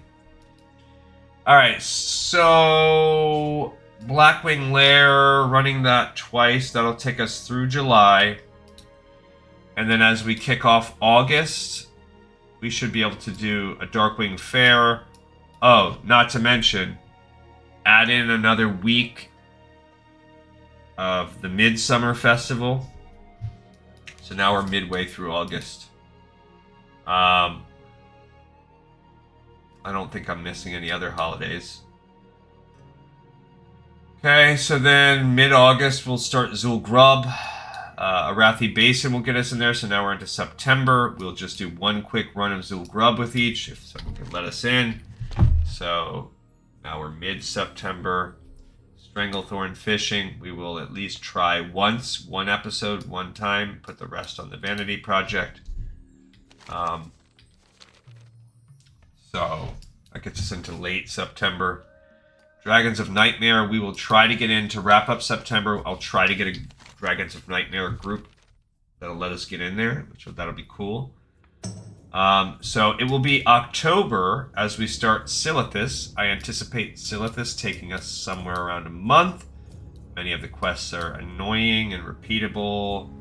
Speaker 4: Alright, so Blackwing Lair, running that twice. That'll take us through July. And then as we kick off August, we should be able to do a Darkwing Fair. Oh, not to mention, add in another week of the Midsummer Festival. So now we're midway through August. I don't think I'm missing any other holidays. Okay, so then mid-August we'll start Zul'Grub. Arathi Basin will get us in there, so now we're into September. We'll just do one quick run of Zul'Grub with each, if someone can let us in. So now we're mid-September. Stranglethorn Fishing, we will at least try once, one episode, one time, put the rest on the Vanity Project. So that gets us into late September. Dragons of Nightmare, we will try to get in to wrap up September. I'll try to get a Dragons of Nightmare group that'll let us get in there, that'll be cool. So it will be October as we start Silithus. I anticipate Silithus taking us somewhere around a month. Many of the quests are annoying and repeatable,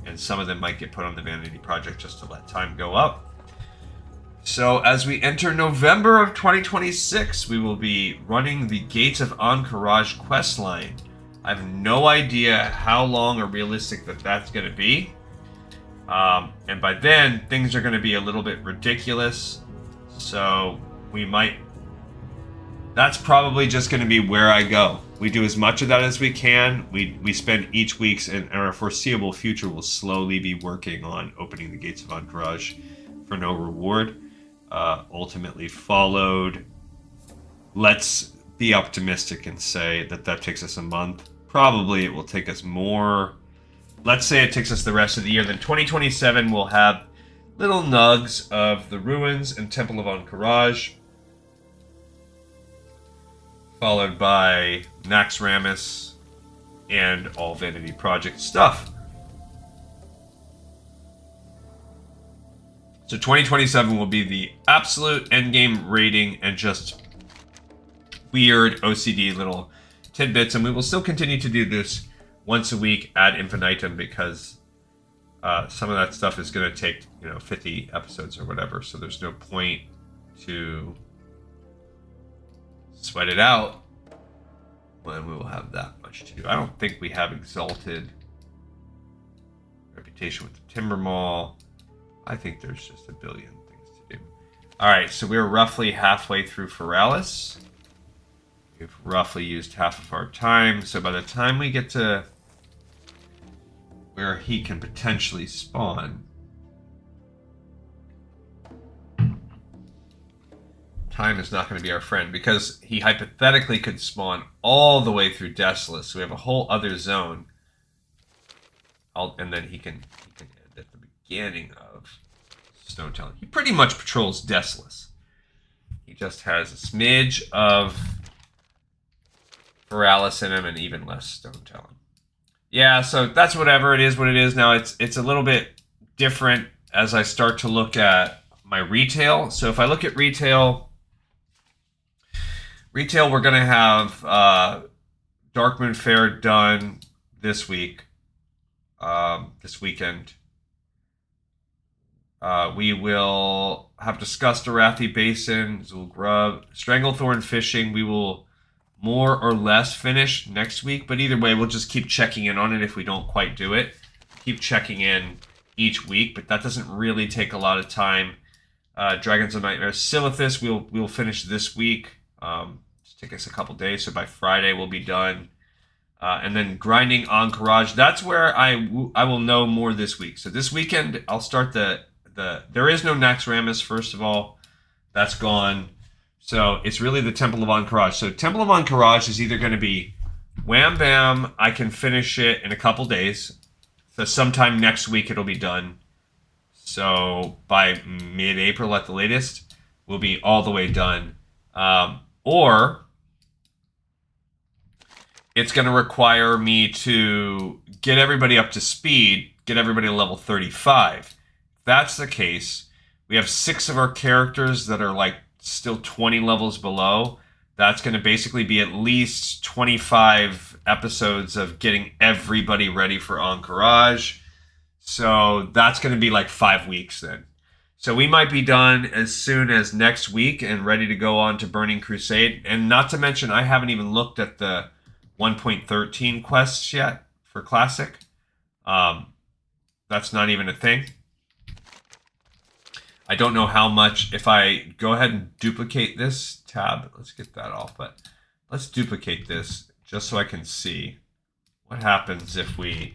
Speaker 4: and some of them might get put on the Vanity Project just to let time go up. So as we enter November of 2026, we will be running the Gates of Encourage questline. I have no idea how long or realistic that's going to be. And by then, things are going to be a little bit ridiculous. So we might... That's probably just going to be where I go. We do as much of that as we can. We spend each week's, and our foreseeable future will slowly be working on opening the Gates of Entourage for no reward. Ultimately followed. Let's be optimistic and say that takes us a month. Probably it will take us more. Let's say it takes us the rest of the year. Then 2027 we'll have little nugs of the Ruins and Temple of Encourage, followed by Naxxramas and all Vanity Project stuff. So 2027 will be the absolute endgame rating and just weird OCD little tidbits, and we will still continue to do this once a week ad infinitum because some of that stuff is going to take 50 episodes or whatever, so there's no point to sweat it out when we will have that much to do. I don't think we have Exalted Reputation with the Timber Mall. I think there's just a billion things to do. Alright, so we're roughly halfway through Chronalis. We've roughly used half of our time, so by the time we get to where he can potentially spawn, time is not going to be our friend, because he hypothetically could spawn all the way through Desolus, so we have a whole other zone, and then he can end at the beginning of Snowtown. He pretty much patrols Desolus. He just has a smidge of Paralis in him and even less Stone-Talon. Yeah, so that's whatever. It is what it is. Now it's a little bit different as I start to look at my retail. So if I look at retail we're going to have Darkmoon Fair done this week, this weekend. We will have discussed Arathi Basin, Zul'Grub, Stranglethorn Fishing. We will more or less finish next week, but either way, we'll just keep checking in on it if we don't quite do it. Keep checking in each week, but that doesn't really take a lot of time. Dragons of Nightmare, Silithus, we'll finish this week. Just take us a couple days, so by Friday we'll be done. And then grinding Encourage, that's where I will know more this week. So this weekend, I'll start there is no Naxxramas, first of all. That's gone. So it's really the Temple of Encourage. So Temple of Encourage is either going to be wham bam, I can finish it in a couple days. So sometime next week it'll be done. So by mid-April at the latest, we'll be all the way done. Or it's going to require me to get everybody up to speed, get everybody to level 35. If that's the case, we have 6 of our characters that are like still 20 levels below. That's going to basically be at least 25 episodes of getting everybody ready for Encourage. So that's going to be like 5 weeks then. So we might be done as soon as next week and ready to go on to Burning Crusade. And not to mention, I haven't even looked at the 1.13 quests yet for Classic. That's not even a thing. I don't know how much. If I go ahead and duplicate this tab, let's get that off, but let's duplicate this just so I can see what happens if we...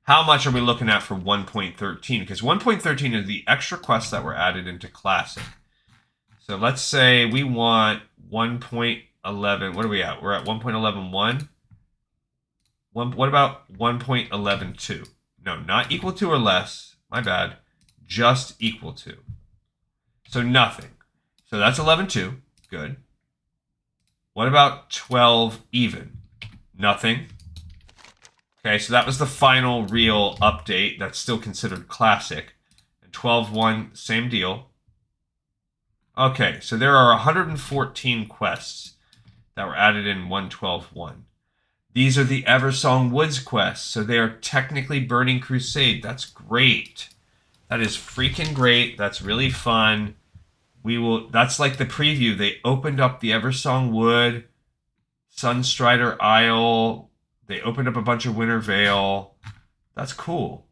Speaker 4: How much are we looking at for 1.13? Because 1.13 is the extra quests that were added into Classic. So let's say we want 1.11. What are we at? We're at 1.11.1. What about 1.11.2? No, not equal to or less. My bad. Just equal to. So nothing. So that's 11.2. Good. What about 12 even? Nothing. Okay, so that was the final real update. That's still considered classic. And 12.1, same deal. Okay, so there are 114 quests that were added in 1.12.1. These are the Eversong Woods quests, so they are technically Burning Crusade. That's great. That is freaking great. That's really fun. That's like the preview. They opened up the Eversong Wood, Sunstrider Isle. They opened up a bunch of Winter Vale. That's cool.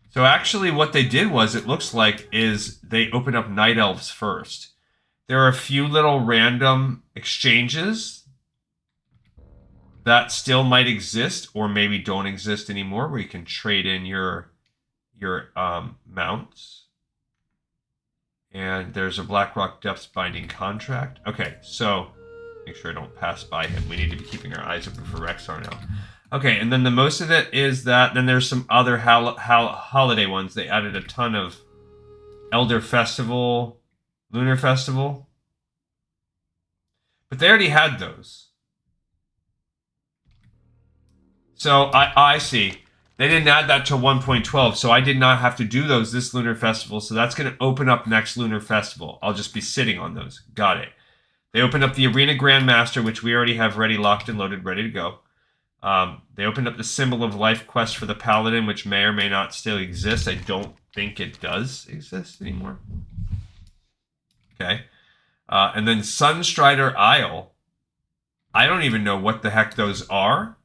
Speaker 4: So actually what they did was, it looks like, is they opened up Night Elves first. There are a few little random exchanges that still might exist, or maybe don't exist anymore, where you can trade in your mounts. And there's a Blackrock Depths Binding contract. Okay, so make sure I don't pass by him. We need to be keeping our eyes open for Rexar now. Okay, and then the most of it is that. Then there's some other holiday ones. They added a ton of Elder Festival, Lunar Festival. But they already had those. So I see. They didn't add that to 1.12, so I did not have to do those this Lunar Festival, so that's going to open up next Lunar Festival. I'll just be sitting on those. Got it. They opened up the Arena Grandmaster, which we already have ready, locked and loaded, ready to go. They opened up the Symbol of Life quest for the Paladin, which may or may not still exist. I don't think it does exist anymore. Okay. And then Sunstrider Isle. I don't even know what the heck those are.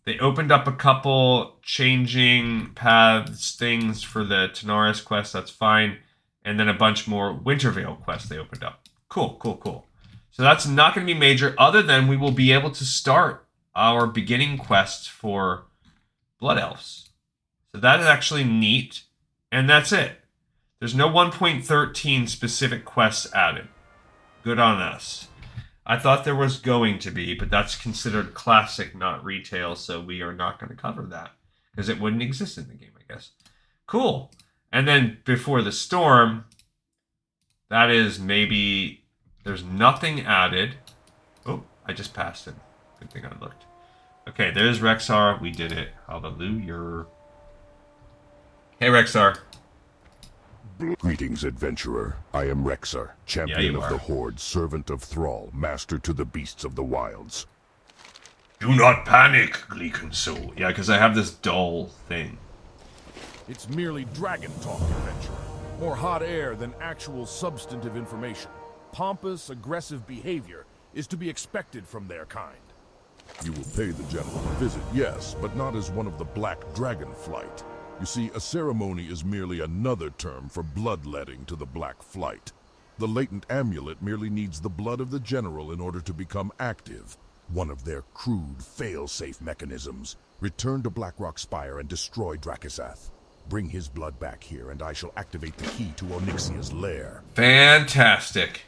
Speaker 4: They opened up a couple changing paths things for the Tanaris quest. That's fine. And then a bunch more Wintervale quests they opened up. Cool, cool, cool. So that's not going to be major, other than we will be able to start our beginning quests for Blood Elves. So that is actually neat. And that's it. There's no 1.13 specific quests added. Good on us. I thought there was going to be, but that's considered classic, not retail, so we are not going to cover that, because it wouldn't exist in the game, I guess. Cool. And then Before the Storm, that is maybe... There's nothing added. Oh, I just passed him. Good thing I looked. Okay, there's Rexar. We did it. Hallelujah. Hey, Rexar.
Speaker 7: Greetings, adventurer. I am Rexar, champion of the Horde, servant of Thrall, master to the beasts of the wilds.
Speaker 5: Do not panic, Gleekenso.
Speaker 4: Yeah, because I have this dull thing.
Speaker 7: It's merely dragon talk, adventurer. More hot air than actual substantive information. Pompous, aggressive behavior is to be expected from their kind. You will pay the general a visit, yes, but not as one of the Black Dragon Flight. You see, a ceremony is merely another term for bloodletting to the Black Flight. The latent amulet merely needs the blood of the general in order to become active. One of their crude, fail-safe mechanisms. Return to Blackrock Spire and destroy Drakisath. Bring his blood back here, and I shall activate the key to Onyxia's lair.
Speaker 4: Fantastic.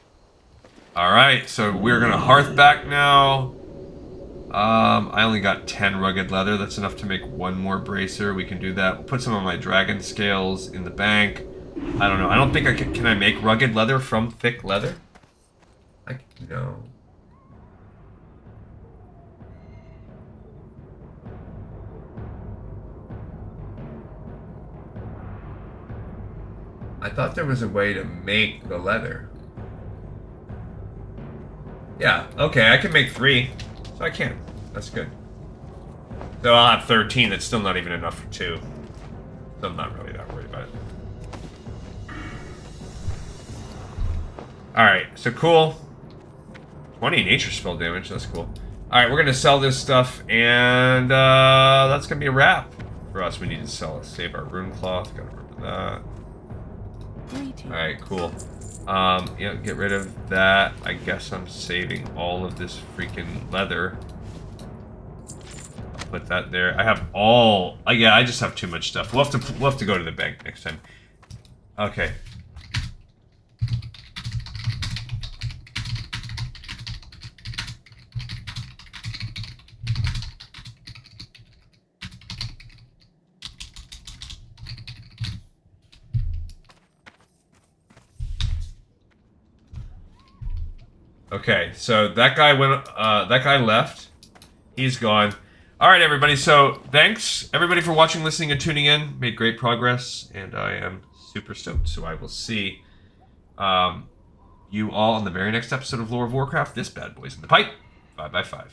Speaker 4: Alright, so we're going to hearth back now. I only got 10 rugged leather. That's enough to make one more bracer. We can do that. We'll put some of my dragon scales in the bank. I don't know. I don't think I can I make rugged leather from thick leather? No. I thought there was a way to make the leather. Yeah, okay, I can make 3. So I can. That's good. So I'll have 13. That's still not even enough for 2. So I'm not really that worried about it. Alright, so cool. 20 nature spell damage. That's cool. Alright, we're going to sell this stuff, and that's going to be a wrap. For us, we need to save our rune cloth. Gotta remember that.
Speaker 8: Greetings.
Speaker 4: Alright, cool. Yeah, get rid of that. I guess I'm saving all of this freaking leather. I'll put that there. I have all... yeah, I just have too much stuff. We'll have to go to the bank next time. Okay. Okay, so that guy went. That guy left. He's gone. All right, everybody. So thanks everybody for watching, listening, and tuning in. Made great progress, and I am super stoked. So I will see you all on the very next episode of Lore of Warcraft. This bad boy's in the pipe. 5x5.